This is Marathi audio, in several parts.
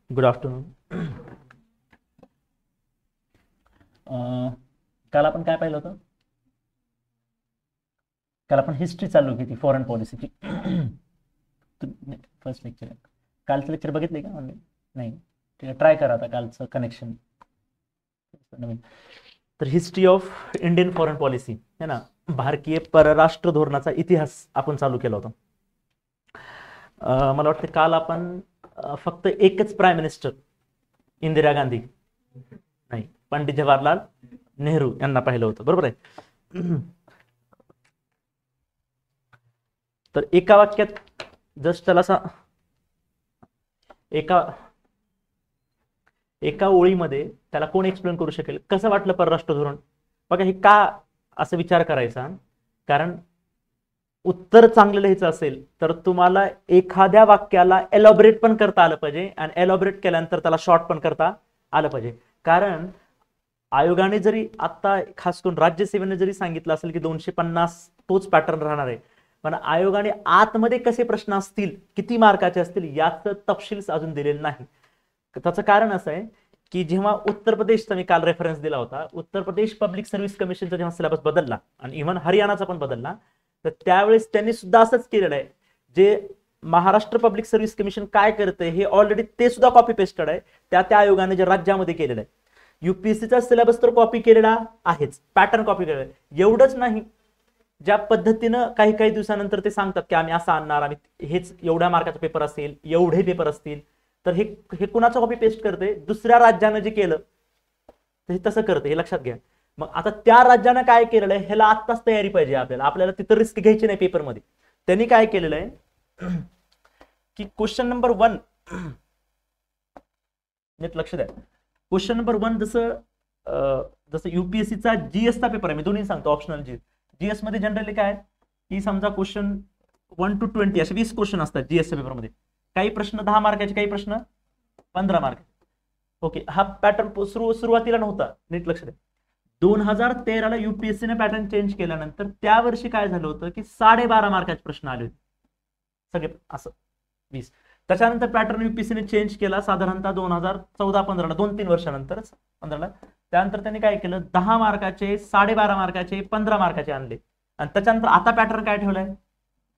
Good afternoon. काल आपण काय पाहिलं होतं? काल आपण हिस्ट्री चालू केली, फॉरेन पॉलिसीची. First lecture. कालचं लेक्चर बघितले का ऑनलाईन? नाही, ठीक आहे, ट्राय करा आता कालचं कनेक्शन नवीन. तर history of Indian foreign policy है ना, भारतीय परराष्ट्र धोरणाचा इतिहास आपण चालू केला होता. मला वाटतं काल आपण फक्त एकच प्राईम मिनिस्टर, इंदिरा गांधी नाही, पंडित जवाहरलाल नेहरू यांना पाहिलं होतं, बरोबर आहे. तर एका वाक्यात जस्ट त्याला असा एका ओळीमध्ये त्याला कोण एक्सप्लेन करू शकेल कसं वाटलं परराष्ट्र धोरण? बघा, हे का असं विचार करायचा, कारण उत्तर चांगलं लिहायचं असेल तर तुम्हाला एखाद्या वाक्याला एलॉबरेट पण करता आलं पाहिजे, आणि एलॉबरेट केल्यानंतर त्याला शॉर्ट पण करता आलं पाहिजे. कारण आयोगाने जरी आता खास करून राज्यसेवेने जरी सांगितलं असेल की 250 तोच पॅटर्न राहणार आहे, पण आयोगाने आतमध्ये कसे प्रश्न असतील, किती मार्काचे असतील, याचं तपशील अजून दिलेलं नाही. त्याचं कारण असं आहे की जेव्हा उत्तर प्रदेशचा मी काल रेफरन्स दिला होता, उत्तर प्रदेश पब्लिक सर्व्हिस कमिशनचा जेव्हा सिलेबस बदलला आणि इव्हन हरियाणाचा पण बदलला, तर त्यावेळेस त्यांनी सुद्धा असंच केलेलं आहे. जे महाराष्ट्र पब्लिक सर्व्हिस कमिशन काय करते हे ऑलरेडी ते सुद्धा कॉपी पेस्टेड आहे त्या आयोगाने जे राज्यामध्ये केलेलं आहे. युपीएससीचा सिलेबस तर कॉपी केलेला आहेच, पॅटर्न कॉपी केलेला आहे. एवढंच नाही, ज्या पद्धतीनं काही काही दिवसानंतर ते सांगतात की आम्ही असं आणणार, आम्ही हेच एवढ्या मार्काचा पेपर असेल, एवढे पेपर असतील, तर हे कुणाचं कॉपी पेस्ट करते? दुसऱ्या राज्यानं जे केलं ते तसं करते, हे लक्षात घ्या. मग आता त्या राज्यानं काय केलेलं आहे ह्याला आत्ताच तयारी पाहिजे आपल्याला तिथं रिस्क घ्यायची नाही पेपरमध्ये. त्यांनी काय केलेलं आहे की क्वेश्चन नंबर 1 नीट लक्ष द्या. क्वेश्चन नंबर 1 जसं युपीएससीचा जीएसचा पेपर आहे, मी दोन्ही सांगतो, ऑप्शनल जीएस मध्ये जनरली काय की समजा क्वेश्चन 1 to 20 असे 20 क्वेश्चन असतात जीएसच्या पेपरमध्ये. काही प्रश्न 10 मार्काचे, काही प्रश्न 15 मार्क. ओके, हा पॅटर्न सुरुवातीला नव्हता, नीट लक्ष द्या. 2013ला युपीएससीने पॅटर्न चेंज केल्यानंतर त्या वर्षी काय झालं होतं की 12.5 मार्काचे प्रश्न आले होते सगळे, असं 20. त्याच्यानंतर पॅटर्न युपीएससीने चेंज केला साधारणतः 2014-15ला, 2-3 वर्षानंतरच 15ला. त्यानंतर त्यांनी काय केलं, 10 मार्काचे, 12.5 मार्काचे, 15 मार्काचे आणले. आणि त्याच्यानंतर आता पॅटर्न काय ठेवलाय,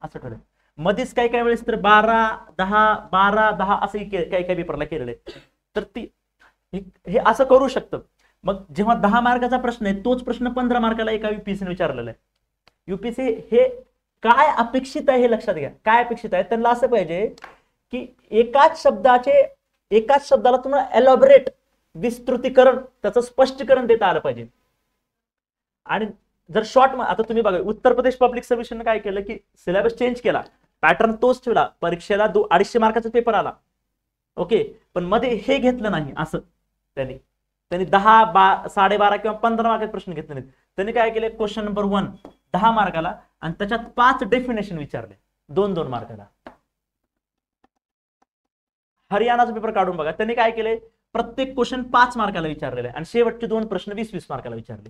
असं ठेवलंय. मध्येच काही काही वेळेस तर 12-10 असं काही काही पेपरला केलेलं आहे. तर हे असं करू शकतं. मग जेव्हा 10 मार्काचा प्रश्न आहे तोच प्रश्न 15 मार्काला एका युपीएससीने विचारलेला आहे. युपीएससी हे काय अपेक्षित आहे हे लक्षात घ्या. काय अपेक्षित आहे, त्यांना असं पाहिजे की एकाच शब्दाला तुम्हाला एलॉबरेट, विस्तृतीकरण, त्याचं स्पष्टीकरण देता आलं पाहिजे. आणि जर शॉर्ट, आता तुम्ही बघा उत्तर प्रदेश पब्लिक सर्व्हिसने काय केलं की सिलेबस चेंज केला, पॅटर्न तोच ठेवला, परीक्षेला 250 मार्काचा पेपर आला. ओके, पण मध्ये हे घेतलं नाही, असं त्यांनी 10, 12.5 किंवा 15 मार्काचे प्रश्न घेतले नाहीत. त्यांनी काय केले, क्वेश्चन नंबर 1 10 मार्काला आणि त्याच्यात 5 डेफिनेशन विचारले 2-2 मार्काला. हरियाणाचा पेपर काढून बघा, त्यांनी काय केले, प्रत्येक क्वेश्चन 5 मार्काला विचारलेले आहे आणि शेवटचे 2 प्रश्न 20-20 मार्काला विचारले.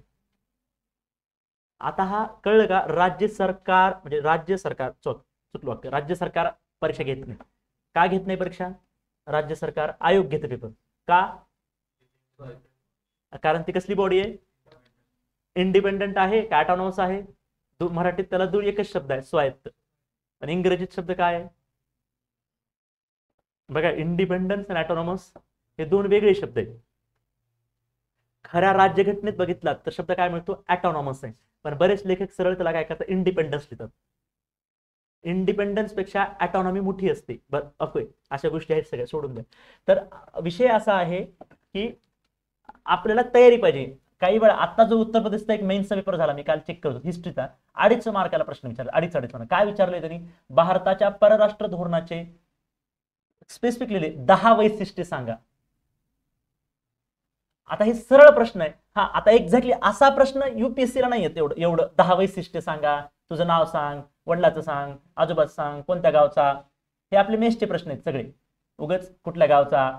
आता हा कळलं का? राज्य सरकार चुकलं वाक्य, राज्य सरकार परीक्षा घेत नाही. का घेत नाही परीक्षा? राज्य सरकार आयोग घेते पेपर. का? कारण ती कसली बॉडी आहे, इंडिपेंडंट आहे का ऑटोनॉमस आहे? मराठीत त्याला एकच शब्द आहे, स्वायत्त. आणि इंग्रजीत शब्द काय आहे बघा, इंडिपेंडन्स आणि ऑटोनॉमस हे 2 वेगळे शब्द आहेत. खऱ्या राज्यघटनेत बघितलात तर शब्द काय मिळतो, ऑटोनॉमस आहे. पण बरेच लेखक सरळ त्याला काय करतात, इंडिपेंडन्स लिहितात. इंडिपेंडन्स पेक्षा ऑटोनॉमी मोठी असते. ओके, अशा गोष्टी आहेत सगळ्या, सोडून द्या. तर विषय असा आहे की आपल्याला तयारी पाहिजे. काही वेळा आता जो उत्तर प्रदेशचा एक मेन्सचा पेपर झाला, मी काल चेक करतो, हिस्ट्रीचा 2.5 मार्काला प्रश्न विचारला. 2.5 मार्क काय विचारले त्यांनी, भारताच्या परराष्ट्र धोरणाचे स्पेसिफिक लिहिले 10 वैशिष्ट्ये सांगा. आता हे सरळ प्रश्न आहे. हा, आता एक्झॅक्टली असा प्रश्न युपीएससीला नाही येत एवढं 10 वैशिष्ट्ये सांगा, तुझं नाव सांग, वडिलाचं सांग, आजोबाचं सांग, कोणत्या गावचा. हे आपले मेसचे प्रश्न आहेत सगळे, उगाच कुठल्या गावचा.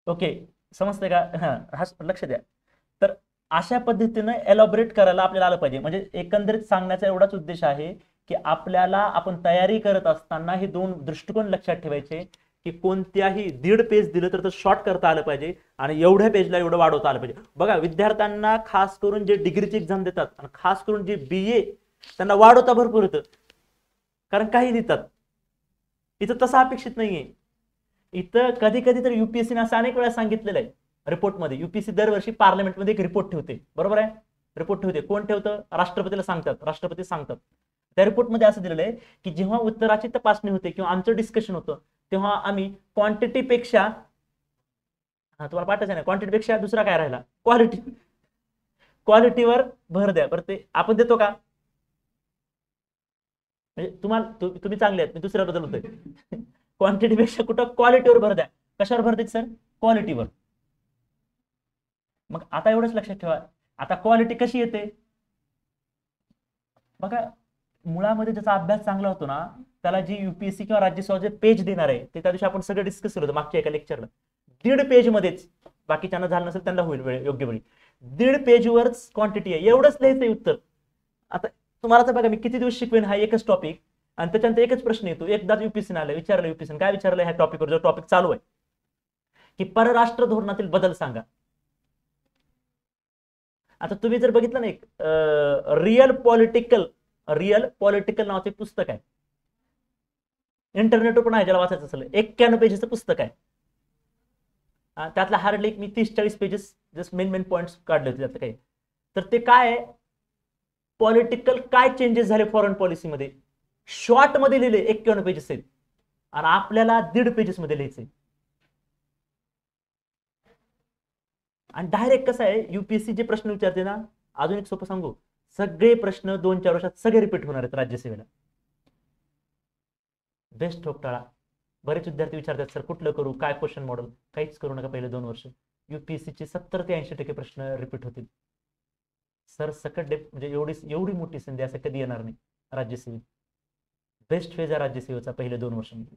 ओके, समजतंय का? हा, लक्ष द्या. तर अशा पद्धतीनं एलॉबरेट करायला आपल्याला आलं पाहिजे. म्हणजे एकंदरीत सांगण्याचा एवढाच उद्देश आहे की आपण तयारी करत असताना हे 2 दृष्टिकोन लक्षात ठेवायचे की कोणत्याही 1.5 पेज दिलं तर शॉर्ट करता आलं पाहिजे आणि एवढ्या पेजला एवढं वाढवता आलं पाहिजे. बघा विद्यार्थ्यांना खास करून जे डिग्रीची एक्झाम देतात आणि खास करून जे BA त्यांना वाढवता भरपूर होतं, कारण काही देतात. इथं तसं अपेक्षित नाहीये. इथं कधी कधी तर युपीएससीने असं अनेक वेळा सांगितलेलं आहे रिपोर्टमध्ये. युपीएससी दरवर्षी पार्लमेंटमध्ये एक रिपोर्ट ठेवते, बरोबर आहे. रिपोर्ट ठेवते, कोण ठेवतं? राष्ट्रपतीला सांगतात, राष्ट्रपती सांगतात. त्या रिपोर्टमध्ये असं दिलेलं आहे की जेव्हा उत्तराची तपासणी होते किंवा आमचं डिस्कशन होतं तेव्हा आम्ही क्वांटिटीपेक्षा, तुम्हाला पाठायचं नाही, क्वांटिटीपेक्षा दुसरा काय राहिला? क्वालिटी. क्वालिटीवर भर द्या. बरं ते आपण देतो का? म्हणजे तुम्हाला तुम्ही चांगले आहेत, मी दुसऱ्याबद्दल होतोय. क्वांटिटीपेक्षा कुठं क्वालिटीवर भर द्या. कशावर भर द्यायचं सर? क्वालिटीवर. मग आता एवढंच लक्षात ठेवा, आता क्वालिटी कशी येते बघा. मुळामध्ये ज्याचा अभ्यास चांगला होतो ना त्याला जी युपीएससी किंवा राज्यसेवा जे पेज देणार आहे ते त्या दिवशी आपण सगळं डिस्कस केलं होतं मागच्या एका लेक्चरला. 1.5 पेज मध्येच, बाकीच्यांना झालं नसेल त्यांना होईल वेळ योग्य वेळी. 1.5 पेजवरच क्वांटिटी आहे, एवढंच लिहायचंय उत्तर. आता तुम्हाला तर बघा मी किती दिवस शिकवेन हा एकच टॉपिक आणि त्याच्यानंतर एकच प्रश्न येतो. एकदाच युपीएससी आलं, विचारलं युपीएससी काय विचारलं ह्या टॉपिकवर, जो टॉपिक चालू आहे की परराष्ट्र धोरणातील बदल सांगा. आता तुम्ही जर बघितलं ना एक रिअल पॉलिटिकल नावाचं पुस्तक आहे, इंटरनेटवर पण आहे, ज्याला वाचायचं असेल, 91 पेजेसचं पुस्तक आहे. त्यातला हार्डली मी 30-40 पेजेस जस्ट मेन पॉइंट्स काढले होते त्यातलं काही. तर ते काय आहे, पॉलिटिकल काय चेंजेस झाले फॉरेन पॉलिसीमध्ये शॉर्ट मध्ये लिहिले, 91 पेजेस आहेत आणि आपल्याला 1.5 पेजेस मध्ये लिहायचे. आणि डायरेक्ट कसं आहे युपीएससी जे प्रश्न विचारते ना, अजून एक सोपं सांगू, सगळे प्रश्न 2-4 वर्षात सगळे रिपीट होणार आहेत राज्यसेवेला. बेस्ट ठोकताळा. बरेच विद्यार्थी विचारतात सर कुठलं करू, काय क्वेश्चन मॉडेल? काहीच करू नका पहिले 2 वर्ष. युपीएससीचे 70 ते 80% प्रश्न रिपीट होतील. सर सकट म्हणजे एवढी मोठी संधी असं कधी येणार नाही राज्यसेवेत. बेस्ट फेज आहे राज्यसेवेचा पहिले 2 वर्षांमध्ये,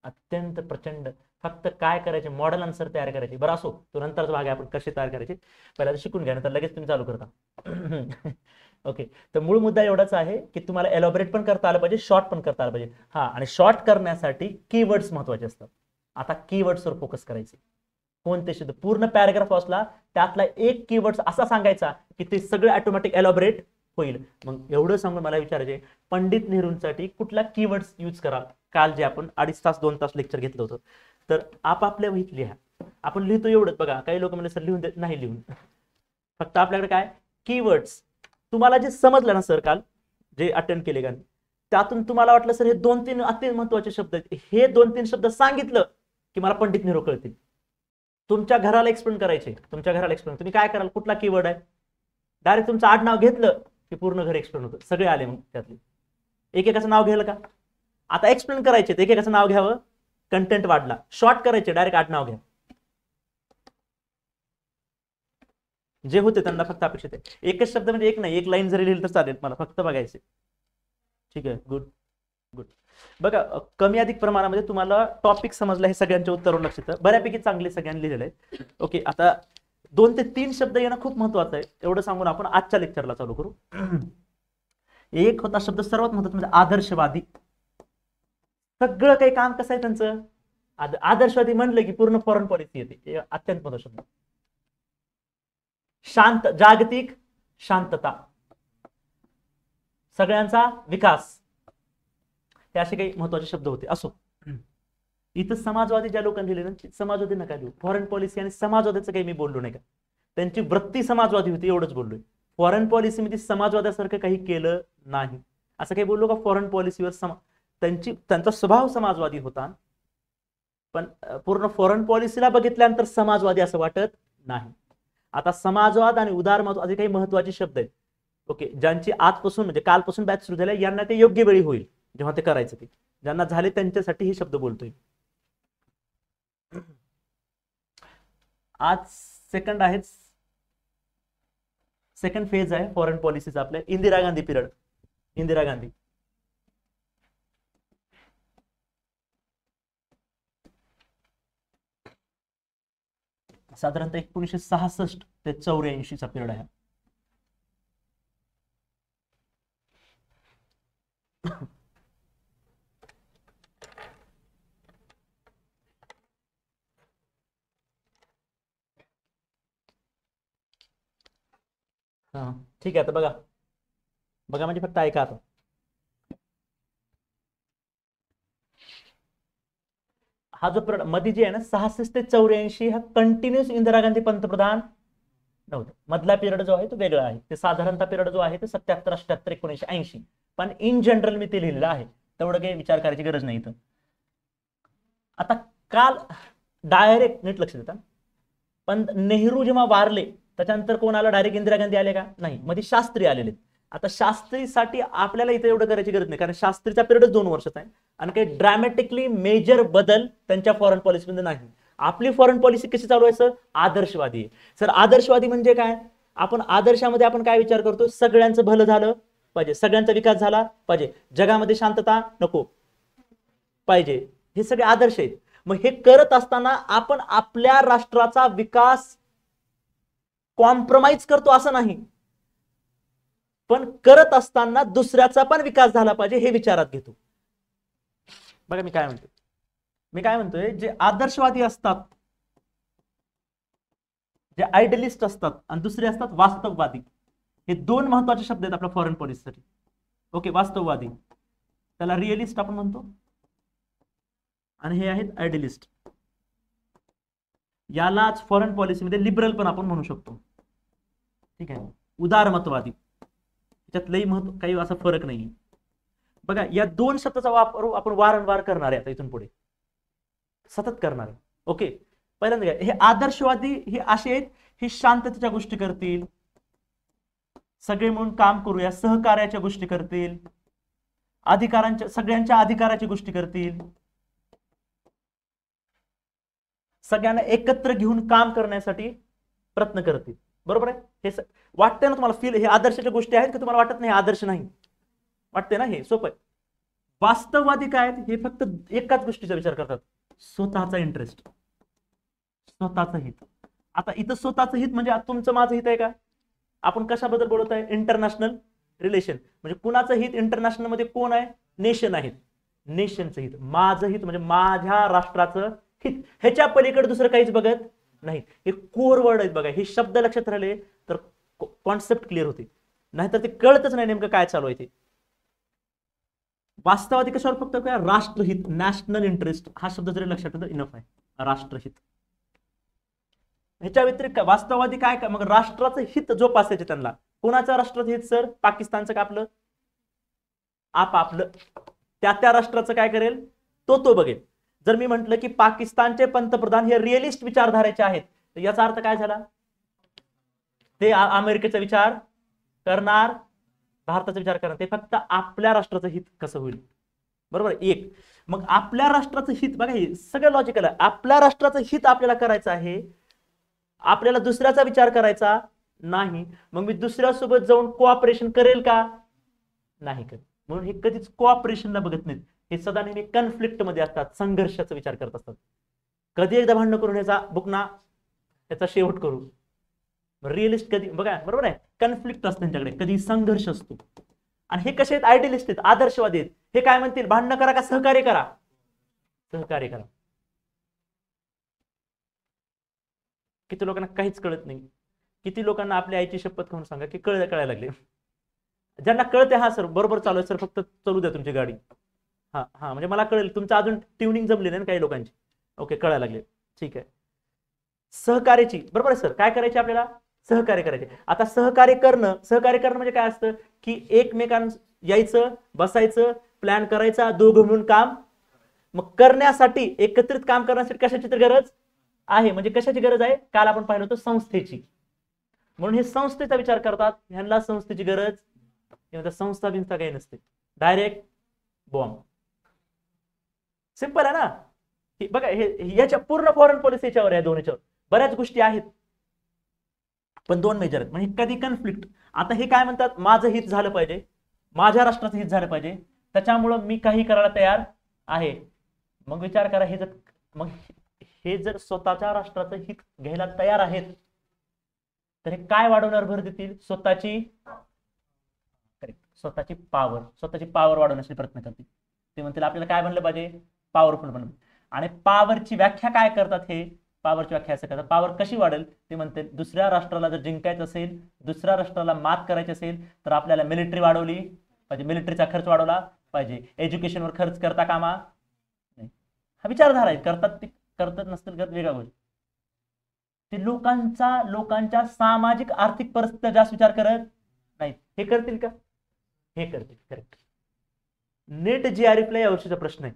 अत्यंत प्रचंड. फक्त काय करायचे, मॉडेल आन्सर तयार करायचे. बरं असो, तो नंतरचा भाग आहे, आपण कसे तयार करायचे पहिला शिकून घ्या, नंतर लगेच तुम्ही चालू करता. ओके, तर मूळ मुद्दा एवढाच आहे की तुम्हाला एलॉबरेट पण करता आलं पाहिजे, शॉर्ट पण करता आलं पाहिजे. हा, आणि शॉर्ट करण्यासाठी कीवर्ड्स महत्वाचे असतात. आता कीवर्ड्सवर फोकस करायचे. कोणते शब्द पूर्ण पॅराग्राफ असला त्यातला एक कीवर्ड असा सांगायचा की ते सगळे ऑटोमॅटिक एलॉबरेट होईल. मग एवढं सांगून मला विचारायचे, पंडित नेहरूंसाठी कुठला कीवर्ड्स यूज करा. काल जे आपण 2.5 तास 2 तास लेक्चर घेतलं होतं, तर आपापल्या वहीत लिहा. आपण लिहितो एवढंच. बघा काही लोक म्हणजे सर लिहून देत नाही, लिहून फक्त आपल्याकडे काय कीवर्ड्स. तुम्हाला जे समजलं ना सर काल जे अटेंड केले का, त्यातून तुम्हाला वाटलं सर हे 2-3 अत्यंत महत्वाचे शब्द आहेत, हे 2-3 शब्द सांगितलं की मला पंडित नेहरू कळतील. तुमच्या घराला एक्सप्लेन करायचे, तुमच्या घराला एक्सप्लेन. तुम्ही काय कराल, कुठला कीवर्ड आहे, डायरेक्ट तुमचं आडनाव घेतलं की पूर्ण घर एक्सप्लेन होतं. सगळे आले मग त्यातले. एकेकाचं नाव घ्यायला का, आता एक्सप्लेन करायचे एकेकाचं नाव घ्यावं, कंटेंट वाढला. शॉर्ट करायचे, डायरेक्ट आडनाव घ्या. जे होते त्यांना फक्त अपेक्षित आहे एकच शब्द, म्हणजे एक नाही, एक लाईन जरी लिहिलं तर चालेल, मला फक्त बघायचे. ठीक आहे, गुड गुड. बघा कमी अधिक प्रमाणामध्ये तुम्हाला टॉपिक समजला, हे सगळ्यांच्या उत्तरावर लक्ष येतं, बऱ्यापैकी चांगले सगळ्यांनी लिहिलेलं आहे. ओके, आता 2 ते 3 शब्द येणं खूप महत्वाचं आहे, एवढं सांगून आपण आजच्या लेक्चरला चालू करू. एक होता शब्द सर्वात महत्वाचा म्हणजे आदर्शवादी. सगळं काही काम कसं आहे त्यांचं, आदर्शवादी म्हणलं की पूर्ण फॉरेन पॉलिसी येते, अत्यंत महत्वाचा शब्द. शांत, जागतिक शांतता, सगळ्यांचा विकास, हे असे काही महत्वाचे शब्द होते. असो, इथं समाजवादी ज्या लोकांनी लिहिले ना, समाजवादी नका लिहू. फॉरेन पॉलिसी आणि समाजवादाचं काही मी बोललो नाही का, त्यांची वृत्ती समाजवादी होती एवढंच बोललोय. फॉरेन पॉलिसीमध्ये समाजवादासारखं काही केलं नाही, असं काही बोललो का फॉरेन पॉलिसीवर. त्यांचा स्वभाव समाजवादी होता, पण पूर्ण फॉरेन पॉलिसीला बघितल्यानंतर समाजवादी असं वाटत नाही. आता समाजवाद आणि उदारमत असे काही महत्वाचे शब्द आहेत. ओके, ज्यांची आजपासून म्हणजे कालपासून बॅच सुरू झाल्या, यांना ते योग्य वेळी होईल जेव्हा ते करायचं. ते ज्यांना झाले त्यांच्यासाठी हे शब्द बोलतोय. आज सेकंड आहे, सेकंड फेज आहे फॉरेन पॉलिसीचा आपल्या. इंदिरा गांधी पिरियड. इंदिरा गांधी साधारणतः 1966 ते 84 चा पिरियड आहे. हा ठीक आहे, आता बघा बघा म्हणजे फक्त ऐका आता. हा जो पिरियड मध्ये जे आहे ना 66 ते 84 हा कंटिन्युअस इंदिरा गांधी पंतप्रधान नव्हतं. मधला पिरियड जो आहे तो वेगळा आहे. ते साधारणतः पिरियड जो आहे तो 77, 78, 1980. पण इन जनरल मी ते लिहिलेलं आहे, तेवढं काही विचार करायची गरज नाही इथं. आता काल डायरेक्ट नीट लक्ष देता, पण नेहरू जेव्हा वारले त्याच्यानंतर कोण आलं? डायरेक्ट इंदिरा गांधी आले का? नाही, मध्ये शास्त्री आलेले. आता शास्त्रीसाठी आपल्याला इथे एवढं करायची गरज नाही, कारण शास्त्रीचा पिरियड 2 वर्षाचा आहे आणि काही ड्रॅमॅटिकली मेजर बदल त्यांच्या फॉरेन पॉलिसीमध्ये नाही. आपली फॉरेन पॉलिसी कशी चालू आहे सर? आदर्शवादी आहे. सर आदर्शवादी म्हणजे काय? आपण आदर्शामध्ये आपण काय विचार करतो? सगळ्यांचं भलं झालं पाहिजे, सगळ्यांचा विकास झाला पाहिजे, जगामध्ये शांतता नको पाहिजे, हे सगळे आदर्श आहेत. मग हे करत असताना आपण आपल्या राष्ट्राचा विकास कॉम्प्रोमाइज करतो असं नाही, पण करत असताना दुसऱ्याचा पण विकास झाला पाहिजे हे विचारात घेतो. बघा मी काय म्हणतो, जे आदर्शवादी असतात, जे आयडियलिस्ट असतात, आणि दुसरे असतात वास्तववादी. हे दोन महत्वाचे शब्द आहेत आपल्या फॉरेन पॉलिसीसाठी. ओके, वास्तववादी त्याला रिअलिस्ट आपण म्हणतो, आणि हे आहेत आयडियलिस्ट. यालाच फॉरेन पॉलिसीमध्ये लिबरल पण आपण म्हणू शकतो. ठीक आहे, उदारमतवादी, त्याच्यात लई महत्व काही असा फरक नाही. बघा या दोन शब्दाचा वापर आपण वारंवार करणार आहे आता इथून पुढे, सतत करणार आहे. ओके, पहिल्यांदा हे आदर्शवादी हे असे आहेत, हे शांततेच्या गोष्टी करतील, सगळे म्हणून काम करूया, सहकार्याच्या गोष्टी करतील, अधिकारांच्या सगळ्यांच्या अधिकाराची गोष्टी करतील, सगळ्यांना एकत्र घेऊन काम करण्यासाठी प्रयत्न करतील. बरोबर आहे? हे वाटतंय ना तुम्हाला? फील हे आदर्शाच्या गोष्टी आहेत की तुम्हाला वाटत नाही आदर्श नाही? वाटते ना? हे सोपं आहे. वास्तववादी काय आहेत? हे फक्त एकाच गोष्टीचा विचार करतात, स्वतःचा इंटरेस्ट, स्वतःचं हित. आता इथं स्वतःचं हित म्हणजे तुमचं माझं हित आहे का? आपण कशाबद्दल बोलत आहे? International relation. म्हणजे कुणाचं हित? इंटरनॅशनल मध्ये कोण आहे? नेशन आहेत. नेशनचं हित. माझं हित म्हणजे माझ्या राष्ट्राचं हित, ह्याच्या पलीकडे दुसरं काहीच बघत नाही. हे कोर वर्ड आहेत बघा, हे शब्द लक्षात राहिले तर कॉन्सेप्ट क्लिअर होते, नाहीतर ते कळतच नाही नेमकं काय चालू आहे ते. वास्तववादी कशावर फक्त काय? राष्ट्रहित, नॅशनल इंटरेस्ट, हा शब्द जरी लक्षात ठेवलं इनफ आहे. राष्ट्रहित. ह्याच्या व्यतिरिक्त वास्तववादी काय? मग राष्ट्राचं हित जोपासायचे त्यांना. कोणाचं राष्ट्राचं हित सर? पाकिस्तानचं का आपलं? आपापलं. त्या राष्ट्राचं काय करेल तो बघेल. जर मी म्हटलं की पाकिस्तानचे पंतप्रधान हे रिअलिस्ट विचारधारेचे आहेत, तर याचा अर्थ काय झाला? ते अमेरिकेचा विचार करणार, भारताचा विचार करणार, ते फक्त आपल्या राष्ट्राचं हित कसं होईल. बरोबर? एक, मग आपल्या राष्ट्राचं हित बघा, हे सगळं लॉजिकल आहे. आपल्या राष्ट्राचं हित आपल्याला करायचं आहे, आपल्याला दुसऱ्याचा विचार करायचा नाही. मग मी दुसऱ्यासोबत जाऊन कोऑपरेशन करेल का? नाही करेल. म्हणून हे कधीच कोऑपरेशनला बघत नाहीत, हे सदा नेहमी कन्फ्लिक्ट मध्ये असतात, संघर्षाचा विचार करत असतात. कधी एकदा भांडण करून ह्याचा बुकना, त्याचा शेवट करू. रिअलिस्ट कधी बघा, बरोबर आहे, कन्फ्लिक्ट असतं त्यांच्याकडे, कधी संघर्ष असतो. आणि हे कसे आहेत? आयडियलिस्ट आहेत, आदर्शवादी आहेत. हे काय म्हणतील? भांडण करा का सहकार्य करा? सहकार्य करा. किती लोकांना काहीच कळत नाही. किती लोकांना आपल्या आईची शपथ खाऊन सांगा की कळायला लागले. ज्यांना कळते, हा सर बरोबर चालू आहे सर, फक्त चालू द्या तुमची गाडी. हा म्हणजे मला कळेल तुमचं अजून ट्युनिंग जमली नाही काही लोकांची. ओके, कळायला लागले, ठीक आहे. सहकार्याची, बरोबर आहे सर, काय करायचे आपल्याला? सहकार्य करायचे. आता सहकार्य करणं म्हणजे काय असतं की एकमेकांना यायचं, बसायचं, प्लॅन करायचा, दोघं मिळून काम. मग करण्यासाठी, एकत्रित काम करण्यासाठी कशाची तर गरज आहे. म्हणजे कशाची गरज आहे? काल आपण पाहिलं होतं संस्थेची. म्हणून हे संस्थेचा विचार करतात, ह्यांना संस्थेची गरज, संस्था बिंस्था काही नसते, डायरेक्ट बॉम्ब. सिंपल आहे ना? बघा हे याच्या पूर्ण फॉरेन पॉलिसीच्यावर आहे, दोन्हीच्यावर बऱ्याच गोष्टी आहेत, पण दोन मेजर आहेत. म्हणजे कधी कन्फ्लिक्ट. आता हे काय म्हणतात? माझं हित झालं पाहिजे, माझ्या राष्ट्राचं हित झालं पाहिजे, त्याच्यामुळं मी काही करायला तयार आहे. मग विचार करा, हे जर स्वतःच्या राष्ट्राचं हित घ्यायला तयार आहेत, तर हे काय वाढवण्यावर भर देतील? स्वतःची पावर वाढवण्यासाठी प्रयत्न करतील. ते म्हणतील आपल्याला काय बनलं पाहिजे? पॉवरफुल बनलं. आणि पॉवरची व्याख्या काय करतात? हे पॉवरची व्याख्या असं करतात, पॉवर कशी वाढेल ते म्हणते, दुसऱ्या राष्ट्राला जर जिंकायचं असेल, दुसऱ्या राष्ट्राला मात करायची असेल तर आपल्याला मिलिटरी वाढवली पाहिजे, मिलिटरीचा खर्च वाढवला पाहिजे, एज्युकेशनवर खर्च करता कामा नाही. हा विचारधारा आहे, करतात ते करतात नसतील करत वेगळा गोष्ट. ते लोकांच्या सामाजिक आर्थिक परिस्थितीचा जास्त विचार करत नाहीत. हे करतील का? हे करतील. करेक्ट. नेट जीआरएफला या वर्षीचा प्रश्न आहे.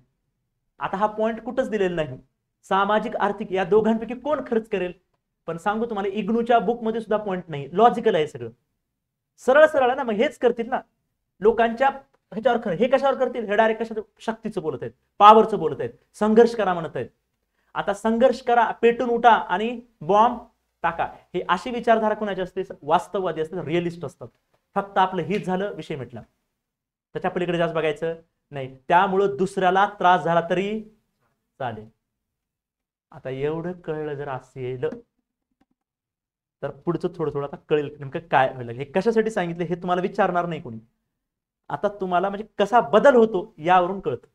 आता हा पॉइंट कुठंच दिलेला नाही. सामाजिक आर्थिक या दोघांपैकी कोण खर्च करेल, पण सांगू तुम्हाला इग्नूच्या बुक मध्ये सुद्धा पॉइंट नाही. लॉजिकल आहे सगळं, सरळ सरळ आहे ना. मग हेच करतील ना लोकांच्या ह्याच्यावर खरं. हे कशावर करतील? हे डायरेक्ट कशा शक्तीचं बोलत आहेत, पॉवरचं बोलत आहेत, संघर्ष करा म्हणत आहेत. आता संघर्ष करा, पेटून उठा आणि बॉम्ब टाका, हे अशी विचारधारा कोणाची असते? वास्तववादी असते, रिअलिस्ट असतात. फक्त आपलं हित झालं, विषय मिटला, त्याच्या पलीकडे जास्त बघायचं नाही. त्यामुळं दुसऱ्याला त्रास झाला तरी चालेल. आता एवढं कळलं जर असेल तर पुढचं थोडं थोडं आता कळेल नेमकं काय व्हायला. हे कशासाठी सांगितलं हे तुम्हाला विचारणार नाही कोणी. आता तुम्हाला म्हणजे कसा बदल होतो यावरून कळतं.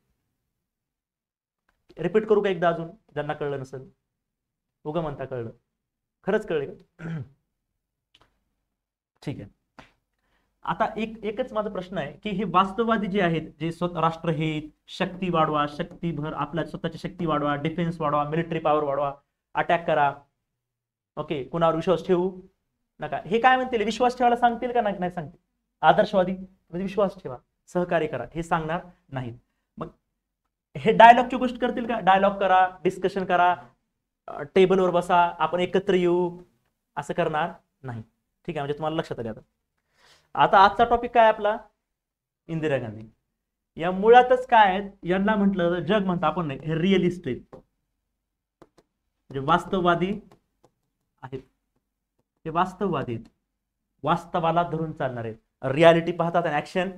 रिपीट करू का एकदा अजून, ज्यांना कळलं नसेल? उगा म्हणता कळलं, खरंच कळलं का? ठीक आहे. आता एकच माझा प्रश्न आहे की हे वास्तववादी जे आहेत, जे राष्ट्रहित, शक्ती वाढवा, शक्तीभर आपल्या स्वतःची शक्ती वाढवा, डिफेन्स वाढवा, मिलिटरी पॉवर वाढवा, अटॅक करा, ओके, कुणावर विश्वास ठेवू नका, हे काय म्हणतील? विश्वास ठेवायला सांगतील का? नाही सांगतील. आदर्शवादी म्हणजे विश्वास ठेवा, सहकार्य करा, हे सांगणार नाहीत. मग हे डायलॉगची गोष्ट करतील का? डायलॉग करा, डिस्कशन करा, टेबलवर बसा, आपण एकत्र येऊ, असं करणार नाही. ठीक आहे, म्हणजे तुम्हाला लक्षात आले. आता आजचा टॉपिक काय आपला? इंदिरा गांधी. या मुळातच काय आहेत, यांना म्हटलं जग म्हणतं आपण नाही, हे रिअलिस्ट आहेत, म्हणजे वास्तववादी आहेत. हे वास्तववादी आहेत, वास्तवाला धरून चालणार आहेत, रियालिटी पाहतात आणि ऍक्शन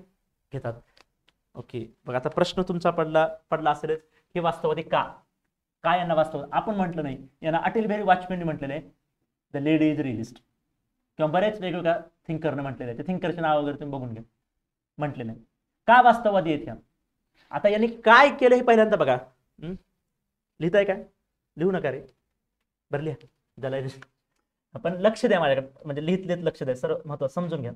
घेतात. ओके, बघा आता प्रश्न तुमचा पडला असेलच, हे वास्तववादी का? काय यांना वास्तववादी? आपण म्हटलं नाही, यांना अटल बिहारी वाजपेयींनी म्हटलेलं आहे द लेडी इज रिअलिस्ट, किंवा बरेच वेगवेगळ्या थिंकरने म्हटलेलं आहे. ते थिंकरचे नाव वगैरे तुम्ही बघून घ्या, म्हटले नाही. का वास्तववादी आहेत ह्या? आता यांनी काय केलं हे पहिल्यांदा बघा. लिहिताय काय? लिहू नका रे, बरं लिहा, ज्याला पण लक्ष द्या माझ्याकडे, म्हणजे लिहित लक्ष द्या, सर्व महत्त्वाचं समजून घ्या.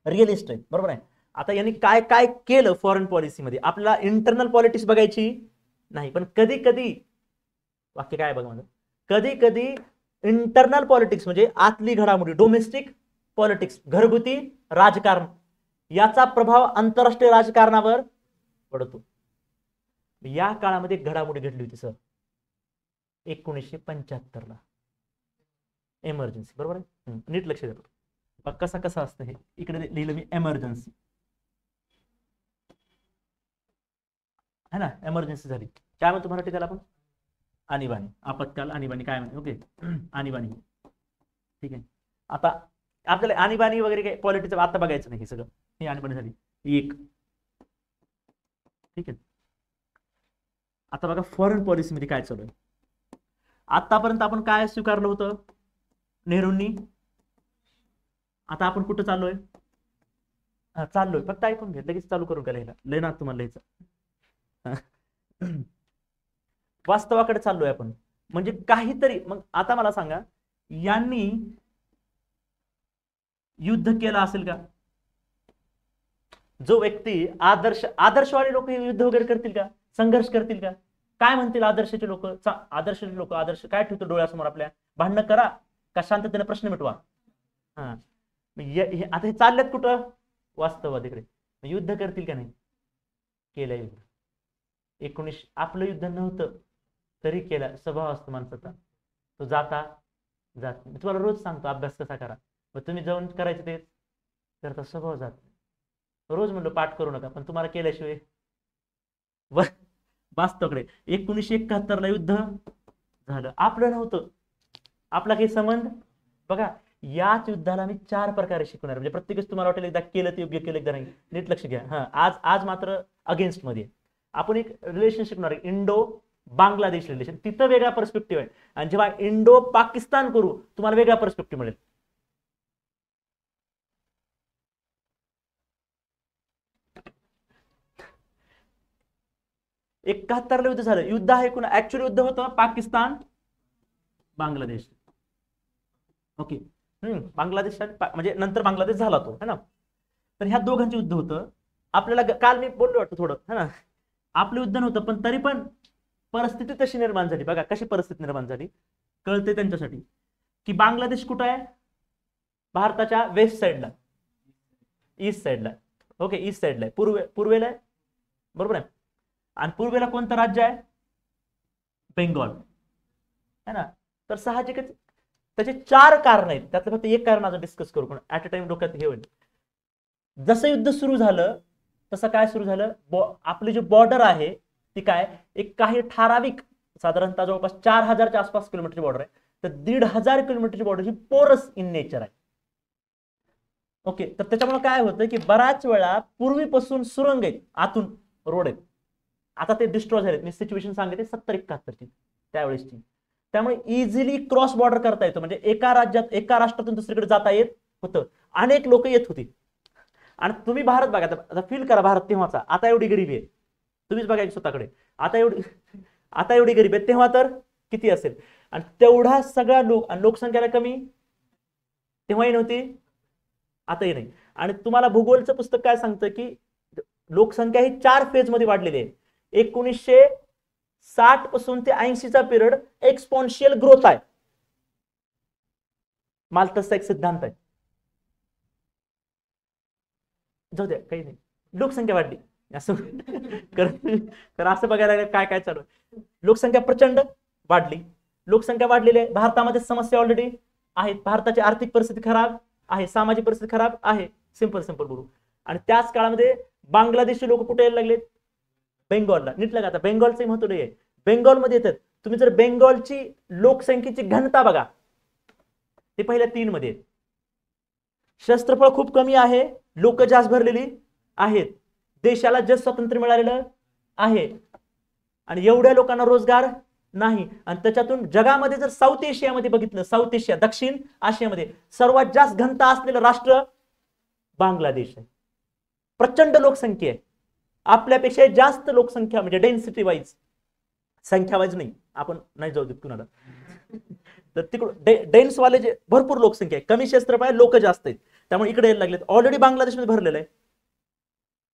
रिअलिस्ट आहे, बरोबर आहे. आता यांनी काय काय केलं फॉरेन पॉलिसीमध्ये? आपल्याला इंटरनल पॉलिटिक्स बघायची नाही, पण कधी कधी, वाक्य काय बघा माझं, कधी कधी इंटरनल पॉलिटिक्स म्हणजे आतली घडामोडी, डोमेस्टिक पॉलिटिक्स, घरगुती राजकारण, याचा प्रभाव आंतरराष्ट्रीय राजकारणावर पडतो. या काळामध्ये घडामोडी घडली होती सर 1975 ला, एमर्जन्सी, बरोबर आहे. नीट लक्ष द्या, कसा असतं हे, इकडे लिहिलं मी एमर्जन्सी, है ना, एमर्जन्सी झाली. काय म्हणतो मराठी त्याला आपण? आणीबाणी, आपत्काल, आणीबाणी काय म्हणतो? ओके, आणीबाणी. ठीक आहे. आता आपल्याला आणीबाणी वगैरे काय पॉलिटिक्स आता बघायचं नाही, हे सगळं, ही आणीबाणी झाली एक. ठीक आहे. आता बघा फॉरेन पॉलिसी मध्ये काय चालू आहे. आतापर्यंत आपण काय स्वीकारलं होतं नेहरूंनी? आता आपण कुठं चाललोय? चाललोय, फक्त ऐकून घ्या, लगेच चालू करून लिहायला लय ना तुम्हाला लिहायचं. वास्तवाकडे चाललोय आपण, म्हणजे काहीतरी. मग आता मला सांगा, यांनी युद्ध केलं असेल का? जो व्यक्ती आदर्शवादी लोक हे युद्ध वगैरे करतील का? संघर्ष करतील का? काय म्हणतील आदर्शाचे लोक? आदर्श काय ठेवतो डोळ्यासमोर आपल्या? भांडणं करा का शांततेने प्रश्न मिटवा? हा, आता हे चाललेत कुठं? वास्तववादीकडे. युद्ध करतील का? नाही केलं युद्ध. 19 आपलं युद्ध नव्हतं तरी केला. स्वभाव असतो माणसाचा, तो जात नाही. मी तुम्हाला रोज सांगतो अभ्यास कसा करा, मग तुम्ही जाऊन करायचं तेच करता, स्वभाव जात नाही. रोज म्हणलो पाठ करू नका, पण तुम्हाला केल्याशिवाय वास्तवकडे. 1971 ला युद्ध झालं, आपलं नव्हतं, आपला काही संबंध. बघा, याच युद्धाला मी 4 प्रकारे शिकवणार, म्हणजे प्रत्येकच तुम्हाला वाटेल एकदा केलं ते योग्य केलं, एकदा नाही. नीट लक्ष घ्या. हा, आज मात्र अगेन्स्ट मध्ये आपण एक रिलेशन शिकणार आहे, इंडो बांगलादेश रिलेशन. तिथं वेगळा पर्स्पेक्टिव्ह आहे, आणि जेव्हा इंडो पाकिस्तान करू तुम्हाला वेगळा पर्स्पेक्टिव्ह मिळेल. ला युद्ध झालं. युद्ध आहे कुणा? ऍक्च्युअली युद्ध होतं पाकिस्तान बांगलादेश. ओके. बांगलादेश म्हणजे नंतर बांगलादेश झाला तो है ना. तर ह्या दोघांचे युद्ध होतं. आपल्याला काल मी बोललो वाटतं थोडं है ना, आपलं युद्ध नव्हतं पण तरी पण परिस्थिती तशी निर्माण झाली. बघा कशी परिस्थिती निर्माण झाली कळते त्यांच्यासाठी, की बांगलादेश कुठं आहे, भारताच्या वेस्ट साईडला, ईस्ट साईडला. ओके, ईस्ट साईडला आहे, पूर्वेला आहे, बरोबर आहे. आणि पूर्वेला कोणतं राज्य आहे, बेंगॉल है ना. तर साहजिकच त्याचे 4 कारण आहेत, त्यातलं फक्त एक कारण आज डिस्कस करू, पण ऍट अ टाइम डोक्यात हे होईल. जसं युद्ध सुरू झालं तसं काय सुरू झालं, आपली जी बॉर्डर आहे ती काय, एक काही ठराविक साधारणतः जवळपास 4000च्या आसपास किलोमीटरची बॉर्डर आहे. तर 1500 किलोमीटरची बॉर्डर ही पोरस इन नेचर आहे. ओके, तर त्याच्यामुळे काय होतं की बऱ्याच वेळा पूर्वीपासून सुरंग आहेत, आतून रोड आहेत, आता ते डिस्ट्रॉय झालेत. मी सिच्युएशन सांगितली 70-71ची त्यावेळेसची. त्यामुळे इझिली क्रॉस बॉर्डर करता येतो, म्हणजे एका राज्यात एका राष्ट्रातून दुसरीकडे जाता येत होतं. अनेक लोक येत होती. आणि तुम्ही भारत बघा, आता फील करा भारत तेव्हाचा. आता एवढी गरीबी आहे, तुम्हीच बघा स्वतःकडे. आता एवढी गरीबी आहे, तेव्हा तर किती असेल. आणि तेवढा सगळा लोकसंख्याला कमी तेव्हाही नव्हती, आताही नाही. आणि तुम्हाला भूगोलचं पुस्तक काय सांगतं की लोकसंख्या ही 4 फेज मध्ये वाढलेली आहे. 1960 पासून ते 80चा पिरियड एक्सपोनेन्शियल ग्रोथ आहे. माल्थसचा एक सिद्धांत आहे. जाऊ द्या, काही नाही, लोकसंख्या वाढली असं असं बघायला काय काय चालू आहे. लोकसंख्या प्रचंड वाढली, लोकसंख्या वाढलेली आहे. भारतामध्ये समस्या ऑलरेडी आहेत, भारताची आर्थिक परिस्थिती खराब आहे, सामाजिक परिस्थिती खराब आहे, सिंपल बोलू. आणि त्याच काळामध्ये बांगलादेशी लोक कुठे यायला लागलेत, बेंगॉलला. नीट लगा, आता बेंगॉलचं महत्व नाही आहे, बेंगॉलमध्ये येतात. तुम्ही जर बेंगॉलची लोकसंख्येची घनता बघा, ते पहिल्या 3 मध्ये. शस्त्रफळ खूप कमी आहे, लोक जास्त भरलेली आहेत, देशाला जस्ट स्वातंत्र्य मिळालेलं आहे, आणि एवढ्या लोकांना रोजगार नाही. आणि त्याच्यातून जगामध्ये जर साऊथ एशियामध्ये बघितलं, साऊथ एशिया दक्षिण आशियामध्ये सर्वात जास्त घनता असलेलं राष्ट्र बांगलादेश आहे. प्रचंड लोकसंख्या आहे, आपल्यापेक्षा जास्त लोकसंख्या, म्हणजे डेन्सिटी वाईज, संख्या वाईज नाही, आपण नाही जाऊ देत कुणाला. तर तिकडं डेन्स वाले जे भरपूर लोकसंख्या आहे, कमी शस्त्रपाय, लोक जास्त आहेत, त्यामुळे इकडे यायला लागलेत. ऑलरेडी बांगलादेशमध्ये भरलेलं आहे.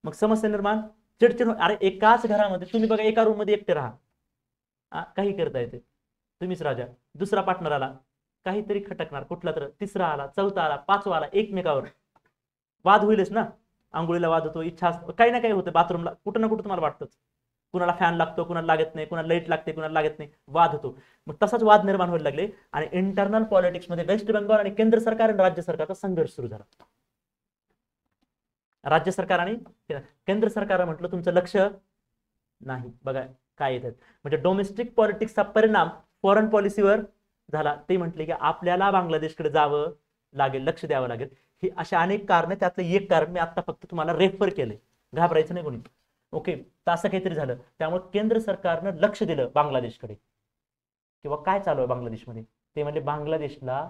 मग समस्या निर्माण, चिडचिड. अरे एकाच घरामध्ये तुम्ही बघा, एका रूम मध्ये एकटे राहा, काही करता येते, तुम्हीच राजा. दुसरा पार्टनर आला, काहीतरी खटकणार, कुठला तर तिसरा आला, चौथा आला, 5वा आला, एकमेकावर वाद होईलच ना. आंघोळीला वाद होतो, इच्छा काही ना काही होतं, बाथरूमला कुठं ना कुठं तुम्हाला वाटतंच. कुणाला फॅन लागतो, कुणाला लागत नाही, कुणाला लाईट लागते, कुणाला लागत नाही, वाद होतो. मग तसाच वाद निर्माण व्हायला लागले. आणि इंटरनल पॉलिटिक्स मध्ये वेस्ट बेंगॉल आणि केंद्र सरकार आणि राज्य सरकारचा संघर्ष सुरू झाला. राज्य सरकार आणि केंद्र सरकार म्हटलं तुमचं लक्ष नाही. बघा काय येतात, म्हणजे डोमेस्टिक पॉलिटिक्सचा परिणाम फॉरेन पॉलिसीवर झाला. ते म्हटले की आपल्याला बांगलादेशकडे जावं लागेल, लक्ष द्यावं लागेल. ही अशा अनेक कारण, त्यातलं एक कारण मी आता फक्त तुम्हाला रेफर केलंय, घाबरायचं नाही कोणी. ओके, तर असं काहीतरी झालं. त्यामुळे केंद्र सरकारनं लक्ष दिलं बांगलादेशकडे, किंवा काय चालू आहे बांगलादेशमध्ये. ते म्हणजे बांगलादेशला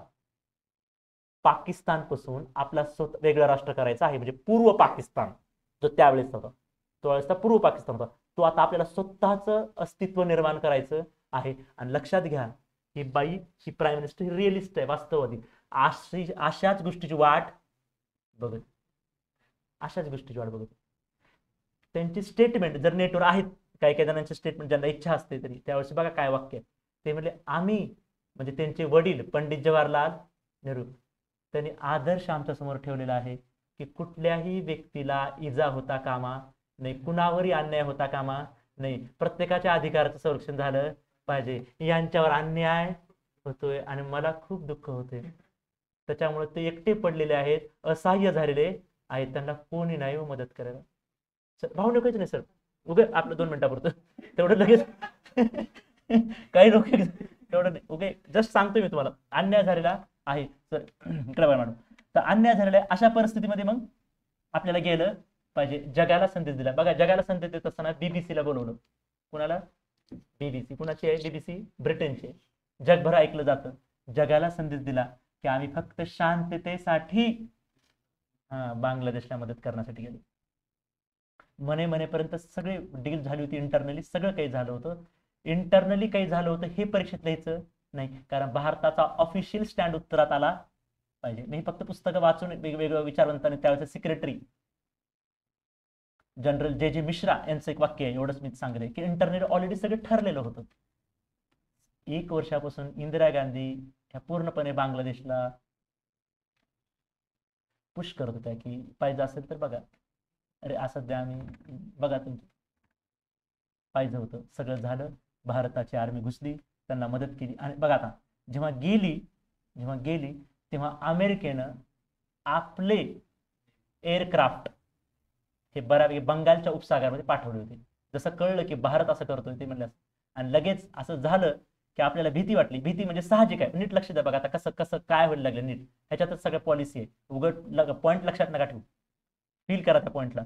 पाकिस्तान पासून आपला वेगळं राष्ट्र करायचं आहे, म्हणजे पूर्व पाकिस्तान जो त्यावेळेस होता, तो वेळेसचा पूर्व पाकिस्तान होता, तो आता आपल्याला स्वतःचं अस्तित्व निर्माण करायचं आहे. आणि लक्षात घ्या, ही बाई, ही प्राईम मिनिस्टर, ही रिअलिस्ट आहे, वास्तववादी. अशाच गोष्टीची वाट बघत, अशाच गोष्टीची वाट बघत. त्यांची स्टेटमेंट जर नेटवर आहेत, काही काही जणांचे स्टेटमेंट ज्यांना इच्छा असते तरी, त्यावेळेस बघा काय वाक्य. ते म्हणले, आम्ही म्हणजे त्यांचे वडील पंडित जवाहरलाल नेहरू, त्यांनी आदर्श आमच्या समोर ठेवलेला आहे की कुठल्याही व्यक्तीला इजा होता कामा नाही, कुणावरही अन्याय होता कामा नाही, प्रत्येकाच्या अधिकाराचं संरक्षण झालं पाहिजे. यांच्यावर अन्याय होतोय आणि मला खूप दुःख होते, त्याच्यामुळे ते एकटे पडलेले आहेत, असहाय्य झालेले आहेत, त्यांना कोणी नाही मदत करायला. सर भावने काहीच नाही सर, उगे आपलं 2 मिनिटापुरतं तेवढं लगेच काही लोक तेवढं नाही, उगे जस्ट सांगतोय मी तुम्हाला, अन्याय झालेला आहे सर. इकडे बघा मॅडम, तर अन्याय झालेला आहे. अशा परिस्थितीमध्ये मग आपल्याला गेलं पाहिजे, जगाला संदेश दिला. बघा जगाला संदेश देत असताना बीबीसीला बोलवलं. कुणाला? बीबीसी. कुणाची आहे बीबीसी? ब्रिटनची. जगभर ऐकलं जातं. जगाला संदेश दिला की आम्ही फक्त शांततेसाठी बांगलादेशला मदत करण्यासाठी गेलो. म्हणेपर्यंत सगळे डील झाली होती, इंटरनली सगळं काही झालं होतं. इंटरनली काही झालं होतं हे परीक्षेत लिहायचं नाही, कारण भारताचा ऑफिशियल स्टँड उत्तरात आला पाहिजे. मी फक्त पुस्तकं वाचून वेगवेगळ्या विचारवंतांनी त्यावेळेस सेक्रेटरी जनरल जे मिश्रा यांचं एक वाक्य आहे, एवढंच मी सांगले की इंटरनेट ऑलरेडी सगळं ठरलेलं होतं. 1 वर्षापासून इंदिरा गांधी ह्या पूर्णपणे बांगलादेशला पुश करत होत्या की पाहिजे असेल तर बघा, अरे असं द्या, आम्ही बघा तुमचं पाहिजे होतं. सगळं झालं, भारताची आर्मी घुसली, त्यांना मदत केली. आणि बघा आता जेव्हा गेली तेव्हा अमेरिकेनं आपले एअरक्राफ्ट हे बऱ्यापैकी बंगालच्या उपसागरामध्ये पाठवले होते. जसं कळलं की भारत असं करतोय ते म्हणलं, आणि लगेच असं झालं की आपल्याला भीती वाटली. भीती म्हणजे साहजिक आहे, नीट लक्ष द्या बघा आता कसं कसं काय व्हायला लागलं नीट. ह्याच्यातच सगळ्या पॉलिसी आहे. उघड पॉईंट लक्षात नका ठेवू, फील करा त्या पॉईंटला,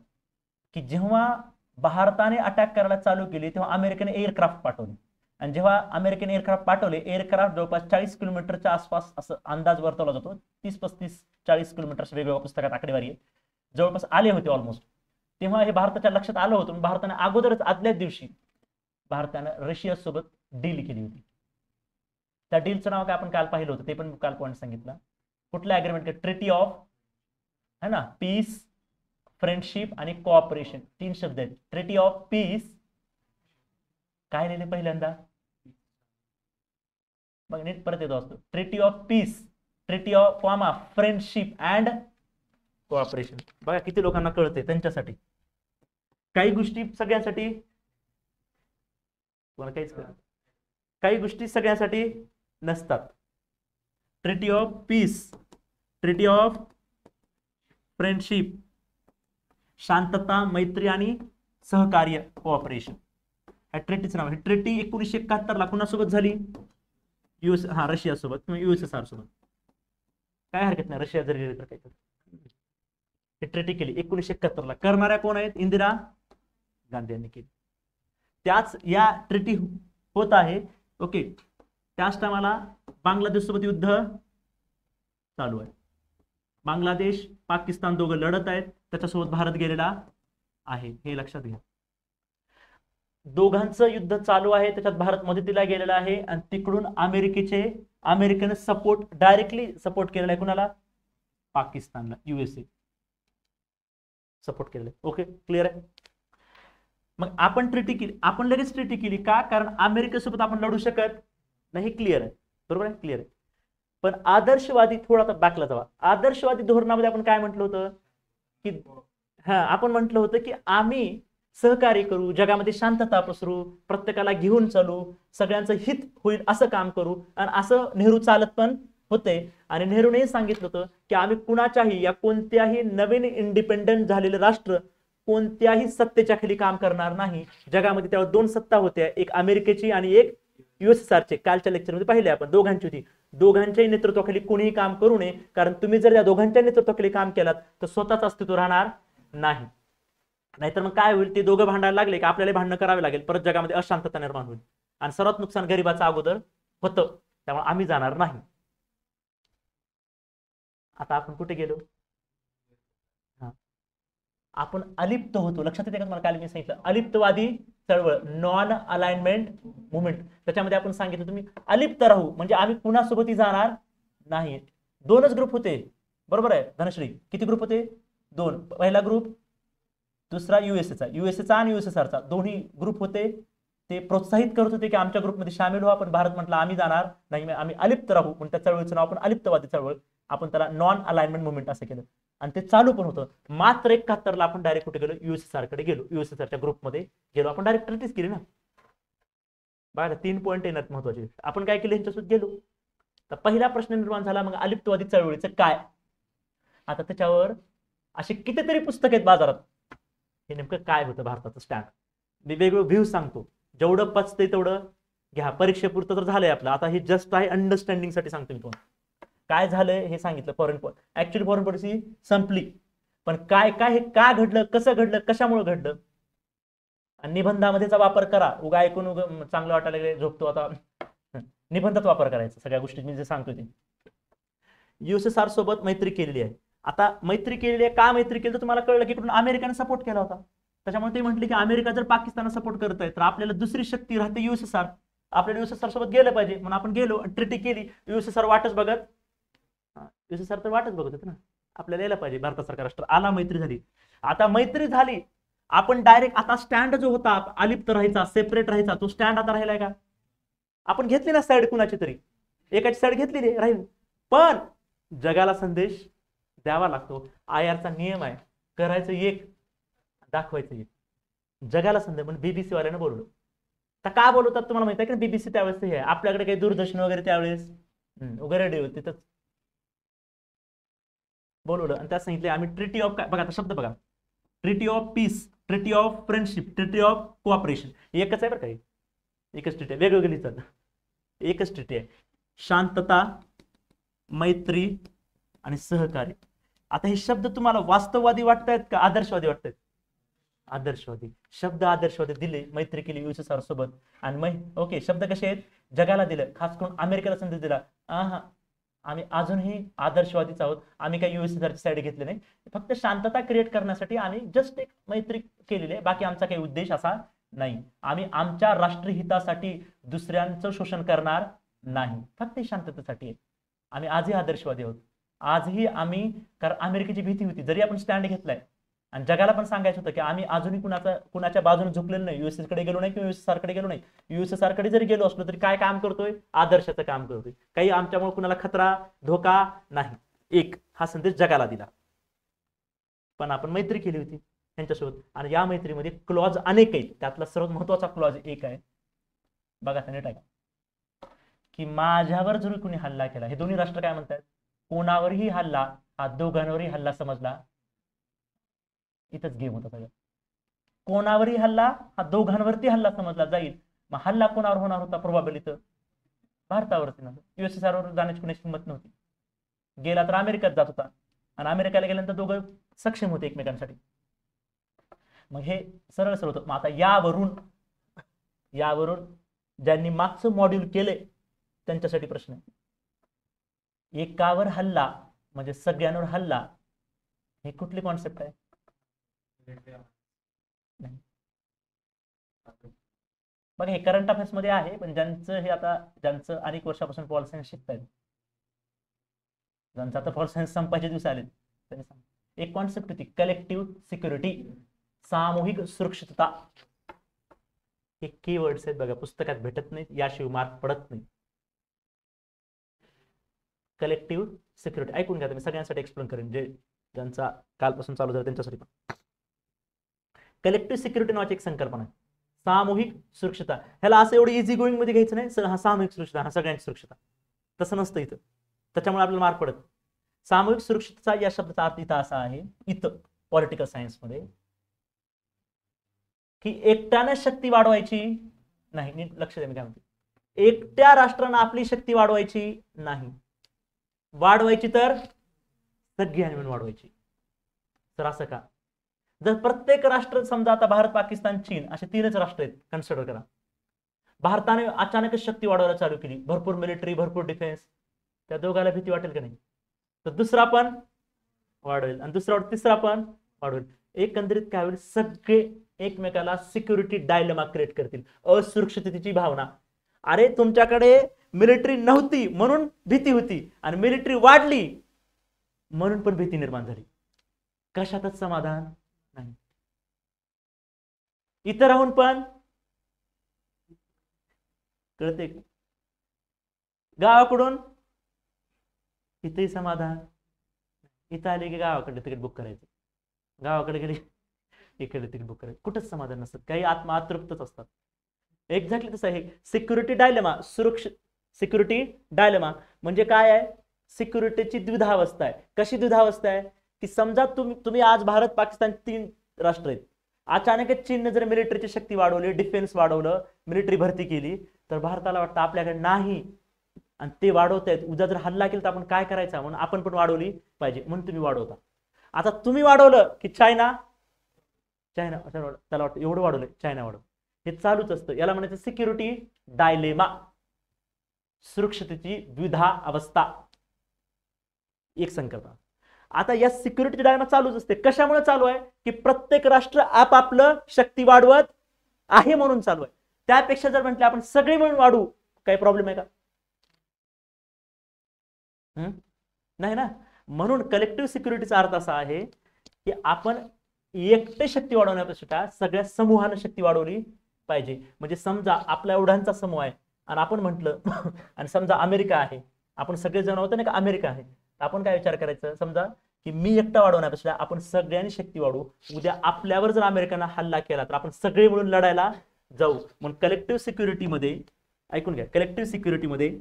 की जेव्हा भारताने अटॅक करायला चालू केली तेव्हा अमेरिकेने एअरक्राफ्ट पाठवले. आणि जेव्हा अमेरिकन एअरक्राफ्ट पाठवले, एअरक्राफ्ट जवळपास 40 किलोमीटरच्या आसपास असं अंदाज वर्तवला जातो. 30-35-40 किलोमीटर वेगवेगळ्या पुस्तकात आकडेवारी आहे, जवळपास आले होते ऑलमोस्ट. तेव्हा हे भारताच्या लक्षात आलं होतं. भारताने अगोदरच आदल्याच दिवशी भारतानं रशियासोबत डील केली होती. त्या डीलचं नाव काय आपण काल पाहिलं होतं, ते पण काल पॉईंट सांगितलं. कुठलं अग्रीमेंट? ट्रिटी ऑफ है ना, पीस, फ्रेंडशिप आणि कोऑपरेशन, 3 शब्द आहेत. ट्रिटी ऑफ पीस काय लिहिले पहिल्यांदा, मग नीट परत येतो असतो. Treaty of peace, treaty of comma friendship and cooperation. बघा किती लोकांना कळते, त्यांच्यासाठी काही गोष्टी सगळ्यांसाठी, काहीच कळत, काही गोष्टी सगळ्यांसाठी नसतात. Treaty of peace, treaty of friendship, शांतता, मैत्री आणि सहकार्य, कोऑपरेशन. ट्रिटीचं नाव आहे. ट्रिटी 1971 ला कुणासोबत झाली? रशिया सोबत किंवा USSR सोबत. काय हरकत नाही, रशिया जरी गेली तर काय. हे ट्रिटी केली 1971 ला. करणाऱ्या कोण आहेत? इंदिरा गांधी यांनी केली. त्याच या ट्रिटी होत आहे, ओके. त्याच टायमाला बांगलादेश सोबत युद्ध चालू आहे. बांगलादेश पाकिस्तान दोघं लढत आहेत, त्याच्यासोबत भारत गेलेला आहे, हे लक्षात घ्या. दोघांचं युद्ध चालू आहे, त्याच्यात भारत मदतीला गेलेला आहे. आणि तिकडून अमेरिकेने सपोर्ट, डायरेक्टली सपोर्ट केलेला आहे. कुणाला? पाकिस्तानला, USA सपोर्ट केलेला आहे. ओके, क्लिअर आहे. मग आपण ट्रिटी केली, आपण लगेच ट्रिटी केली का? कारण अमेरिकेसोबत आपण लढू शकत नाही. क्लिअर आहे, बरोबर आहे, क्लिअर आहे. पण आदर्शवादी, थोडा आता बॅकला जावा. आदर्शवादी धोरणामध्ये आपण काय म्हटलं होतं की आपण म्हटलं होतं की आम्ही सहकार्य करू, जगामध्ये शांतता पसरू, प्रत्येकाला घेऊन चालू, सगळ्यांचं हित होईल असं काम करू. आणि असं नेहरू चालत पण होते. आणि नेहरूने सांगितलं होतं की आम्ही कुणाच्याही या कोणत्याही नवीन इंडिपेंडंट झालेलं राष्ट्र कोणत्याही सत्तेच्या खाली काम करणार नाही. जगामध्ये त्यावर 2 सत्ता होत्या, एक अमेरिकेची आणि एक USSRचे. कालच्या लेक्चरमध्ये पाहिले आपण, दोघांची होती. दोघांच्याही नेतृत्वाखाली कोणीही काम करू नये, कारण तुम्ही जर या दोघांच्या नेतृत्वाखाली काम केलात तर स्वतःच अस्तित्व राहणार नाही. नाहीतर मग काय होईल, ते दोघं भांडायला लागले की आपल्याला भांडणं करावे लागेल, परत जगामध्ये अशांतता निर्माण होईल. आणि सर्वात नुकसान गरिबाचं अगोदर होतं, त्यामुळे आम्ही जाणार नाही. आता आपण कुठे गेलो? आपण अलिप्त होतो. लक्षात येते का तुम्हाला? काल मी सांगितलं अलिप्तवादी चळवळ, नॉन अलाइनमेंट मुवमेंट. त्याच्यामध्ये आपण सांगितलं तुम्ही अलिप्त राहू, म्हणजे आम्ही कुणासोबतही जाणार नाही. 2च ग्रुप होते, बरोबर आहे धनश्री? किती ग्रुप होते? 2. पहिला ग्रुप, दुसरा USAचा आणि USSRचा, दोन्ही ग्रुप होते. ते प्रोत्साहित करत होते की आमच्या ग्रुपमध्ये सामील व्हा. पण भारत म्हटलं आम्ही जाणार नाही, आम्ही अलिप्त राहू. पण त्या चळवळीचं नाव आपण अलिप्तवादी चळवळ, आपण त्याला नॉन अलाइनमेंट मुवमेंट असं केलं. आणि ते चालू पण होतं. मात्र 71 ला आपण डायरेक्ट कुठे गेलो? USSR कडे गेलो, USSRच्या ग्रुपमध्ये गेलो. आपण डायरेक्ट ट्रिटीच केली ना. बघा 3 पॉईंट येणार महत्वाचे. आपण काय केलं? यांच्यासोबत गेलो. तर पहिला प्रश्न निर्माण झाला, मग अलिप्तवादी चळवळीचं काय? आता त्याच्यावर असे कितीतरी पुस्तक आहेत बाजारात. हे नेमकं काय होतं भारताचं स्टँड? मी वेगवेगळे व्ह्यूज सांगतो, जेवढं पचते तेवढं घ्या. परीक्षेपुरतं तर झालंय आपलं. आता हे जस्ट आहे अंडरस्टँडिंग साठी सांगतो मी तुम्हाला. काय झालंय हे सांगितलं. ऍक्च्युअली फॉरेन पॉलिसी संपली, पण काय काय हे का घडलं, कसं घडलं, कशामुळे घडलं. आणि निबंधामध्येचा वापर करा. उगा ऐकून चांगलं वाटायला लागले, झोपतो आता. निबंधात वापर करायचा सगळ्या गोष्टी मी जे सांगतोय ते. USSR सोबत मैत्री केलेली आहे. आता मैत्री केलेली आहे, का मैत्री केली तर तुम्हाला कळलं की कुठून अमेरिकेने सपोर्ट केला होता. त्याच्यामुळे ते म्हटले की अमेरिका जर पाकिस्तानला सपोर्ट करत आहे तर आपल्याला दुसरी शक्ती राहते USSR. आपल्याला USSR सोबत गेलं पाहिजे म्हणून आपण गेलो, ट्रिटी केली. USSR वाटच बघत, USSR तर वाटच बघत होते ना, आपल्याला यायला पाहिजे. भारतासारखा राष्ट्र आला, मैत्री झाली. आता मैत्री झाली, आपण डायरेक्ट आता स्टँड जो होता अलिप्त राहायचा, सेपरेट राहायचा, तो स्टँड आता राहिलाय का? आपण घेतली ना साईड, कुणाची तरी एकाची साईड घेतलेली राहील, पण जगाला संदेश द्यावा लागतो. IR चा नियम आहे, करायचं एक, दाखवायचं एक. जगाला संदेश म्हणून BBC वाल्यानं बोलवलं. तर का बोलवतात तुम्हाला माहिती आहे का? BBC त्यावेळेस हे आहे, आपल्याकडे काही दूरदर्शन वगैरे त्यावेळेस वगैरे रेडिओ, तिथंच बोलवलं आणि त्या सांगितले आम्ही ट्रिटी ऑफ, बघा आता शब्द बघा, treaty of peace, treaty of friendship, treaty of cooperation, एकच आहे बरं काही, एकच ट्रिटी आहे, वेगवेगळे लिहितात, एकच ट्रिटी आहे. शांतता, मैत्री आणि सहकार्य. आता हे शब्द तुम्हाला वास्तववादी वाटतायत का आदर्शवादी वाटतायत? आदर्शवादी शब्द, आदर्शवादी दिले, मैत्री केली USSR सोबत आणि ओके, शब्द कसे आहेत? जगाला दिलं, खास करून अमेरिकेला संदेश दिला, आम्ही अजूनही आदर्शवादीच आहोत, आम्ही काही USSR ची साईड घेतली नाही, फक्त शांतता क्रिएट करण्यासाठी आम्ही जस्ट एक मैत्री केलेली आहे, बाकी आमचा काही उद्देश असा नाही. आम्ही आमच्या राष्ट्रहितासाठी दुसऱ्यांचं शोषण करणार नाही, फक्त शांततेसाठी आहे. आम्ही आजही आदर्शवादी आहोत, आजही आम्ही, कारण अमेरिकेची भीती होती, जरी आपण स्टँड घेतलाय आणि जगाला पण सांगायचं होतं की आम्ही अजूनही कुणाच्या बाजूने झुकलेलो नाही, USS कडे गेलो नाही किंवा USSR कडे गेलो नाही. USSR कडे जरी गेलो असलो तरी काय काम करतोय? आदर्शाचं काम करतोय, काही आमच्यामुळे कुणाला खतरा, धोका नाही, एक हा संदेश जगाला दिला. पण आपण मैत्री केली होती त्यांच्यासोबत आणि या मैत्रीमध्ये क्लॉज अनेक आहेत, त्यातला सर्वात महत्वाचा क्लॉज एक आहे, बघा त्याने टाका, की माझ्यावर जर कोणी हल्ला केला, हे दोन्ही राष्ट्र काय म्हणतात? कोणावरही हल्ला हा दोघांवरही हल्ला समजला. इथंच गेम होता सगळं. कोणावरही हल्ला हा दोघांवरती हल्ला समजला जाईल. मग हल्ला कोणावर होणार होता? प्रोबॅबिलिटी भारतावरती ना, USSR वर जाण्याची कोणाची हिंमत नव्हती. गेला तर अमेरिकेत जात होता आणि अमेरिकेला गेल्यानंतर दोघं सक्षम होते एकमेकांसाठी. मग हे सरळ सरळ होतं. मग आता यावरून ज्यांनी मागचं मॉड्यूल केले त्यांच्यासाठी प्रश्न आहे, एकावर हल्ला म्हणजे सगळ्यांवर हल्ला, हे कुठली कॉन्सेप्ट आहे? बघा हे करंट अफेअर्स मध्ये आहे, पण ज्यांचं अनेक वर्षापासून पॉल सायन्स शिकतायत, ज्यांचं आता पॉल सायन्स संपायचे दिवस आले, त्यांनी सांग एक कॉन्सेप्ट होती, कलेक्टिव्ह सिक्युरिटी, सामूहिक सुरक्षितता. हे कीवर्ड्स आहेत बघा, पुस्तकात भेटत नाहीत, याशिवाय मार्क पडत नाही. कलेक्टिव्ह सिक्युरिटी ऐकून घ्या, मी सगळ्यांसाठी एक्सप्लेन करेन, ज्यांचा कालपासून चालू झालं त्यांच्यासाठी पण. कलेक्टिव्ह सिक्युरिटी नावाची एक संकल्पना आहे, सामूहिक सुरक्षितता. ह्याला असं एवढं इझी गोईंग मध्ये घ्यायचं नाही, हा सामूहिक सुरक्षितता, हा सगळ्यांची सुरक्षितता, तसं नसतं इथं, त्याच्यामुळे आपल्याला मार्क पडत. सामूहिक सुरक्षितता या शब्दाचा अर्थ इथं असा आहे, इथं पॉलिटिकल सायन्स मध्ये, की एकट्याने शक्ती वाढवायची नाही. नीट लक्ष द्या मी काय म्हणतो, एकट्या राष्ट्रांना आपली शक्ती वाढवायची नाही, वाढवायची तर सगळ्यांनी मिळून वाढवायची. तर असं का? जर प्रत्येक राष्ट्र, समजा आता भारत, पाकिस्तान, चीन असे तीनच राष्ट्र आहेत, कन्सिडर करा, भारताने अचानकच शक्ती वाढवायला चालू केली, भरपूर मिलिटरी, भरपूर डिफेन्स, त्या दोघाला भीती वाटेल का नाही? तर दुसरा पण वाढवेल आणि तिसरा पण वाढवेल. एकंदरीत काय होईल? सगळे एकमेकाला सिक्युरिटी डायलेमा क्रिएट करतील, असुरक्षिततेची भावना. अरे तुमच्याकडे मिलिटरी नव्हती म्हणून भीती होती आणि मिलिटरी वाढली म्हणून पण भीती निर्माण झाली. कशातच समाधान नाही. इथं राहून पण कळते, गावाकडून इथेही समाधान, इथं आले की गावाकडे तिकीट बुक करायचं, गावाकडे गेले इकडे तिकीट बुक करायचं, कुठंच समाधान नसतं, काही आत्मा अतृप्तच असतात. एक्झॅक्टली तसं आहे सिक्युरिटी डायलेमा. सिक्युरिटी डायलेमा म्हणजे काय आहे? सिक्युरिटीची द्विधावस्था आहे. कशी द्विधावस्था आहे? की समजा तुम्ही आज भारत, पाकिस्तान तीन राष्ट्र आहेत, अचानक चीनने जर मिलिटरीची शक्ती वाढवली, डिफेन्स वाढवलं, मिलिटरी भरती केली, तर भारताला वाटतं आपल्याकडे नाही आणि ते वाढवतायत, उद्या जर हल्ला केला तर आपण काय करायचा, म्हणून आपण पण वाढवली पाहिजे, म्हणून तुम्ही वाढवता. आता तुम्ही वाढवलं की चायना त्याला वाटतं एवढं वाढवलंय, चायना वाढव, हे चालूच असतं. याला म्हणायचं सिक्युरिटी डायलेमा, सुरक्षिततेची द्विधा अवस्था, एक संकल्पना. आता या सिक्युरिटी डायलेमा चालूच असते. कशामुळे चालू आहे? की प्रत्येक राष्ट्र आपापलं शक्ती वाढवत आहे म्हणून चालू आहे. त्यापेक्षा जर म्हटलं आपण सगळे मिळून वाढू, काही प्रॉब्लेम आहे का? नाही ना. म्हणून कलेक्टिव्ह सिक्युरिटीचा अर्थ असा आहे की आपण एकटे शक्ती वाढवण्यापेक्षा सगळ्या समूहानं शक्ती वाढवली पाहिजे. म्हणजे समजा आपला एवढ्यांचा समूह आहे आणि आपण म्हटलं आणि समजा अमेरिका आहे, आपण सगळे जण होतो ना का अमेरिका आहे, आपण काय विचार करायचं, समजा की मी एकटा वाढवण्यापेक्षा आपण सगळ्यांनी शक्ती वाढवू. उद्या आपल्यावर जर अमेरिकेनं हल्ला केला तर आपण सगळे मिळून लढायला जाऊ. म्हणून कलेक्टिव्ह सिक्युरिटीमध्ये, ऐकून घ्या, कलेक्टिव्ह सिक्युरिटीमध्ये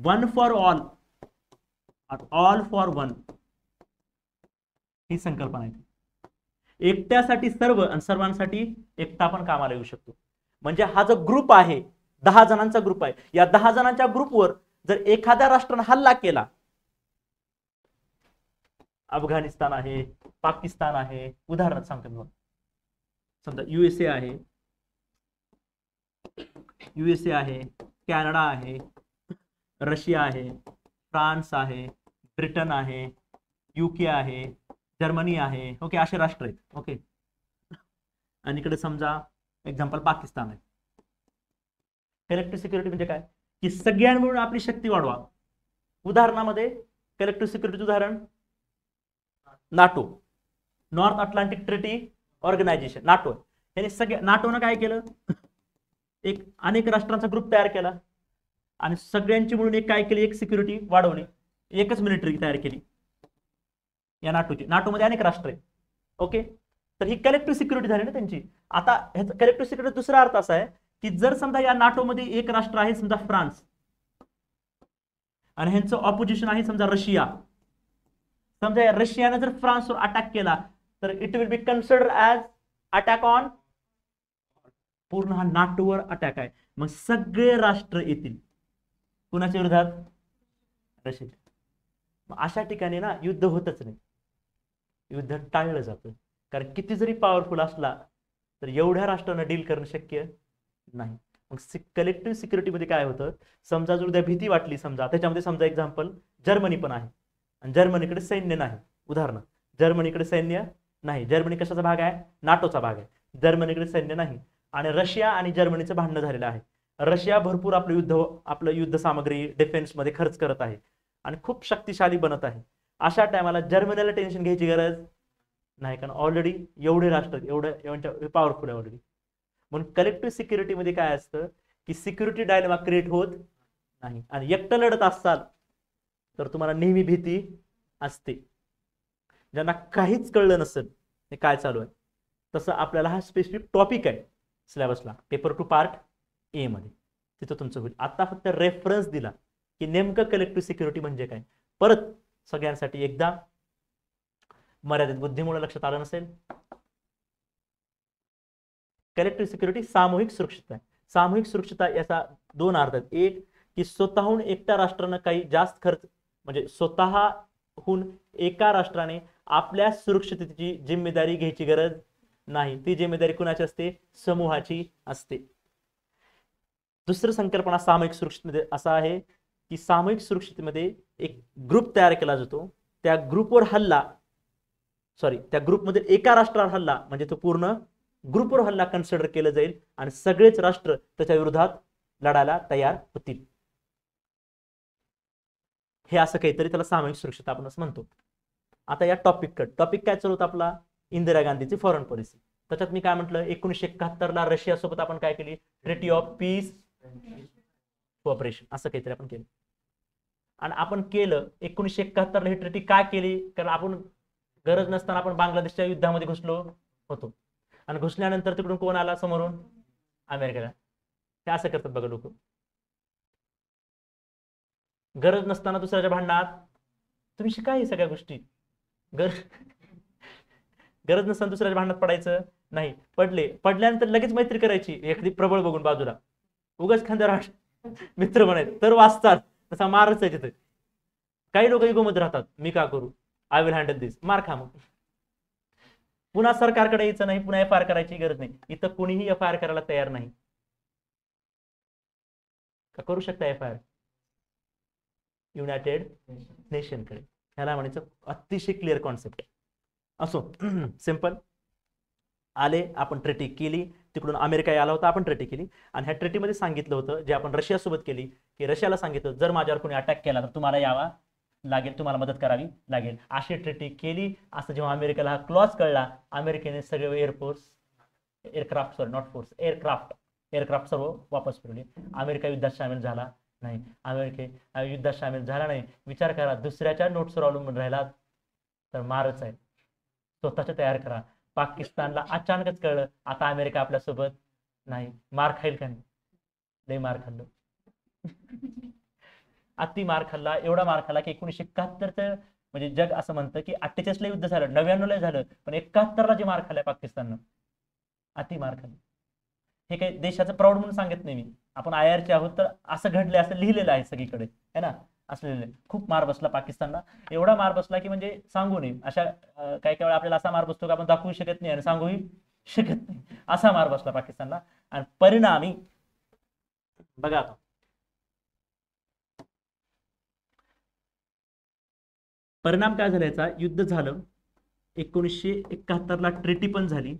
one for all, all for one ही संकल्पना आहे. एकट्यासाठी सर्व आणि सर्वांसाठी एकटा पण कामाला येऊ शकतो. म्हणजे हा जो ग्रुप आहे, 10 जणांचा ग्रुप आहे, या 10 जणांच्या ग्रुपवर जर एखाद्या राष्ट्राने हल्ला केला, अफगाणिस्तान आहे, पाकिस्तान आहे, उदाहरण सांगतो मी, समजा युएसए आहे, कॅनडा आहे, रशिया आहे, फ्रान्स आहे, ब्रिटन आहे, युके आहे, जर्मनी आहे, ओके, असे राष्ट्र आहेत. ओके, आणि इकडे समजा एक्झाम्पल पाकिस्तान आहे. कलेक्टिव्ह सिक्युरिटी म्हणजे काय की सगळ्यांमुळे आपली शक्ती वाढवा. उदाहरणामध्ये कलेक्टिव्ह सिक्युरिटी उदाहरण NATO, North Atlantic Treaty Organization, NATO. याने सगळ्या नाटोनं काय केलं, एक अनेक राष्ट्रांचा ग्रुप तयार केला आणि सगळ्यांची मिळून एक काय केली, एक सिक्युरिटी वाढवली, एकच मिलिटरी तयार केली या नाटोची. नाटोमध्ये अनेक राष्ट्र आहेत. ओके, तर ही कलेक्टिव्ह सिक्युरिटी झाली ना त्यांची. आता ह्याचा कलेक्टिव्ह सिक्युरिटी दुसरा अर्थ असा आहे की जर समजा या नाटोमध्ये एक राष्ट्र आहे समजा फ्रान्स आणि ह्यांचं ऑपोजिशन आहे समजा रशिया, समजा या रशियाने जर फ्रान्सवर अटॅक केला तर it will be consider as attack on, पूर्ण हा नाटोवर अटॅक आहे. मग सगळे राष्ट्र येतील कुणाच्या विरोधात, रशियाच्या. मग अशा ठिकाणी ना युद्ध होतच नाही, युद्ध टाळलं जातं. कारण किती जरी पॉवरफुल असला तर एवढ्या राष्ट्रांना डील करणं शक्य नाही. मग कलेक्टिव्ह सिक्युरिटीमध्ये काय होतं, समजा जर उद्या भीती वाटली, समजा त्याच्यामध्ये समजा एक्झाम्पल जर्मनी पण आहे आणि जर्मनीकडे सैन्य नाही, उदाहरण जर्मनीकडे सैन्य नाही, जर्मनी कशाचा भाग आहे, नाटोचा भाग आहे, जर्मनीकडे सैन्य नाही आणि रशिया आणि जर्मनीचं भांडण झालेलं आहे. रशिया भरपूर आपलं युद्ध सामग्री डिफेन्समध्ये खर्च करत आहे आणि खूप शक्तिशाली बनत आहे. अशा टायमाला जर्मनीला टेन्शन घ्यायची गरज नाही, कारण ऑलरेडी एवढे राष्ट्र एवढे पॉवरफुल आहे ऑलरेडी. म्हणून कलेक्टिव्ह सिक्युरिटीमध्ये काय असतं की सिक्युरिटी डायलेमा क्रिएट होत नाही. आणि एकटं लढत असाल तर तुम्हाला नेहमी भीती असते. ज्यांना काहीच कळलं नसेल हे काय चालू आहे, तसं आपल्याला हा स्पेसिफिक टॉपिक आहे सिलेबसला, पेपर 2 पार्ट ए मध्ये, तिथं तुमचं होईल. आता फक्त रेफरन्स दिला की नेमकं कलेक्टिव्ह सिक्युरिटी म्हणजे काय. परत सगळ्यांसाठी एकदा, मर्यादित बुद्धीमुळे लक्षात आलं नसेल, कलेक्टिव्ह सिक्युरिटी सामूहिक सुरक्षितता आहे. सामूहिक सुरक्षितता याचा 2 अर्थ आहेत. एक की स्वतःहून एकट्या राष्ट्रानं काही जास्त खर्च, म्हणजे स्वतःहून एका राष्ट्राने आपल्या सुरक्षिततेची जिम्मेदारी घ्यायची गरज नाही, ती जिम्मेदारी कुणाची असते, समूहाची असते. दुसरी संकल्पना सामूहिक सुरक्षिततेमध्ये असा आहे की सामूहिक सुरक्षिततेमध्ये एक ग्रुप तयार केला जातो, त्या ग्रुपवर हल्ला, त्या ग्रुपमध्ये एका राष्ट्रावर हल्ला म्हणजे तो पूर्ण ग्रुपवर हल्ला कन्सिडर केलं जाईल आणि सगळेच राष्ट्र त्याच्या विरोधात लढायला तयार होतील. हे असं काहीतरी त्याला सामूहिक सुरक्षितता आपण असं म्हणतो. आता या टॉपिक काय चालू होतं आपला, इंदिरा गांधीची फॉरेन पॉलिसी. त्याच्यात मी काय म्हटलं, 1971 ला रशिया सोबत आपण काय केली, ट्रीटी ऑफ पीस कोऑपरेशन असं काहीतरी आपण केलं. आणि आपण केलं 1971 ला ही ट्रीटी काय केली, कारण आपण गरज नसताना आपण बांगलादेशच्या युद्धामध्ये घुसलो होतो आणि घुसल्यानंतर तिकडून कोण आला समोरून, अमेरिकेला. हे असं करतात बघा लोक, गरज नसताना दुसऱ्याच्या भांडणात तुम्ही शिकाय सगळ्या गोष्टी. गरज नसताना दुसऱ्याच्या भांडणात पडायचं नाही, पडल्यानंतर लगेच मैत्री करायची एखादी प्रबळ बघून बाजूला, उगाच खांद्यावर मित्र बनायचं तर वाचतात, तसा मारच आहे तिथे. काही लोक इगोमध्ये राहतात, मी का करू, आय विल हँडल दिस, मार खा. मग पुन्हा सरकारकडे यायचं नाही, पुन्हा एफ आय आर करायची गरज नाही. इथं कुणीही एफ आय आर करायला तयार नाही. का करू शकता एफ आय आर, युनायटेड नेशनकडे. ह्याला म्हणायचं अतिशय क्लिअर कॉन्सेप्ट असो. सिंपल आले, आपण ट्रीटी केली, तिकडून अमेरिका आला होता, आपण ट्रेटी केली. आणि ह्या ट्रेटीमध्ये सांगितलं होतं, जे आपण रशियासोबत केली, की रशियाला सांगितलं जर माझ्यावर कोणी अटॅक केला तर तुम्हाला यावा लागेल, तुम्हाला मदत करावी लागेल, अशी ट्रेटी केली. असं जेव्हा अमेरिकेला हा क्लॉज कळला, अमेरिकेने सगळे एअरक्राफ्ट सर्व वापस फिरवले. अमेरिका युद्धात सामील झाला नाही. युद्धात सामील झाला नाही. विचार करा, दुसऱ्याच्या नोट्सवर अवलंबून राहिला तर मारच आहे. स्वतःच्या तयार करा. पाकिस्तानला अचानकच कळलं आता अमेरिका आपल्यासोबत नाही. मार खाईल का नाही? लय मार खाल्लं. अति मार खाल्ला. एवढा मार खाल्ला की 1971 म्हणजे जग असं म्हणतं की 48ला युद्ध झालं, 99ला झालं, पण 71ला जे मार खाल्लाय पाकिस्ताननं, अति मार खाल्ला. हे काही देशाचं प्राऊड म्हणून सांगत नाही मी, आपण IR चे आहोत, तर असं घडलंय असं लिहिलेलं आहे सगळीकडे, है ना. असलेले खूप मार बसला पाकिस्तानला. एवढा मार बसला की म्हणजे सांगू नये. अशा काही काही वेळा आपल्याला असा मार बसतो की आपण दाखवू शकत नाही आणि सांगूही शकत नाही. असा मार बसला पाकिस्तानला. आणि परिणामी बघा आता परिणाम काय झाला याचा. युद्ध झालं, 1971ला ट्रेटी पण झाली.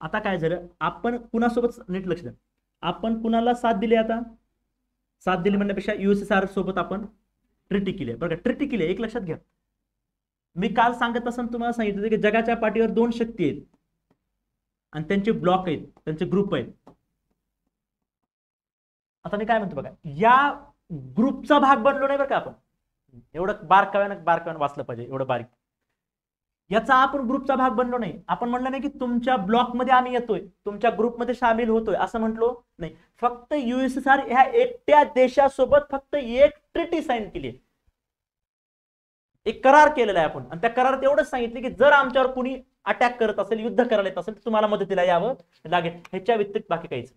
आता काय झालं, आपण कुणासोबत नीट लक्ष द्या, आपण कुणाला साथ दिली. आता साथ दिली म्हणण्यापेक्षा USSR सोबत आपण ट्रिटी केली. बरं का, ट्रिटी केली. एक लक्षात घ्या, मी काल सांगत असताना तुम्हाला सांगितलं की जगाच्या पाठीवर 2 शक्ती आहेत आणि त्यांचे ब्लॉक आहेत, त्यांचे ग्रुप आहेत. आता मी काय म्हणतो बघा, या ग्रुपचा भाग बनलो नाही बरं का आपण. एवढं बारकाव्यानं वाचलं पाहिजे, एवढं बारीक. याचा आपण ग्रुपचा भाग बनलो नाही. आपण म्हणलं नाही की तुमच्या ब्लॉकमध्ये आम्ही येतोय, तुमच्या ग्रुपमध्ये सामील होतोय, असं म्हटलो नाही. फक्त USSR ह्या एकट्या देशासोबत फक्त एक ट्रिटी साईन केली, एक करार केलेला आहे आपण. आणि त्या करारात एवढंच सांगितलं की जर आमच्यावर कुणी अटॅक करत असेल, युद्ध करायला येत असेल, तर तुम्हाला मदतीला यावं लागेल. ह्याच्या व्यतिरिक्त बाकी काहीच.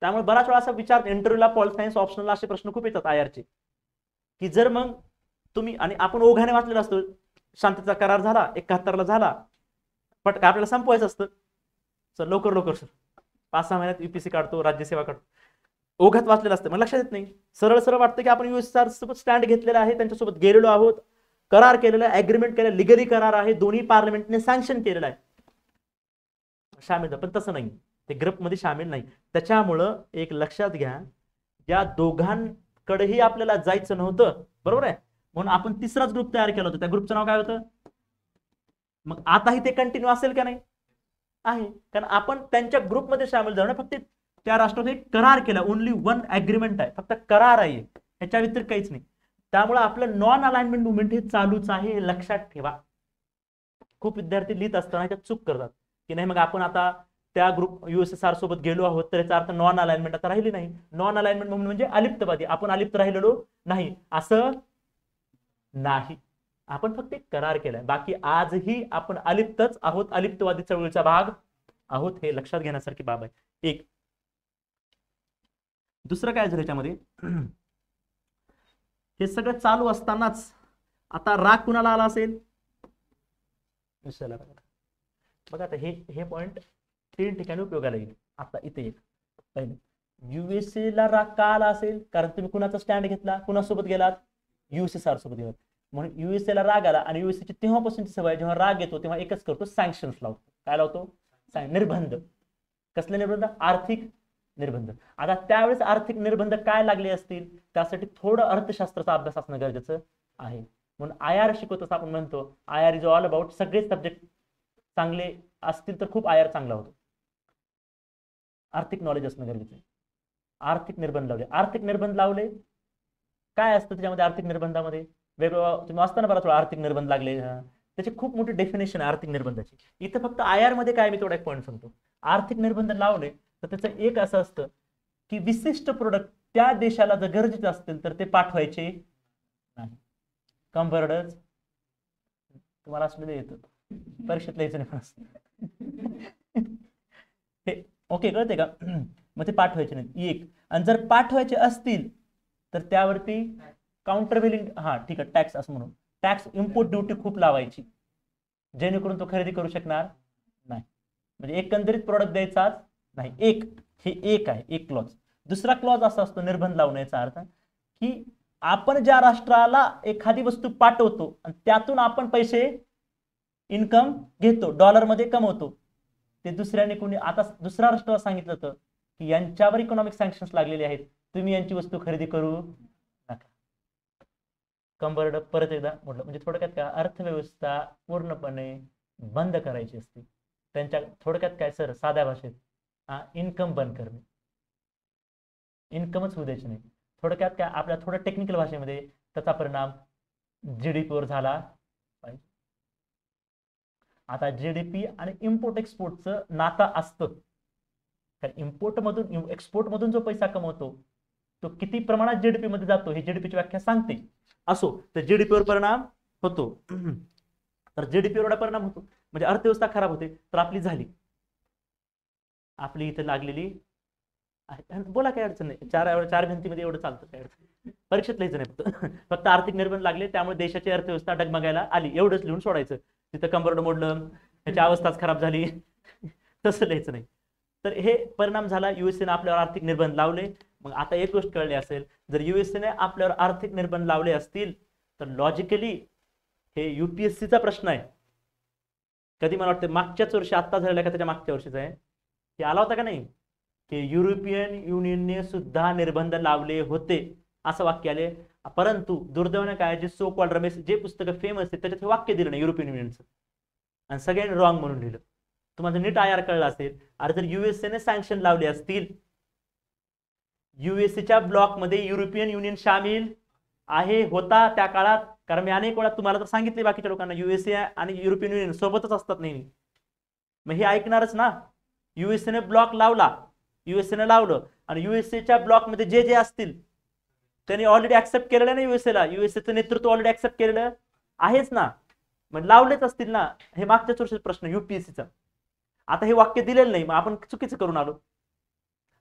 त्यामुळे बराच वेळा असा विचार इंटरव्ह्यूला, पॉल सायन्स ऑप्शनला असे प्रश्न खूप येतात IR चे, की जर मग तुम्ही आणि आपण ओघाने वाचलेला असतो, शांततेचा करार झाला 71ला झाला, पटका आपल्याला संपवायचं असतं, सर लवकर सर 5-6 महिन्यात UPSC काढतो, राज्यसेवा काढतो, ओघात वाचलेलं असतं. मग लक्षात येत नाही. सरळ वाटतं की आपण USSR सोबत स्टँड घेतलेला आहे, त्यांच्यासोबत गेलेलो आहोत, करार केलेला आहे, ऍग्रीमेंट केलेला, लिगली करार आहे, दोन्ही पार्लमेंटने सँक्शन केलेला आहे, सामील. पण तसं नाही, ते ग्रुपमध्ये सामील नाही. त्याच्यामुळं एक लक्षात घ्या, या दोघांकडेही आपल्याला जायचं नव्हतं, बरोबर आहे. म्हणून आपण तिसराच ग्रुप तयार केला होता. त्या ग्रुपचं नाव काय होतं. मग आताही ते कंटिन्यू असेल का नाही, आहे. कारण आपण त्यांच्या ग्रुपमध्ये सामील झालो, फक्त त्या राष्ट्राने एक करार केला. ओनली 1 ऍग्रीमेंट आहे, फक्त करार आहे, ह्याच्या व्यतिरिक्त काहीच नाही. त्यामुळे आपलं नॉन अलाइनमेंट मुवमेंट हे चालूच आहे, हे लक्षात ठेवा. खूप विद्यार्थी लिहित असताना त्यात चूक करतात की नाही मग आपण आता त्या ग्रुप USSR सोबत गेलो आहोत, तर याचा अर्थ नॉन अलाइनमेंट आता राहिली नाही. नॉन अलाइनमेंट म्हणजे अलिप्तवादी, आपण अलिप्त राहिलेलो नाही, असं नाही. आपण फक्त एक करार केलाय. बाकी आजही आपण अलिप्तच आहोत, अलिप्तवादी चळवळीचा भाग आहोत, हे लक्षात घेण्यासारखी बाब आहे. एक दुसरं काय झालं याच्यामध्ये, हे सगळं चालू असतानाच आता राग कुणाला आला असेल. बघा आता हे पॉइंट 3 ठिकाणी उपयोगाला येईल. आता इथे एक पहिले USA ला राग का आला असेल, कारण तुम्ही कुणाचा स्टँड घेतला, कुणासोबत गेलात, USSR सोबत गेलात. म्हणून USA ला राग आला. आणि USA ची तेव्हापासूनची सवय, जेव्हा राग येतो तेव्हा एकच करतो, सँक्शन्स लावतो. काय लावतो, निर्बंध. कसले निर्बंध, आर्थिक निर्बंध. आता त्यावेळेस आर्थिक निर्बंध काय लागले असतील, त्यासाठी थोडं अर्थशास्त्राचा अभ्यास असणं गरजेचं आहे. म्हणून IR शिकवत असं आपण म्हणतो, IR इज ऑल अबाउट, सगळे सब्जेक्ट चांगले असतील तर खूप IR चांगला होतो. आर्थिक नॉलेज असणं गरजेचं आहे. आर्थिक निर्बंध लावले. आर्थिक निर्बंध लावले काय असतं त्याच्यामध्ये, आर्थिक निर्बंधामध्ये वेगवेगळं तुम्ही वाचताना बराच वेळा आर्थिक निर्बंध लागले, त्याची खूप मोठी डेफिनेशन आहे आर्थिक निर्बंधाची. इथं फक्त IR मध्ये काय, मी थोडा एक पॉईंट सांगतो. आर्थिक निर्बंध लावले तर त्याचं एक असं असतं की विशिष्ट प्रोडक्ट त्या देशाला जर गरजेचे असतील तर ते पाठवायचे नाही. कंबर्डच तुम्हाला असलेलं येतं, परीक्षेत लिहायचं नाही. ओके, कळते का. मग ते पाठवायचे नाही एक. आणि जर पाठवायचे असतील तर त्यावरती काउंटरव्हेलिंग, ठीक आहे, टॅक्स असं म्हणून, टॅक्स इम्पोर्ट ड्युटी खूप लावायची, जेणेकरून तो खरेदी करू शकणार नाही. म्हणजे एकंदरीत प्रोडक्ट द्यायचाच नाही. हे एक आहे, एक क्लॉज. दुसरा क्लॉज असा असतो निर्बंध लावण्याचा अर्थ की आपण ज्या राष्ट्राला एखादी वस्तू पाठवतो आणि त्यातून आपण पैसे इन्कम घेतो, डॉलरमध्ये कमवतो, ते दुसऱ्याने कोणी आता दुसरा राष्ट्र सांगितलं होतं की यांच्यावर इकॉनॉमिक सँक्शन्स लागलेले आहेत, तुम्ही यांची वस्तू खरेदी करू नका. कंबर्ड परत एकदा म्हटलं, म्हणजे थोडक्यात काय, अर्थव्यवस्था पूर्णपणे बंद करायची असते. त्यांच्या थोडक्यात काय सर, साध्या भाषेत इन्कम बंद करणे, इन्कमच होऊ द्यायची नाही. थोडक्यात काय, आपल्या थोडं टेक्निकल भाषेमध्ये त्याचा परिणाम जीडीपीवर झाला पाहिजे. आता जीडीपी आणि इम्पोर्ट एक्सपोर्टचं नातं असतं, कारण इम्पोर्ट मधून एक्सपोर्ट मधून जो पैसा कमवतो तो किती प्रमाणात जीडीपी मध्ये जातो हे जीडीपीची व्याख्या सांगते. असो तर जीडीपीवर परिणाम होतो. तर जीडीपीवर परिणाम होतो म्हणजे अर्थव्यवस्था खराब होते, तर आपली झाली, आपली इथे लागलेली आहे. बोला काय अडचण नाही, चार भिंतीमध्ये एवढं चालतं, काय अडचण परीक्षेत लिहायचं नाही. फक्त आर्थिक निर्बंध लागले त्यामुळे देशाची अर्थव्यवस्था डगमगायला आली, एवढंच लिहून सोडायचं. तिथं कंबरड मोडलं, ह्याची अवस्थाच खराब झाली, तसं लिहायचं नाही. तर हे परिणाम झाला, युएसएने आपल्यावर आर्थिक निर्बंध लावले. मग आता एक गोष्ट कळली असेल, जर युएसएने आपल्यावर आर्थिक निर्बंध लावले असतील तर लॉजिकली हे युपीएससीचा प्रश्न आहे. कधी मला वाटतं मागच्याच वर्षी, आत्ता झालेला का त्याच्या मागच्या वर्षीचा आहे, हे आला होता का नाही, की युरोपियन युनियनने सुद्धा निर्बंध लावले होते असं वाक्य आले. परंतु दुर्दैवाने काय, जे सो कॉल्ड रमेश जे पुस्तक फेमस आहे त्याच्यात हे वाक्य दिलं नाही युरोपियन युनियनचं, आणि सगळ्यांनी रॉंग म्हणून लिहिलं. तुम्हाला नीट आय आर कळलं असेल. अरे जर युएसएने सँक्शन लावले असतील, युएसएच्या ब्लॉकमध्ये युरोपियन युनियन सामील आहे, होता त्या काळात, कारण मी अनेक वेळा तुम्हाला तर सांगितले बाकीच्या लोकांना युएसए आणि युरोपियन युनियन सोबतच असतात नेहमी, मग हे ऐकणारच ना. युएसएने ब्लॉक लावला, युएसएने लावलं, आणि युएसएच्या ब्लॉकमध्ये जे जे असतील त्यांनी ऑलरेडी ऍक्सेप्ट केलेलं ना युएसएला, युएसएचं नेतृत्व ऑलरेडी ऍक्सेप्ट केलेलं आहेच ना, मग लावलेच असतील ना. हे मागच्याच वर्षीचा प्रश्न युपीएससीचा. आता हे वाक्य दिलेलं नाही, मग आपण चुकीचं करून आलो.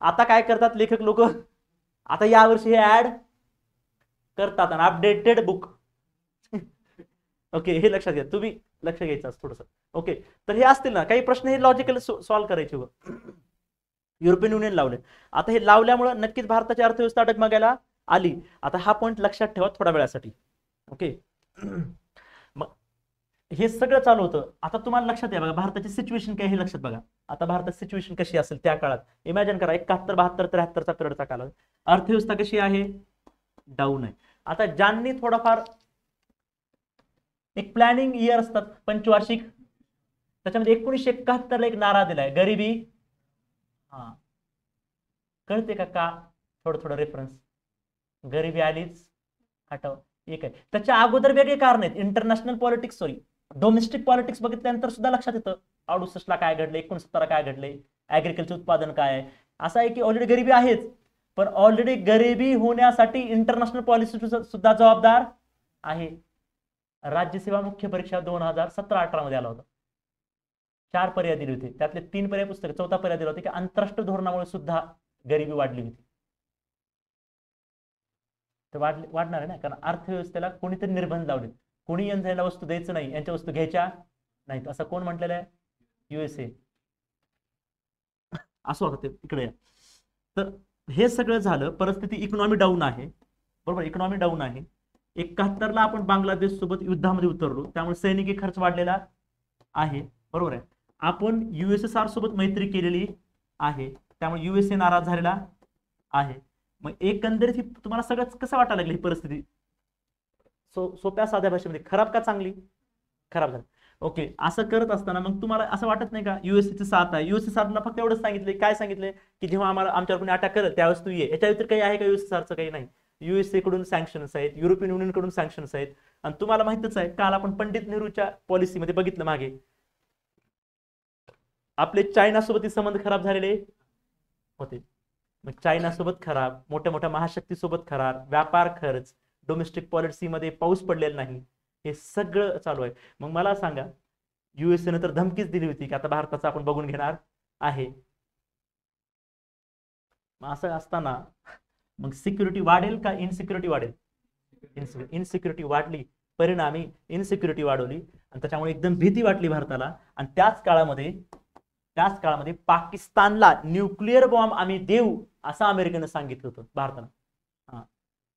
आता काय करतात लेखक लोक, आता यावर्षी हे ऍड करतात आणि अपडेटेड बुक. ओके, हे लक्षात घ्या, तुम्ही लक्ष घ्यायचं थोडस. ओके, तर हे असतील ना काही प्रश्न, हे लॉजिकल सॉल्व्ह करायचे. युरोपियन युनियन लावले, आता हे लावल्यामुळे नक्कीच भारताची अर्थव्यवस्था डगमगायला आली. आता हा पॉईंट लक्षात ठेवा थोड्या वेळासाठी. ओके, मग हे सगळं चालू होतं. आता तुम्हाला लक्षात या बघा भारताची सिच्युएशन काय हे लक्षात बघा. आता भारताची सिच्युएशन कशी असेल त्या काळात, इमॅजिन करा 71, 72, 73चा पिरियडचा काळ, अर्थव्यवस्था कशी आहे, डाऊन आहे. आता ज्यांनी थोडाफार एक प्लॅनिंग इयर असतात पंचवार्षिक, त्याच्यामध्ये 1971ला एक नारा दिलाय, गरिबी. हा कळते का थोडं रेफरन्स, गरिबी आलीच हटाव एक आहे. त्याच्या अगोदर वेगळे कारण आहेत, international politics, sorry domestic politics बघितल्यानंतर सुद्धा लक्षात येतं 68ला काय घडले, 69ला काय घडले, ऍग्रिकल्चर उत्पादन काय आहे. असं आहे की ऑलरेडी गरिबी आहेच, पण ऑलरेडी गरिबी होण्यासाठी इंटरनॅशनल पॉलिसी सुद्धा जबाबदार आहे. राज्यसेवा मुख्य परीक्षा 2017-18 मध्ये आला होता. 4 पर्याय दिले होते, त्यातले 3 पर्याय पुस्तक, 4था पर्याय दिला होता की आंतरराष्ट्रीय धोरणामुळे सुद्धा गरिबी वाढली होती. तर वाढणार आहे ना, कारण अर्थव्यवस्थेला कोणीतरी निर्बंध लावले, कोणी यांना वस्तू द्यायचं नाही, यांच्या वस्तू घ्यायच्या नाहीत, असं कोण म्हटलेलं आहे, युएसए. असं होतं ते, इकडे. तर हे सगळं झालं, परिस्थिती इकॉनॉमी डाऊन आहे, बरोबर, इकॉनॉमी डाऊन आहे. 71ला आपण बांगलादेश सोबत युद्धामध्ये उतरलो, त्यामुळे सैनिकी खर्च वाढलेला आहे, बरोबर आहे. आपण युएसएसआर सोबत मैत्री केलेली आहे, त्यामुळे युएसए नाराज झालेला आहे. मग एकंदरीत तुम्हाला सगळं कसं वाटायला लागलं ही परिस्थिती, सोप्या साध्या भाषेमध्ये, खराब का चांगली, खराब झाली. ओके, असं करत असताना मग तुम्हाला असं वाटत नाही का युएसएची साथ आहे, युएसएसआरला फक्त एवढंच सांगितले, काय सांगितले की जेव्हा आम्हाला आमच्यावर कोणी अटॅक करत त्यावेळेस तू ये, याच्या व्यतिरिक्त काही आहे का युएसएसआरचं, काही नाही. युएसए कडून सँक्शन्स आहेत, युरोपियन युनियन कडून सँक्शन्स आहेत, आणि तुम्हाला माहितच आहे काल आपण पंडित नेहरूच्या पॉलिसीमध्ये बघितलं मागे, आपले चायना सोबत संबंध खराब झालेले होते. मग चायना सोबत खराब, मोठ्या मोठ्या महाशक्ती सोबत खराब, व्यापार खर्च, डोमेस्टिक पॉलिसीमध्ये पाऊस पडलेला नाही, हे सगळं चालू आहे. मग मला सांगा, युएसए तर धमकीच दिली होती की आता भारताचं आपण बघून घेणार आहे. असं असताना मग सिक्युरिटी वाढेल का इनसिक्युरिटी वाढेल, इनसिक्युरिटी वाढली, परिणामी इनसिक्युरिटी वाढवली, आणि त्याच्यामुळे एकदम भीती वाटली भारताला. आणि त्याच काळामध्ये पाकिस्तानला न्यूक्लिअर बॉम्ब आम्ही देऊ असं अमेरिकेनं सांगितलं होतं भारताला. हा,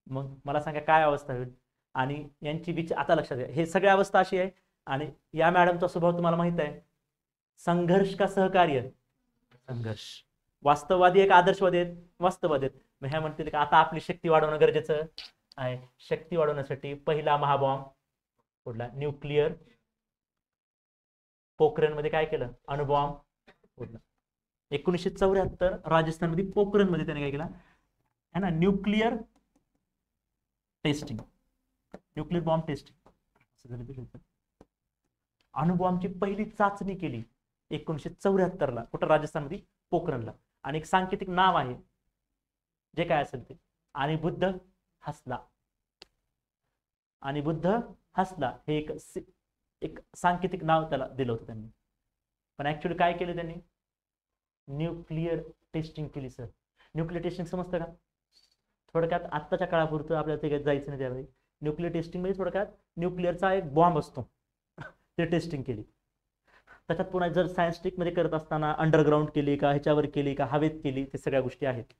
मग मला सांगा काय अवस्था होईल. आणि यांची आता लक्षात घ्या, हे सगळी अवस्था अशी आहे. आणि या मॅडमचा स्वभाव तुम्हाला माहित आहे, संघर्ष का सहकार्य? संघर्ष. वास्तववादी एक आदर्शवादी आहेत? वास्तववादी आहेत. मग ह्या म्हणतील का आता आपली शक्ती वाढवणं गरजेचं आहे. शक्ती वाढवण्यासाठी पहिला महाबॉम्ब फोडला. न्यूक्लिअर. पोखरण मध्ये काय केलं? अणुबॉम्ब फोडला. 1974 राजस्थानमध्ये पोखरण मध्ये त्याने काय केला है ना, nuclear testing, nuclear bomb testing. अणुबॉम्बची पहिली चाचणी केली 1974 कुठं? राजस्थानमध्ये पोखरणला. आणि एक सांकेतिक नाव आहे जे काय असेल ते, आणि बुद्ध हसला. आणि बुद्ध हसला हे एक सांकेतिक नाव त्याला दिलं होतं त्यांनी. पण ऍक्च्युअली काय केलं त्यांनी? न्यूक्लिअर टेस्टिंग केली. सर न्यूक्लिअर टेस्टिंग समजतं का? थोडक्यात आत्ताच्या काळापुरतं आपल्याला ते जायचं नाही त्यावेळी. न्यूक्लिअर टेस्टिंग म्हणजे थोडक्यात न्यूक्लिअरचा एक बॉम्ब असतो ते टेस्टिंग केली. त्याच्यात पुन्हा जर सायन्स स्ट्रीक मध्ये करत असताना अंडरग्राऊंड केली का, ह्याच्यावर केली का, हवेत केली, ते सगळ्या गोष्टी आहेत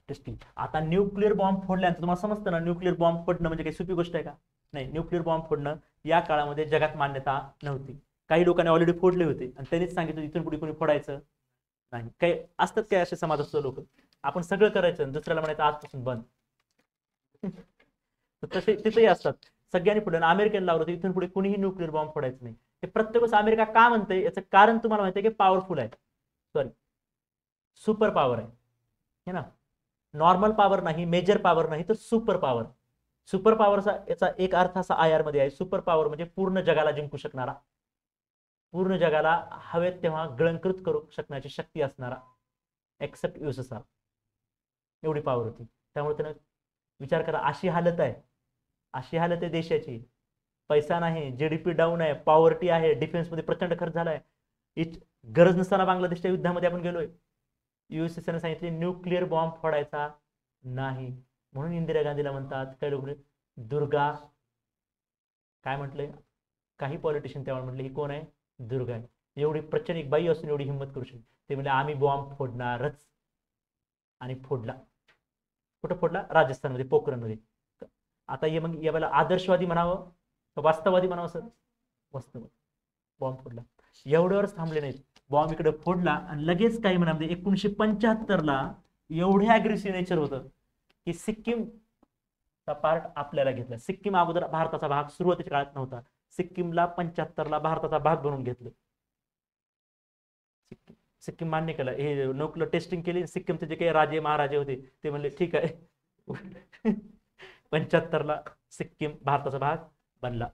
टेस्टिंग. आता न्यूक्लिअर बॉम्ब फोडल्यानंतर तुम्हाला समजतं ना, न्यूक्लिअर बॉम्ब फोडणं म्हणजे काही सोपी गोष्ट आहे का? नाही. न्यूक्लिअर बॉम्ब फोडणं या काळामध्ये जगात मान्यता नव्हती. काही लोकांनी ऑलरेडी फोडले होते आणि त्यांनीच सांगितलं इथून पुढे कोणी फोडायचं नाही. काही असतात काय असे समाजाचे लोक, आपण सगळं करायचं दुसऱ्याला म्हणायचं आजपासून बंद. तसे तिथेही असतात. सगळ्यांनी फोडलं. अमेरिकेने लावलं होतं इथून पुढे कुणीही न्यूक्लिअर बॉम्ब फोडायचं नाही. हे प्रत्येक अमेरिका का म्हणते याचं कारण तुम्हाला माहिती आहे की पॉवरफुल आहे, सॉरी सुपर पॉवर आहे है ना. नॉर्मल पॉवर नाही, मेजर पॉवर नाही, तर सुपर पॉवर. सुपर पॉवरचा याचा एक अर्थ असा आय मध्ये आहे, सुपर पॉवर म्हणजे पूर्ण जगाला जिंकू शकणारा, पूर्ण जगाला हवेत तेव्हा गिळंकृत करू शकण्याची शक्ती असणारा, एक्सेप्ट यूएसएसआर, एवढी पॉवर होती. त्यामुळे त्यानं विचार करा, अशी हालत आहे, अशी हालत आहे देशाची, पैसा नाही, जीडीपी डाऊन आहे, पॉवर्टी आहे, डिफेन्स मध्ये प्रचंड खर्च झालाय. गरज नसताना बांगलादेशच्या युद्धामध्ये आपण गेलोय. यूएसएसआरने सांगितले न्यूक्लिअर बॉम्ब फोडायचा नाही. म्हणून इंदिरा गांधीला म्हणतात काही लोक दुर्गा. काय म्हटलंय काही पॉलिटिशियन तेव्हा म्हटले ही कोण आहे? दुर्गा आहे. एवढी प्रचंड एक बाई असून एवढी हिंमत करू शकते. ते म्हणजे आम्ही बॉम्ब फोडणारच. आणि फोडला. कुठं फोडला? राजस्थानमध्ये, पोखरणमध्ये. आता ये मग याला आदर्शवादी म्हणावं का वास्तववादी म्हणावं? सर वास्तववादी. बॉम्ब फोडला. एवढ्यावरच थांबले नाहीत, बॉम्ब इकडे फोडला आणि लगेच काही म्हणा 1975 एवढे अग्रेसिव्ह नेचर होतं की सिक्कीमचा पार्ट आपल्याला घेतला. सिक्कीम अगोदर भारताचा भाग सुरुवातीच्या काळात नव्हता. सिक्कीमला 75 भारताचा भाग बनवून घेतलं. सिक्कीम मान्य केलं. हे न्यूक्लिअर टेस्टिंग केली. सिक्कीमचे जे काही राजे महाराजे होते ते म्हणले ठीक आहे. 75 सिक्कीम भारताचा भाग बनला.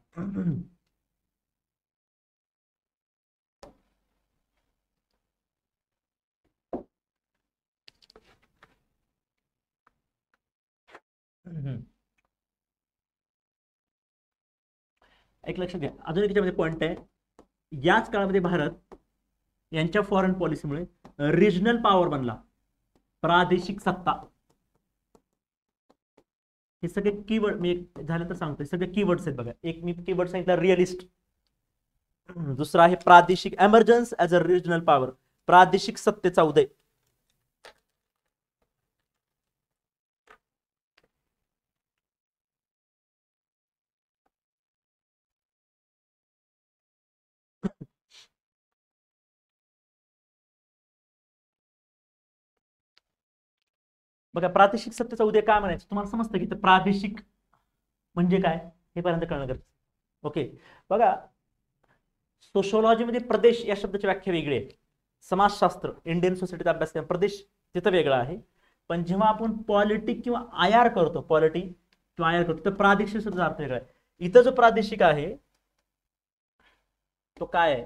एक लक्षात घ्या, अजून एक त्याच्यामध्ये पॉइंट आहे. याच काळामध्ये भारत यांच्या फॉरेन पॉलिसीमुळे रिजनल पॉवर बनला, प्रादेशिक सत्ता. हे सगळे कीवर्ड मी झालं तर सांगतो, सगळे कीवर्ड्स आहेत बघा. एक मी कीवर्ड सांगितला रिअलिस्ट, दुसरा आहे प्रादेशिक एमर्जन्स ऍज अ रिजनल पॉवर, प्रादेशिक सत्तेचा उदय. बघा प्रादेशिक सत्तेचा उदय काय म्हणायचं तुम्हाला समजतं की प्रादेशिक म्हणजे काय हे पर्यंत कळणं गरजेचं. ओके बघा, सोशोलॉजीमध्ये प्रदेश या शब्दाची व्याख्या वेगळी आहे. समाजशास्त्र इंडियन सोसायटीचा अभ्यास केला प्रदेश तिथं वेगळा आहे. पण जेव्हा आपण पॉलिटिक किंवा आयार करतो, पॉलिटिक किंवा आयार करतो, तर प्रादेशिक शब्दाचा अर्थ वेगळा आहे. इथं जो प्रादेशिक आहे तो काय आहे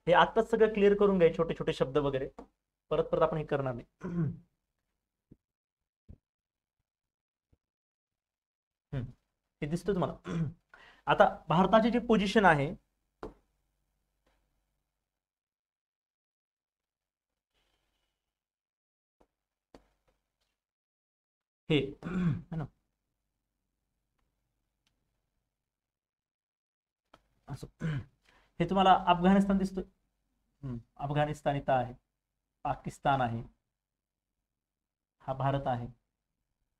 हे आताच सगळं क्लिअर करून घ्या, छोटे छोटे शब्द वगैरे परत परत आपण हे करणार नाही. हे दिसतं तुम्हाला. आता भारताची जी पोझिशन आहे हे है ना, असं हे तुम्हाला अफगाणिस्तान दिसतोय. अफगाणिस्तान इथं आहे, पाकिस्तान आहे, हा भारत आहे,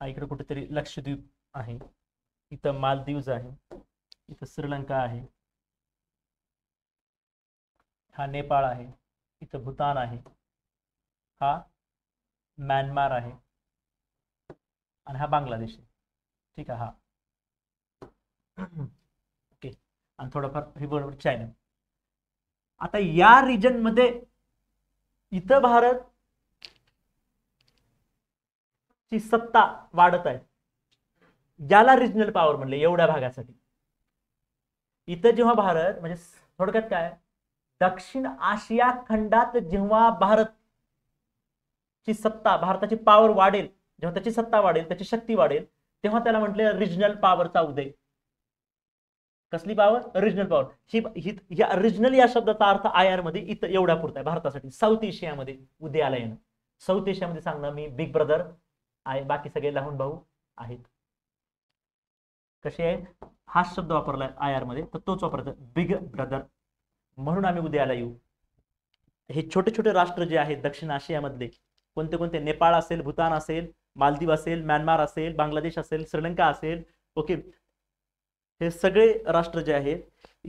हा इकडे कुठेतरी लक्षद्वीप आहे, इथं मालदीव्स आहे, इथं श्रीलंका आहे, हा नेपाळ आहे, इथं भूतान आहे, हा म्यानमार आहे आणि हा बांगलादेश आहे. ठीक आहे. हा ओके. आणि थोडंफार हे बरोबर चायना. आता या रिजन मध्ये इथं भारत ची सत्ता वाढत आहे, ज्याला रिजनल पॉवर म्हणले एवढ्या भागासाठी. इथं जेव्हा भारत म्हणजे थोडक्यात काय, दक्षिण आशिया खंडात जेव्हा भारत ची सत्ता, भारताची पॉवर वाढेल, जेव्हा त्याची सत्ता वाढेल, त्याची शक्ती वाढेल, तेव्हा त्याला म्हटले रिजनल पॉवरचा उदय. कसली पॉवर? Regional power. ही या रिजनल या शब्दाचा अर्थ आय मध्ये इथं एवढ्या पुरता आहे भारतासाठी. साऊथ एशियामध्ये उदयाला येणं. साऊथ एशियामध्ये सांगणं मी बिग ब्रदर आहे, बाकी सगळे लहान भाऊ आहेत. कसे आहे? हाच शब्द वापरलाय आय मध्ये, तर तोच वापरायचा बिग ब्रदर. म्हणून आम्ही उदयाला येऊ. हे छोटे छोटे राष्ट्र जे आहेत दक्षिण आशियामधले, कोणते कोणते? नेपाळ असेल, भूतान असेल, मालदीव असेल, म्यानमार असेल, बांगलादेश असेल, श्रीलंका असेल. ओके. हे सगळे राष्ट्र जे आहेत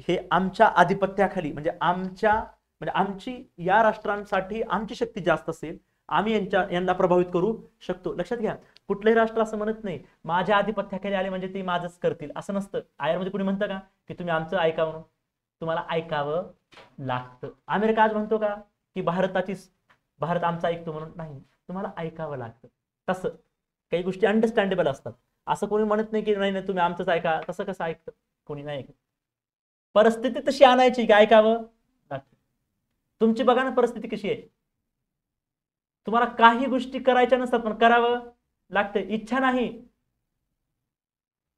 हे आमच्या आधिपत्याखाली, म्हणजे आमची या राष्ट्रांसाठी आमची शक्ती जास्त असेल, आम्ही यांना प्रभावित करू शकतो. लक्षात घ्या, कुठलंही राष्ट्र असं म्हणत नाही माझ्या आधिपत्याखाली आले म्हणजे ते माझंच करतील, असं नसतं. आयरमध्ये कुणी म्हणतं का की तुम्ही आमचं ऐकावं म्हणून? तुम्हाला ऐकावं लागतं. अमेरिका आज म्हणतो का की भारत आमचा ऐकतो म्हणून? नाही, तुम्हाला ऐकावं लागतं. तसं काही गोष्टी अंडरस्टँडेबल असतात. असं कोणी म्हणत नाही की नाही तुम्ही आमचंच ऐका, तसं कसं ऐकतं? कोणी नाही ऐकत. परिस्थिती तशी आणायची की ऐकावं लागतं. तुमची बघा ना परिस्थिती कशी आहे, तुम्हाला काही गोष्टी करायच्या नसतात पण करावं लागतं. इच्छा नाही,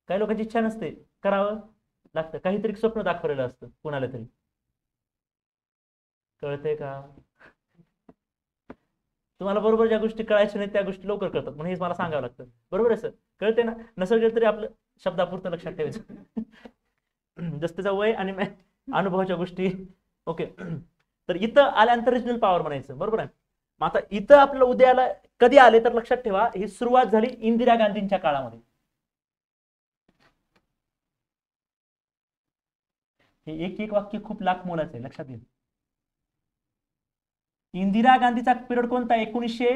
काही लोकांची इच्छा नसते, करावं लागतं. काहीतरी स्वप्न दाखवलेलं असतं कोणाला तरी. कळतंय का? तुम्हाला बरोबर ज्या गोष्टी कळायच्या नाही त्या गोष्टी लवकर कळतात, म्हणून हे मला सांगावं लागतं. बरोबर आहे सर? कळते ना? नसेल कळत तरी आपलं शब्दापुरतं लक्षात ठेवायचं. जसं वय आणि अनुभवाच्या गोष्टी. ओके. तर इथं आल्यानंतर रिजनल पॉवर म्हणायचं. बरोबर आहे? मग आता इथं आपलं उदयाला कधी आले तर लक्षात ठेवा, ही सुरुवात झाली इंदिरा गांधींच्या काळामध्ये. हे एक एक वाक्य खूप लाख मोलाचं आहे, लक्षात घ्या. इंदिरा गांधीचा पिरियड कोणता? 1900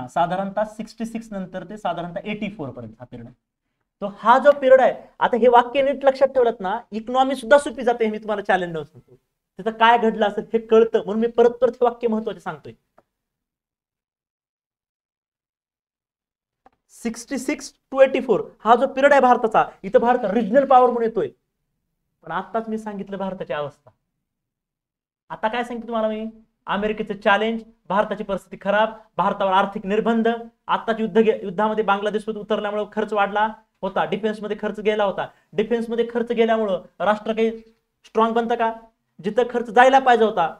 साधारणतः 66 नंतर ते साधारणतः 84 पर्यंत हा पिरियड आहे. तो हा जो पिरियड आहे, आता हे वाक्य नीट लक्षात ठेवलं ना, इकॉनॉमी सुद्धा सोपी जाते. हे मी तुम्हाला चॅलेंज न सांगतो, तिथं काय घडलं असेल हे कळतं, म्हणून मी परत परत हे वाक्य महत्वाचे सांगतोय. 66 to 84 हा जो पिरियड आहे भारताचा, इथं भारत रिजनल पॉवर म्हणून येतोय. पण आताच मी सांगितलं भारताची अवस्था. आता काय सांगितलं तुम्हाला मी? अमेरिकेचं चॅलेंज, भारताची परिस्थिती खराब, भारतावर आर्थिक निर्बंध, आताच युद्धामध्ये बांगलादेशमध्ये उतरल्यामुळे खर्च वाढला होता, डिफेन्समध्ये खर्च गेला होता. डिफेन्समध्ये खर्च गेल्यामुळं राष्ट्र काही स्ट्रॉंग बनतं का? जिथं खर्च जायला पाहिजे होता,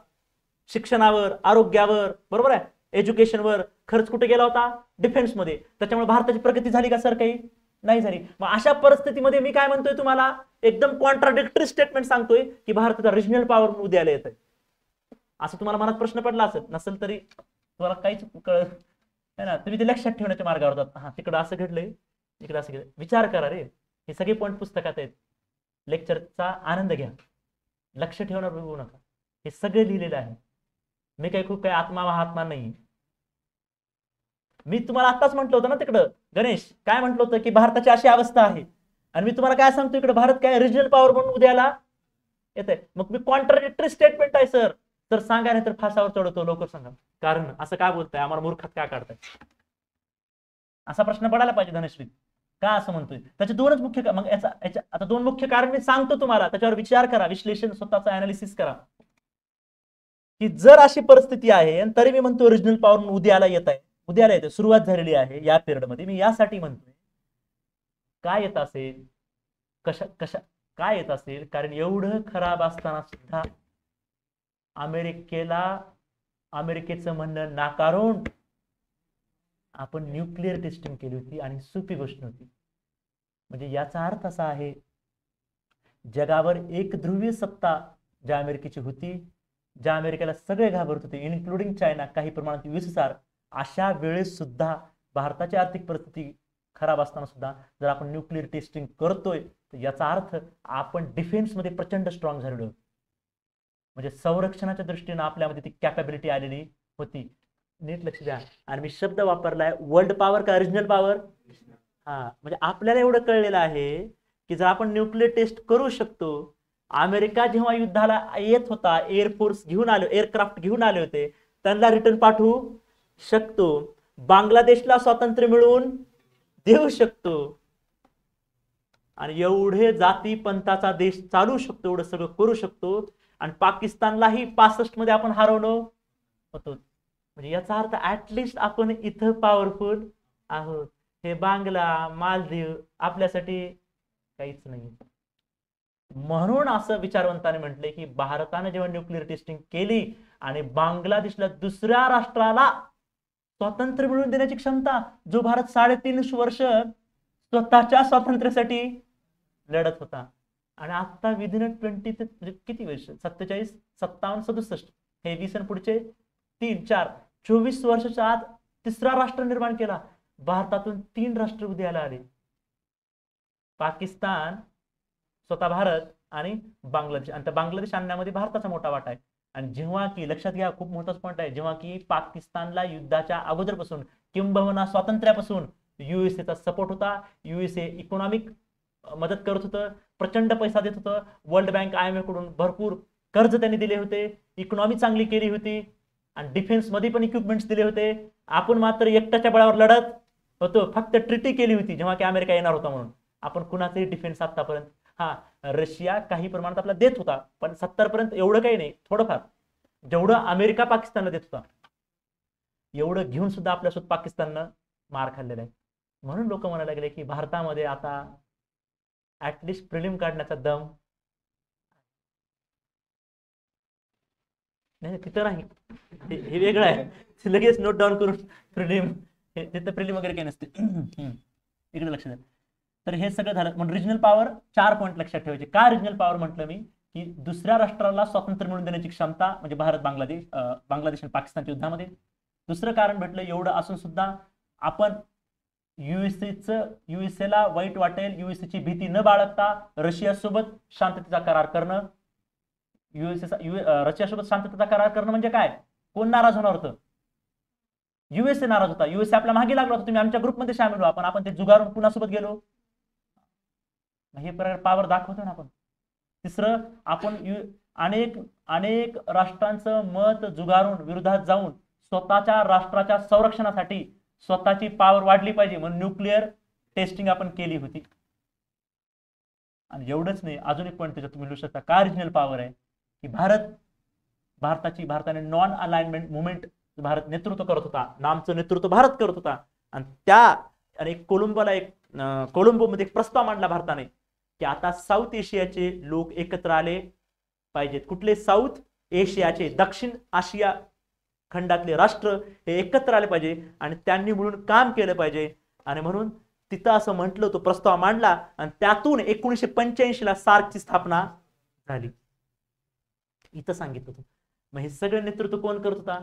शिक्षणावर, आरोग्यावर, बरोबर आहे, एज्युकेशनवर, खर्च कुठे गेला होता? डिफेन्समध्ये. त्याच्यामुळे भारताची प्रगती झाली का सर? काही नाही झाली. मग अशा परिस्थितीमध्ये मी काय म्हणतोय तुम्हाला, एकदम कॉन्ट्राडिक्टरी स्टेटमेंट सांगतोय की भारताचा रिजनल पॉवर उदयाला येतोय. असं तुम्हाला मनात प्रश्न पडला नसेल तरी तुम्हाला काहीच कळत आहे ना, तुम्ही ते लक्षात ठेवण्याच्या मार्गावर जाता. हा, तिकडं असं घडलंय, इकडे असं घडलंय. विचार करा रे, हे सगळे पॉईंट पुस्तकात आहेत. लेक्चरचा आनंद घ्या, लक्ष ठेवणार बघू नका. हे सगळे लिहिलेलं आहे. मी काही खूप काही आत्मा महात्मा नाही. मी तुम्हाला आताच म्हटलं होतं ना तिकडं गणेश, काय म्हटलं होतं की भारताची अशी अवस्था आहे, आणि मी तुम्हाला काय सांगतो इकडे भारत काय रिजनल पॉवर म्हणून उद्याला येत आहे. मग मी कॉन्ट्राडिक्टरी स्टेटमेंट आहे सर. तर सांगा, नाही तर फासावर चढवतो. लवकर सांगा कारण असं काय बोलताय, आम्हाला मूर्खात काय काढताय? असा प्रश्न पडायला पाहिजे धनश्री, का असं म्हणतोय? त्याचे दोनच मुख्य मग याचा आता दोन मुख्य कारण मी सांगतो तुम्हाला, त्याच्यावर विचार करा, विश्लेषण, स्वतःचा अनालिसिस करा की जर अशी परिस्थिती आहे आणि तरी मी म्हणतो रिजनल पॉवर उद्याला येत आहे, उद्याला येते, सुरुवात झालेली आहे या पिरियड मध्ये. मी यासाठी म्हणतोय काय येत असेल, कशा काय येत असेल, कारण एवढं खराब असताना सुद्धा अमेरिकेचं म्हणणं नाकारून आपण न्यूक्लिअर टेस्टिंग केली होती आणि सोपी गोष्ट नव्हती. म्हणजे याचा अर्थ असा आहे, जगावर एक ध्रुवीय सत्ता ज्या अमेरिकेची होती, ज्या अमेरिकेला सगळे घाबरत होते, इन्क्लुडिंग चायना, काही प्रमाणात USSR, अशा वेळेस सुद्धा भारताची आर्थिक परिस्थिती खराब असताना सुद्धा जर आपण न्यूक्लिअर टेस्टिंग करतोय तर याचा अर्थ आपण डिफेन्समध्ये प्रचंड स्ट्रॉंग झालेलो, म्हणजे संरक्षणाच्या दृष्टीने आपल्यामध्ये ती कॅपॅबिलिटी आलेली होती. नीट लक्ष द्या. आणि मी शब्द वापरलाय वर्ल्ड पॉवर का रिजनल पॉवर. हा, म्हणजे आपल्याला एवढं कळलेलं आहे की जर आपण न्यूक्लिअर टेस्ट करू शकतो. अमेरिका जेव्हा युद्धाला येत होता, एअरफोर्स घेऊन आले, एअरक्राफ्ट घेऊन आले होते, त्यांना रिटर्न पाठवू शकतो. बांगलादेशला स्वातंत्र्य मिळवून देऊ शकतो. आणि एवढे जाती पंथाचा देश चालू शकतो, एवढं सगळं करू शकतो. आणि पाकिस्तानलाही 65 मध्ये आपण हरवलो होतो. म्हणजे याचा अर्थ ऍटलिस्ट आपण इथं पॉवरफुल आहोत. हे बांगला, मालदीव आपल्यासाठी काहीच नाही. म्हणून असं विचारवंताने म्हटले की भारताने जेव्हा न्यूक्लिअर टेस्टिंग केली आणि बांगलादेशला, दुसऱ्या राष्ट्राला स्वातंत्र्य मिळवून देण्याची क्षमता, जो भारत 3.5 वर्ष स्वतःच्या स्वातंत्र्यासाठी लढत होता. आणि आता विदिन 20 ते किती वर्ष, 47, 57, 67, हे 20 आणि पुढचे 3, 4, 24 वर्षाच्या आत तिसरा राष्ट्र निर्माण केला. भारतातून 3 राष्ट्र उदयाला आले, पाकिस्तान, स्वतः भारत आणि बांगलादेश. आणि त्या बांगलादेश आणण्यामध्ये भारताचा मोठा वाटा आहे. आणि जेव्हा की लक्षात घ्या, खूप मोठाच पॉईंट आहे, जेव्हा की पाकिस्तानला युद्धाच्या अगोदरपासून किंबहुना स्वातंत्र्यापासून युएसएचा सपोर्ट होता, युएसए इकॉनॉमिक मदत करत होतं, प्रचंड पैसा देत होतं, वर्ल्ड बँक, IMF कडून भरपूर कर्ज त्यांनी दिले होते, इकॉनॉमी चांगली केली होती, आणि डिफेन्स मध्ये पण इक्विपमेंट्स दिले होते. आपण मात्र एकट्याच्या बळावर लढत होतो. फक्त ट्रिटी केली होती जेव्हा की अमेरिका येणार होता म्हणून. आपण कुणाचाही डिफेन्स आतापर्यंत, हा रशिया काही प्रमाणात आपला देत होता, पण 70 पर्यंत एवढं काही नाही, थोडंफार. जेवढं अमेरिका पाकिस्तानला देत होता एवढं घेऊन सुद्धा आपल्यासोबत पाकिस्ताननं मार खाल्लेला आहे. म्हणून लोक म्हणायला लागले की भारतामध्ये आता ऍटलिस्ट प्रिलिम काढण्याचा दम नाही, तिथं नाही, हे वेगळं आहे. लगेच नोट डाऊन करून प्रिलिम, तिथं प्रिलिम वगैरे काही नसते. इकडे लक्ष द्या. तर हे सगळं झालं. म्हणून रिजनल पॉवर 4 पॉईंट लक्षात ठेवायचे. का रिजनल पॉवर म्हटलं मी, की दुसऱ्या राष्ट्राला स्वातंत्र्य मिळवून देण्याची क्षमता, म्हणजे भारत, बांगलादेश आणि पाकिस्तानच्या युद्धामध्ये. दुसरं कारण भेटलं, एवढं असून सुद्धा आपण युएसएला वाईट वाटेल, युएसएची भीती न बाळगता रशियासोबत शांततेचा करार करणं. रशियासोबत शांततेचा करार करणं म्हणजे काय, कोण नाराज होणार होतं? युएसए नाराज होता. युएसए आपल्या मागे लागला होता, तुम्ही आमच्या ग्रुपमध्ये सामील व्हा. आपण ते जुगारून कुणासोबत गेलो, हे प्रकार पॉवर दाखवतो ना आपण. तिसरं, आपण अनेक राष्ट्रांचं मत जुगारून विरोधात जाऊन स्वतःच्या राष्ट्राच्या संरक्षणासाठी स्वतःची पॉवर वाढली पाहिजे म्हणून न्यूक्लिअर टेस्टिंग आपण केली होती. आणि एवढंच नाही, अजून एक पॉईंट त्याच्यात तुम्ही लिहू शकता का रिजनल पॉवर आहे, की भारताने नॉन अलाइनमेंट मुवमेंट भारत नेतृत्व करत होता, नामचं नेतृत्व भारत करत होता. आणि कोलंबोमध्ये एक प्रस्ताव मांडला भारताने की आता साऊथ एशियाचे लोक एकत्र आले पाहिजेत. कुठले? साऊथ एशियाचे, दक्षिण आशिया खंडातले राष्ट्र हे एकत्र आले पाहिजे आणि त्यांनी मिळून काम केलं पाहिजे. आणि म्हणून तिथं असं म्हटलं, तो प्रस्ताव मांडला आणि त्यातून 1985 ला सार्कची स्थापना झाली. इथं सांगितलं होतं. मग हे सगळं नेतृत्व कोण करत होता?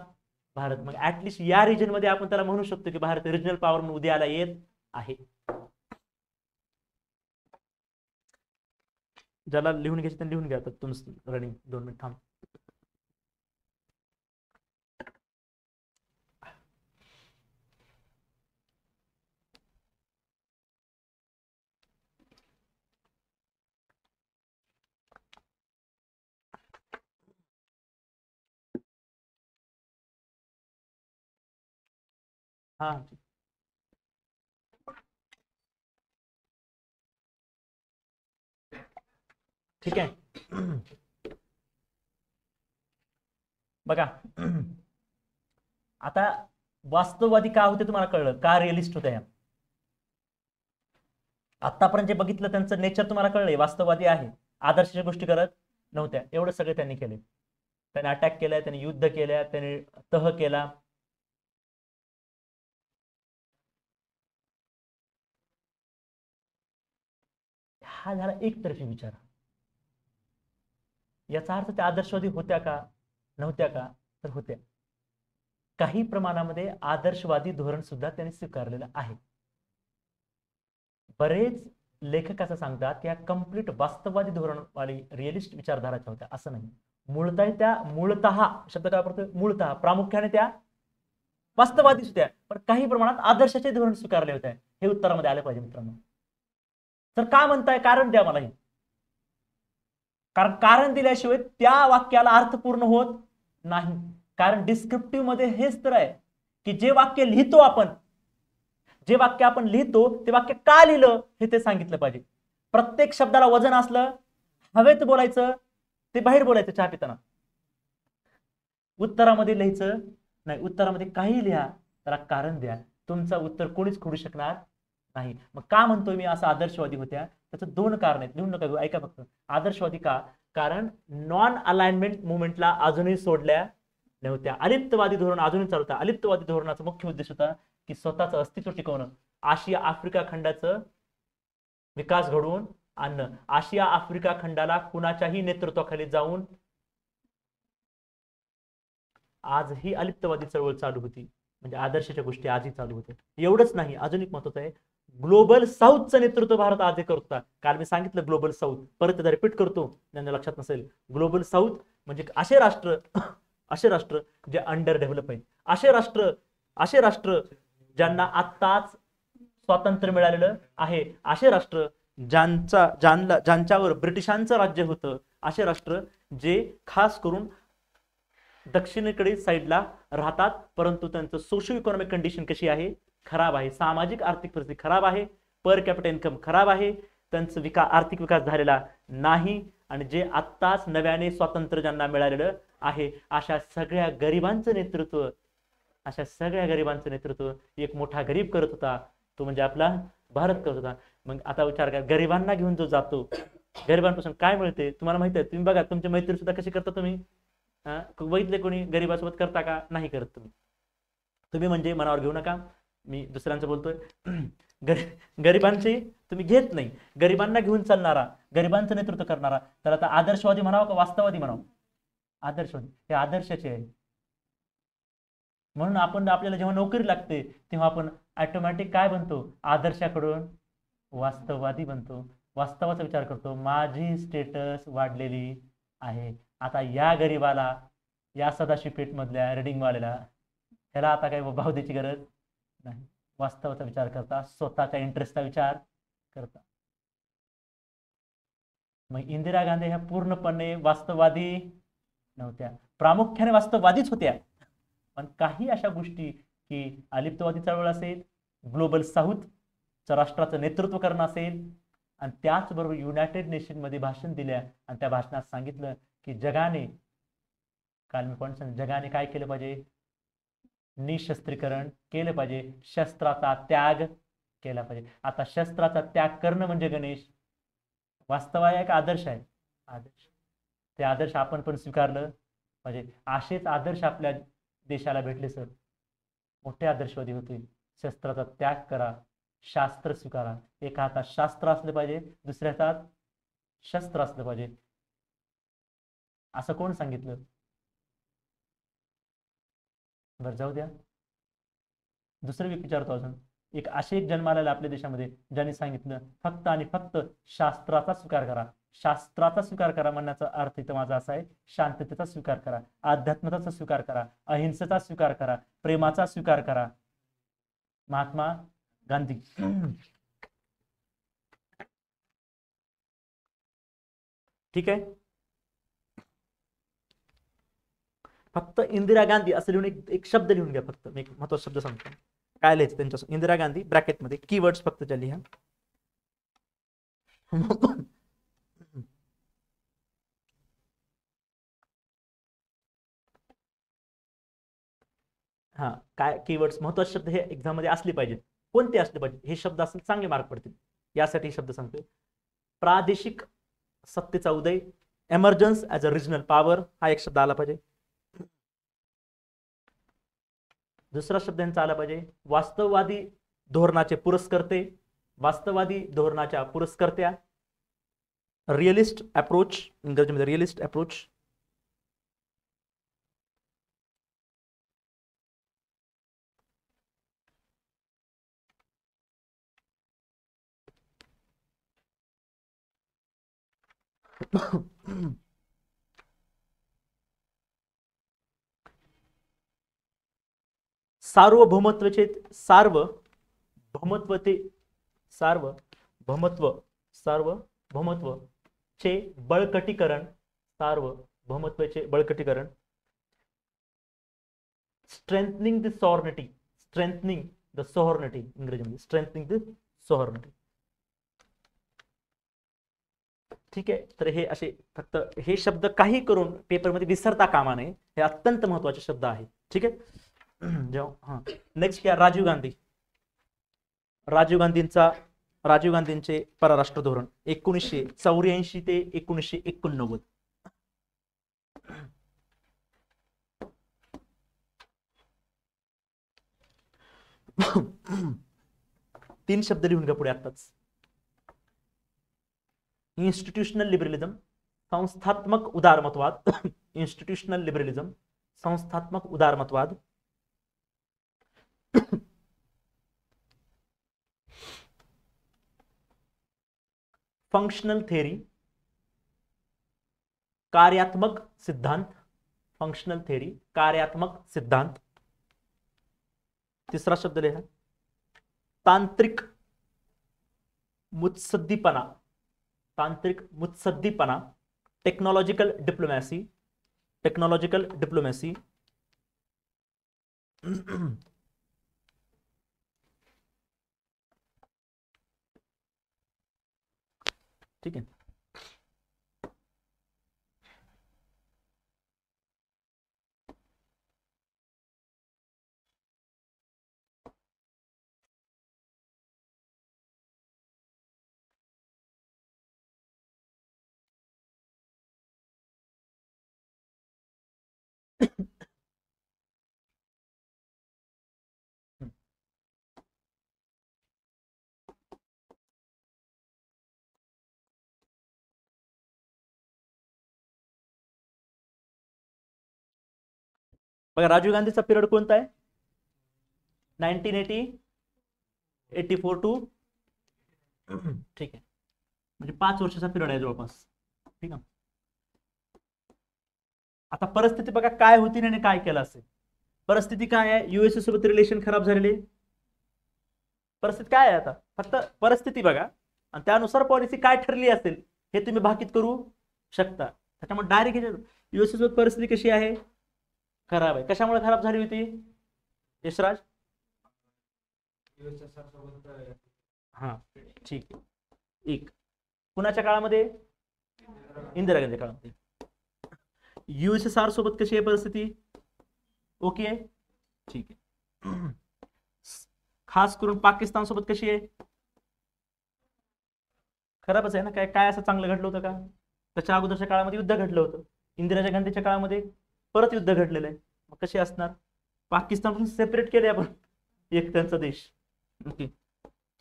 भारत. मग ऍटलिस्ट या रिजन मध्ये आपण त्याला म्हणू शकतो की भारत रिजनल पॉवर म्हणून उदयाला येत आहे. ज्याला लिहून घ्यायचं त्यांनी लिहून घ्या. तुमचं रनिंग 2 मिनिट थांब. हा, ठीक आहे. बघा, आता वास्तववादी का होते तुम्हाला कळलं, का रिअलिस्ट होत्या. आतापर्यंत जे बघितलं त्यांचं नेचर तुम्हाला कळलंय, वास्तववादी आहे, आदर्शाच्या गोष्टी करत नव्हत्या. एवढं सगळे त्यांनी केले. त्यांनी अटॅक केलाय, त्यांनी युद्ध केल्या, त्यांनी तह केला. हा झाला एकतर्फी विचार. याचा अर्थ त्या आदर्शवादी होत्या का नव्हत्या का? तर होत्या. काही प्रमाणामध्ये आदर्शवादी धोरण सुद्धा त्यांनी स्वीकारलेलं आहे. बरेच लेखकाचं सांगतात की ह्या कम्प्लीट वास्तववादी धोरणवाली रिअलिस्ट विचारधाराच्या होत्या, असं नाही. मूळतः शब्द काय वापरतोय, मूळतः प्रामुख्याने त्या वास्तववादीच होत्या, पण काही प्रमाणात आदर्शाचे धोरण स्वीकारले होते. हे उत्तरामध्ये आलं पाहिजे मित्रांनो. तर का म्हणताय, कारण द्या मला. कारण दिल्याशिवाय त्या वाक्याला अर्थ पूर्ण होत नाही. कारण डिस्क्रिप्टिव्ह मध्ये हेच तर आहे की जे वाक्य लिहितो आपण, जे वाक्य आपण लिहितो ते वाक्य का लिहिलं हे ते सांगितलं पाहिजे. प्रत्येक शब्दाला वजन असलं, हवेत बोलायचं ते बाहेर बोलायचं चहा पिताना. उत्तरामध्ये लिहायचं नाही, उत्तरामध्ये काही लिहा, त्याला कारण द्या. तुमचं उत्तर कोणीच खोडू शकणार नाही. मग का म्हणतोय मी असं आदर्शवादी होत्या, त्याचं दोन कारण आहेत, लिहून नका, ऐका फक्त. आदर्शवादी का, कारण नॉन अलाइनमेंट मुवमेंटला अजूनही सोडल्या नव्हत्या. अलिप्तवादी धोरण अजूनही चालवता. अलिप्तवादी धोरणाचा मुख्य उद्देश होता की स्वतःचं अस्तित्व टिकवणं, आशिया आफ्रिका खंडाचं विकास घडवून आणणं. आशिया आफ्रिका खंडाला कुणाच्याही नेतृत्वाखाली जाऊन आजही अलिप्तवादी चळवळ चालू होती, म्हणजे आदर्शाच्या गोष्टी आजही चालू होत्या. एवढंच नाही, अजून एक महत्वाचं आहे, ग्लोबल साऊथचं नेतृत्व भारत आजही करतो. काल मी सांगितलं ग्लोबल साऊथ, परत एकदा रिपीट करतो ज्यांना लक्षात नसेल. ग्लोबल साऊथ म्हणजे असे राष्ट्र जे अंडर डेव्हलप आहेत, असे राष्ट्र ज्यांना आत्ताच स्वातंत्र्य मिळालेलं आहे, असे राष्ट्र ज्यांच्यावर ब्रिटिशांचं राज्य होतं, असे राष्ट्र जे खास करून दक्षिणेकडे साईडला राहतात, परंतु त्यांचं सोशो इकॉनॉमिक कंडिशन कशी आहे, खराब आहे. सामाजिक आर्थिक परिस्थिती खराब आहे, पर कॅपिटल इन्कम खराब आहे, त्यांचं आर्थिक विकास झालेला नाही, आणि जे आत्ताच नव्याने स्वातंत्र्य ज्यांना मिळालेलं आहे, अशा सगळ्या गरिबांचं नेतृत्व एक मोठा गरीब करत होता, तो म्हणजे आपला भारत करत होता. मग आता विचार करा, गरिबांना घेऊन जो जातो, गरिबांपासून काय मिळते तुम्हाला माहिती आहे. तुम्ही बघा, तुमची मैत्री सुद्धा कशी करता तुम्ही, बघितले कोणी गरिबासोबत करता का, नाही करत. तुम्ही म्हणजे मनावर घेऊ नका, मी दुसऱ्यांचं बोलतोय. गरिबांची तुम्ही घेत नाही, गरिबांना घेऊन चालणारा, गरिबांचं नेतृत्व करणारा, तर आता आदर्शवादी म्हणावं का वास्तववादी म्हणावं? आदर्शवादी. हे आदर्शाचे आहे. म्हणून आपल्याला जेव्हा नोकरी लागते तेव्हा आपण ऑटोमॅटिक काय बनतो, आदर्शाकडून वास्तववादी बनतो. वास्तवाचा विचार करतो, माझी स्टेटस वाढलेली आहे. आता या गरीबाला, या सदाशिव पेठ मधल्या रिडिंग वाल्याला, त्याला आता काही भाव द्यायची गरज नाही. वास्तवाचा विचार करता, स्वतःच्या इंटरेस्टचा विचार करता. मग इंदिरा गांधी ह्या पूर्णपणे वास्तववादी नव्हत्या, प्रामुख्याने वास्तववादीच होत्या. पण काही अशा गोष्टी की अलिप्तवादी चळवळ असेल, ग्लोबल साऊथच्या राष्ट्राचं नेतृत्व करणं असेल, आणि त्याचबरोबर युनायटेड नेशन मध्ये भाषण दिल्या, आणि त्या भाषणात सांगितलं की जगाने, काल मी पण जगाने काय केलं पाहिजे, निशस्त्रीकरण केलं पाहिजे, शस्त्राचा त्याग केला पाहिजे. आता शस्त्राचा त्याग करणं म्हणजे गणेश वास्तव आहे का आदर्श आहे? आदर्श. ते आदर्श आपण पण स्वीकारलं पाहिजे. असेच आदर्श आपल्या देशाला भेटले सर, मोठे आदर्शवादी होते. शस्त्राचा त्याग करा, शास्त्र स्वीकारा. एका हातात शास्त्र असलं पाहिजे, दुसऱ्या हातात शस्त्र असलं पाहिजे. असं कोण सांगितलं? बरं जाऊ द्या, दुसरं विचारतो अजून. एक जन्माला आला आपल्या देशामध्ये ज्यांनी सांगितलं फक्त आणि फक्त शास्त्राचा स्वीकार करा. शास्त्राचा स्वीकार करा म्हणण्याचा अर्थ इथं माझा असा आहे, शांततेचा स्वीकार करा, अध्यात्माचा स्वीकार करा, अहिंसेचा स्वीकार करा, प्रेमाचा स्वीकार करा. महात्मा गांधी. ठीक आहे, फक्त इंदिरा गांधी असं लिहून एक शब्द लिहून घ्या. फक्त मी एक महत्वाचा शब्द सांगतो, काय लिहायचं त्यांच्या, इंदिरा गांधी ब्रॅकेटमध्ये कीवर्ड्स फक्त ज्या लिहा. हा, काय कीवर्ड्स महत्वाचे शब्द हे एक्झाम मध्ये असले पाहिजेत. कोणते असले पाहिजे? हे शब्द असले चांगले मार्क पडतील, यासाठी शब्द सांगतोय. प्रादेशिक सत्तेचा उदय, एमर्जन्स ऍज अ रिजनल पॉवर, हा एक शब्द आला पाहिजे. दुसरा शब्द यांचा आला पाहिजे, वास्तववादी धोरणाचे पुरस्कर्ते, वास्तववादी धोरणाच्या पुरस्कर्त्या, रिअलिस्ट अप्रोच, इंग्रजीमध्ये रिअलिस्ट अप्रोच. सार्वभौमत्वचे सार्वभौमत्वते सार्वभौमत्व सार्वभौमत्वचे बळकटीकरण सार्वभौमत्वाचे बळकटीकरण स्ट्रेंथनिंग द सॉर्निटी इंग्रजीमध्ये स्ट्रेंथनिंग द सॉर्निटी. ठीक आहे. तर हे असे फक्त हे शब्द काही करून पेपरमध्ये विसरता कामा नये, हे अत्यंत महत्वाचे शब्द आहेत. ठीक आहे. जेव्हा नेक्स्ट क्या राजीव गांधींचे परराष्ट्र धोरण 1984 ते 1989. तीन शब्द लिहून घ्या पुढे आताच. इन्स्टिट्यूशनल लिबरलिझम, संस्थात्मक उदारमतवाद. इन्स्टिट्यूशनल लिबरलिझम, संस्थात्मक उदारमतवाद. फंक्शनल थेरी, कार्यात्मक सिद्धांत. फंक्शनल थेरी, कार्यात्मक सिद्धांत. तिसरा शब्द लिहा तांत्रिक मुत्सद्दीपणा. तांत्रिक मुत्सद्दीपणा, टेक्नॉलॉजिकल डिप्लोमॅसी. टेक्नॉलॉजिकल डिप्लोमॅसी. ठीक आहे. बघा राजीव गांधीचा पिरियड कोणता आहे? 1980 84 टू ठीक आहे, म्हणजे 5 वर्षाचा पिरियड आहे जवळपास. ठीक आहे. आता परिस्थिती बघा काय होती आणि काय केलं असेल. परिस्थिती काय आहे? युएसए सोबत रिलेशन खराब झालेले. परिस्थिती काय आहे? आता फक्त परिस्थिती बघा आणि त्यानुसार पॉलिसी काय ठरली असेल हे तुम्ही भाकीत करू शकता. त्याच्यामुळे डायरेक्ट युएसए सोबत परिस्थिती कशी आहे? खराब आहे. कशामुळे खराब झाली होती यशराज? हा ठीक आहे. एक कुणाच्या काळामध्ये? इंदिरा गांधी काळामध्ये. युएसएसआर सोबत कशी आहे परिस्थिती? ओके ठीक आहे. खास करून पाकिस्तान सोबत कशी आहे? खराबच आहे ना. काय काय असं चांगलं घडलं होतं का? त्याच्या अगोदरच्या काळामध्ये युद्ध घडलं होतं. इंदिरा गांधीच्या काळामध्ये परत युद्ध घडलेलं आहे. मग कशी असणार? पाकिस्तान सेपरेट केले आपण, एक त्यांचा देश. ओके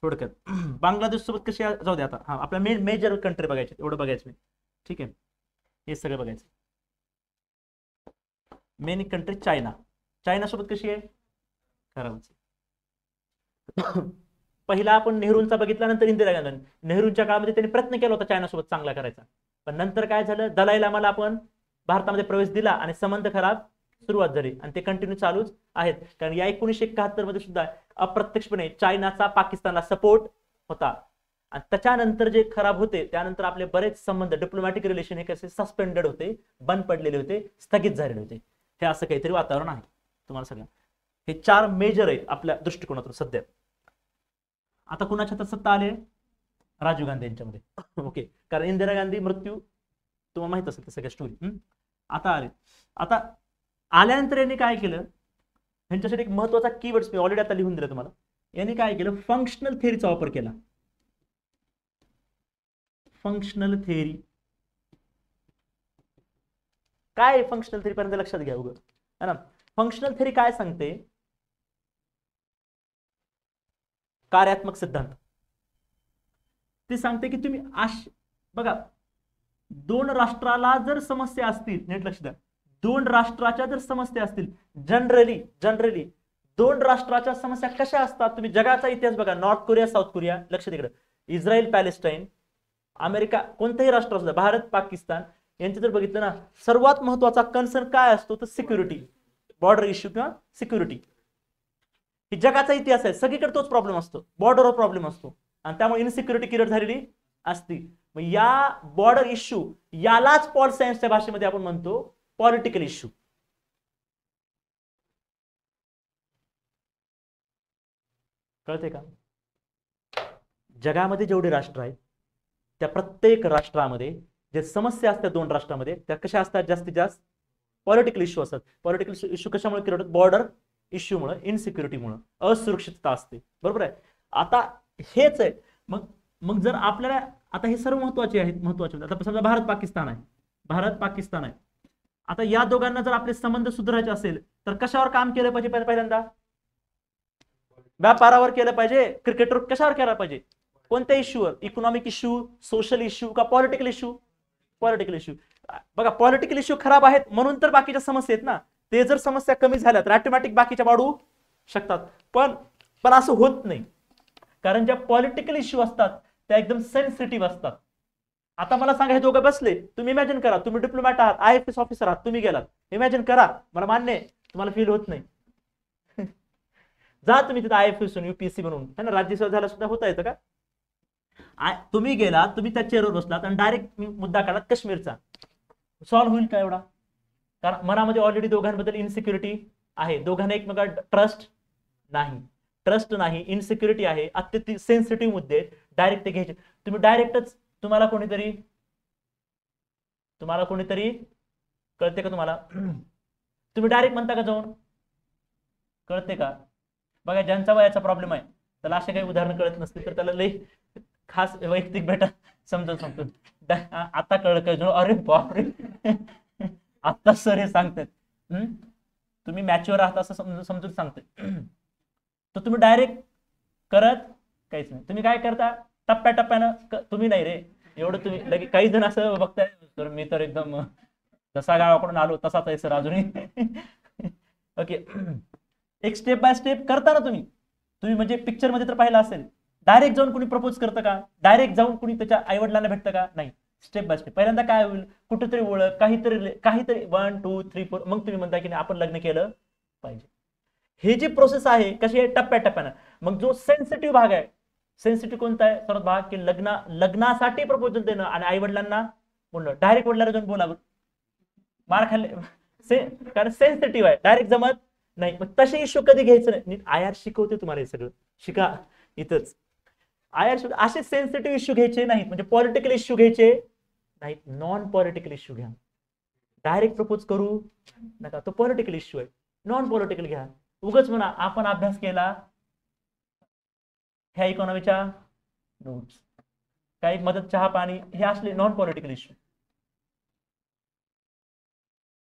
थोडक्यात बांगलादेश सोबत कशी जाऊ दे आता. हा आपल्या मेजर कंट्री बघायचे, एवढं बघायचं नाही. ठीक आहे. हे सगळं बघायचं. Main country China. चायना सोबत कशी आहे? खराबच. पहिला आपण नेहरूंचा बघितला, नंतर इंदिरा गांधी. नेहरूंच्या काळामध्ये त्यांनी प्रयत्न केला होता चायना सोबत चांगला करायचा, पण नंतर काय झालं? दलाई लामाला आपण भारतामध्ये प्रवेश दिला आणि संबंध खराब सुरुवात झाली आणि ते कंटिन्यू चालूच आहेत. कारण या 1971 मध्ये सुद्धा अप्रत्यक्षपणे चायनाचा पाकिस्तानला सपोर्ट होता आणि त्याच्यानंतर जे खराब होते त्यानंतर आपले बरेच संबंध, डिप्लोमॅटिक रिलेशन हे कसे सस्पेंडेड होते, बंद पडलेले होते, स्थगित झालेले होते. हे असं काहीतरी वातावरण आहे तुम्हाला सगळं. हे 4 मेजर आहेत आपल्या दृष्टिकोनातून सध्या. आता कुणाच्या तर सत्ता आले? राजीव गांधी यांच्यामध्ये. ओके कारण इंदिरा गांधी मृत्यू तुम्हाला माहित असेल सगळ्या स्टोरी. आता आले. आता आल्यानंतर यांनी काय केलं? ह्यांच्यासाठी एक महत्वाचा कीवर्ड्स मी ऑलरेडी आता लिहून दिला तुम्हाला. यांनी काय केलं? फंक्शनल थेअरीचा वापर केला. फंक्शनल थेअरी काय? फंक्शनल थेअरी पर्यंत लक्षात घ्या उगं है ना. फंक्शनल थेअरी काय सांगते? कार्यात्मक सिद्धांत. ते सांगते की तुम्ही बघा 2 राष्ट्राला जर समस्या असतील, नीट लक्ष द्या, 2 राष्ट्राच्या जर समस्या असतील, जनरली 2 राष्ट्राच्या समस्या कशा असतात? तुम्ही जगाचा इतिहास बघा. नॉर्थ कोरिया, साऊथ कोरिया, लक्ष तिकडे, इस्रायल पॅलेस्टाईन, अमेरिका, कोणतंही राष्ट्र असू द्या, भारत पाकिस्तान यांचं जर बघितलं ना, सर्वात महत्वाचा कन्सर्न काय असतो तर सिक्युरिटी, बॉर्डर इश्यू किंवा सिक्युरिटी. ही जगाचा इतिहास आहे, सगळीकडे तोच प्रॉब्लेम असतो, बॉर्डरवर प्रॉब्लेम असतो आणि त्यामुळे इनसिक्युरिटी क्रिएट झालेली असती. मग या बॉर्डर इश्यू यालाच पॉल सायन्सच्या भाषेमध्ये आपण म्हणतो पॉलिटिकल इश्यू. कळते का? जगामध्ये जेवढे राष्ट्र आहेत त्या प्रत्येक राष्ट्रामध्ये जे समस्या असतात दोन राष्ट्रांमध्ये त्या कशा असतात, जास्तीत जास्त पॉलिटिकल इश्यू असतात. पॉलिटिकल इश्यू कशामुळे क्रिएट होतात? बॉर्डर इश्यूमुळे, इनसिक्युरिटीमुळे, असुरक्षितता असते. बरोबर आहे. आता हेच आहे. मग मग जर आपल्याला आता हे सर्व महत्वाचे आहेत, महत्वाचे. आता समजा भारत पाकिस्तान आहे, भारत पाकिस्तान आहे. आता या दोघांना जर आपले संबंध सुधारायचे असेल तर कशावर काम केलं पाहिजे? पहिल्यांदा व्यापारावर केलं पाहिजे. क्रिकेटवर कशावर केलं पाहिजे? कोणत्या इश्यूवर? इकॉनॉमिक इश्यू, सोशल इश्यू का पॉलिटिकल इश्यू? Political issue. बघा, पॉलिटिकल इश्यू खराब आहेत म्हणून तर बाकीच्या समस्या आहेत ना. ते जर समस्या कमी झाल्या तर ऑटोमॅटिक बाकीच्या वाढू शकतात. पण पण असं होत नाही, कारण ज्या पॉलिटिकल इश्यू असतात त्या एकदम सेन्सिटिव्ह असतात. आता मला सांगा, हे दोघं बसले, तुम्ही इमॅजिन करा, तुम्ही डिप्लोमॅट आहात, IFS ऑफिसर आहात, तुम्ही गेलात, इमॅजिन करा. मला मान्य आहे तुम्हाला फील होत नाही. जा तुम्ही तिथे IFS UPSC म्हणून है ना, राज्यसेवा झाला सुद्धा होता येतं का? तुम्ही गेलात, तुम्ही त्या चेअरवर बसलात आणि डायरेक्ट मुद्दा काढलात काश्मीरचा, सॉल्व्ह होईल का एवढा? कारण मनामध्ये ऑलरेडी दोघांबद्दल इनसिक्युरिटी आहे, दोघांना एकमेकांना ट्रस्ट नाही, इनसिक्युरिटी आहे, अत्यंत सेन्सिटिव्ह मुद्दे आहेत. डायरेक्ट ते घ्यायचे तुम्ही, डायरेक्टच तुम्हाला कोणीतरी कळते का तुम्हाला? तुम्ही डायरेक्ट म्हणता का जाऊन? कळते का? बघा, ज्यांचा वयाचा प्रॉब्लेम आहे त्याला असे काही उदाहरण कळत नसतील तर त्याला लई खास वैयक्तिक भेटा समजून सांगतो. आता कळलं का? अरे बापरे, आता सर हे सांगतात, तुम्ही मॅच्युअर आहात असं समजून सांगते. तर तुम्ही डायरेक्ट करत काहीच नाही. तुम्ही काय करता? टप्प्याटप्प्यानं. तुम्ही नाही रे एवढं, तुम्ही लगेच. काही जण असं बघताय, तर मी तर एकदम जसा गावाकडून आलो तसाच आहे सर अजूनही. ओके, एक स्टेप बाय स्टेप करता ना तुम्ही. म्हणजे पिक्चर मध्ये तर पाहिलं असेल, डायरेक्ट जाऊन कुणी प्रपोज करतं का? डायरेक्ट जाऊन कुणी त्याच्या आई वडिलांना भेटतं का? नाही. Step by step. पहिल्यांदा काय होईल? कुठेतरी ओळख, काहीतरी 1 2 3 4, मग तुम्ही म्हणता की नाही आपण लग्न केलं पाहिजे. ही जी प्रोसेस आहे कशी आहे? टप्प्याटप्प्यानं. मग जो सेन्सिटिव्ह भाग आहे, सेन्सिटिव्ह कोणता आहे? सर्वात भाग की लग्नासाठी प्रपोजल देणं आणि आई वडिलांना बोलणं. डायरेक्ट वडिलांना जाऊन बोलावं, मार खाल्ले, कारण सेन्सिटिव्ह आहे, डायरेक्ट जमत नाही. मग तसे इश्यू कधी घ्यायचं नाही. नीट IR शिकवते तुम्हाला, हे सगळं शिका इथंच. IR असे सेन्सिटिव्ह इश्यू घ्यायचे नाहीत, म्हणजे पॉलिटिकल इश्यू घ्यायचे नाहीत, नॉन पॉलिटिकल इश्यू घ्या. डायरेक्ट प्रपोज करू नका, तो पॉलिटिकल इश्यू आहे. नॉन पॉलिटिकल घ्या. उगाच म्हणा आपण अभ्यास केला ह्या इकॉनॉमीच्या नोट्स, काही मदत, चहा पाणी, हे असले नॉन पॉलिटिकल इश्यू.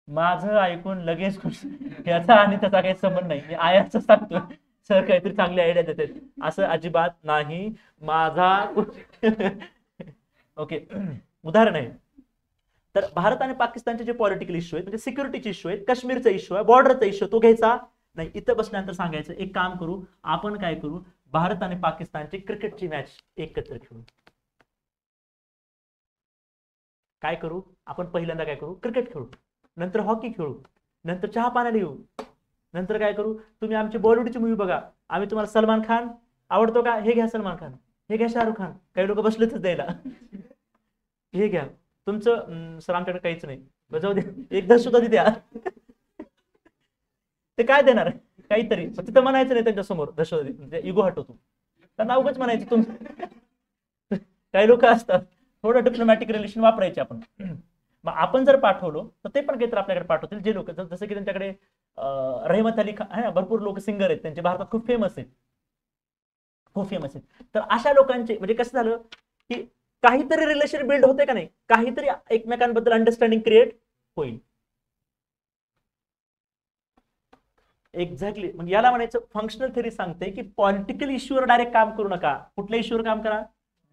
माझं ऐकून लगेच याचा आणि त्याचा काही संबंध नाही, मी IRच सांगतो. सर काहीतरी चांगली आयडिया देतात असं अजिबात नाही. माझा ओके, उदाहरण आहे. तर भारत आणि पाकिस्तानचे जे पॉलिटिकल इश्यू आहेत, म्हणजे सिक्युरिटीचे इश्यू आहेत, काश्मीरचा इश्यू आहे, बॉर्डरचा इश्यू, तो घ्यायचा नाही. इथं बसल्यानंतर सांगायचं, एक काम करू आपण, काय करू, भारत आणि पाकिस्तानची क्रिकेटची मॅच एकत्र खेळू. काय करू आपण? पहिल्यांदा काय करू? क्रिकेट खेळू, नंतर हॉकी खेळू, नंतर चहा पाण्याला येऊ, नंतर काय करू? तुम्ही आमची बॉलिवूडची मूवी बघा, आम्ही तुम्हाला सलमान खान आवडतो का? हे घ्या सलमान खान, हे घ्या शाहरुख खान. काही लोक बसलेच द्यायला, हे घ्या तुमचं. सर आमच्याकडे काहीच नाही, जाऊ दे, एकदा सुद्धा द्या. ते काय देणार? काहीतरी. तिथं म्हणायचं नाही त्यांच्या समोर दशोदी, म्हणजे इगो हटवतो, त्यांना उगाच म्हणायचं तुमचं. काही लोक असतात, थोडं डिप्लोमॅटिक रिलेशन वापरायचे आपण. मग आपण जर पाठवलो तर ते पण काहीतरी आपल्याकडे पाठवतील. जे लोक, जसं की त्यांच्याकडे रहमत अली खान आहे ना, भरपूर लोक सिंगर आहेत त्यांचे, भारतात खूप फेमस आहेत, खूप फेमस आहेत. तर अशा लोकांचे म्हणजे कसं झालं की काहीतरी रिलेशन बिल्ड होते का नाही, काहीतरी एकमेकांबद्दल अंडरस्टँडिंग क्रिएट होईल. एक्झॅक्टली. म्हणजे याला म्हणायचं, फंक्शनल थेरी सांगते की पॉलिटिकल इश्यूवर डायरेक्ट काम करू नका. कुठल्या इश्यूवर काम करा?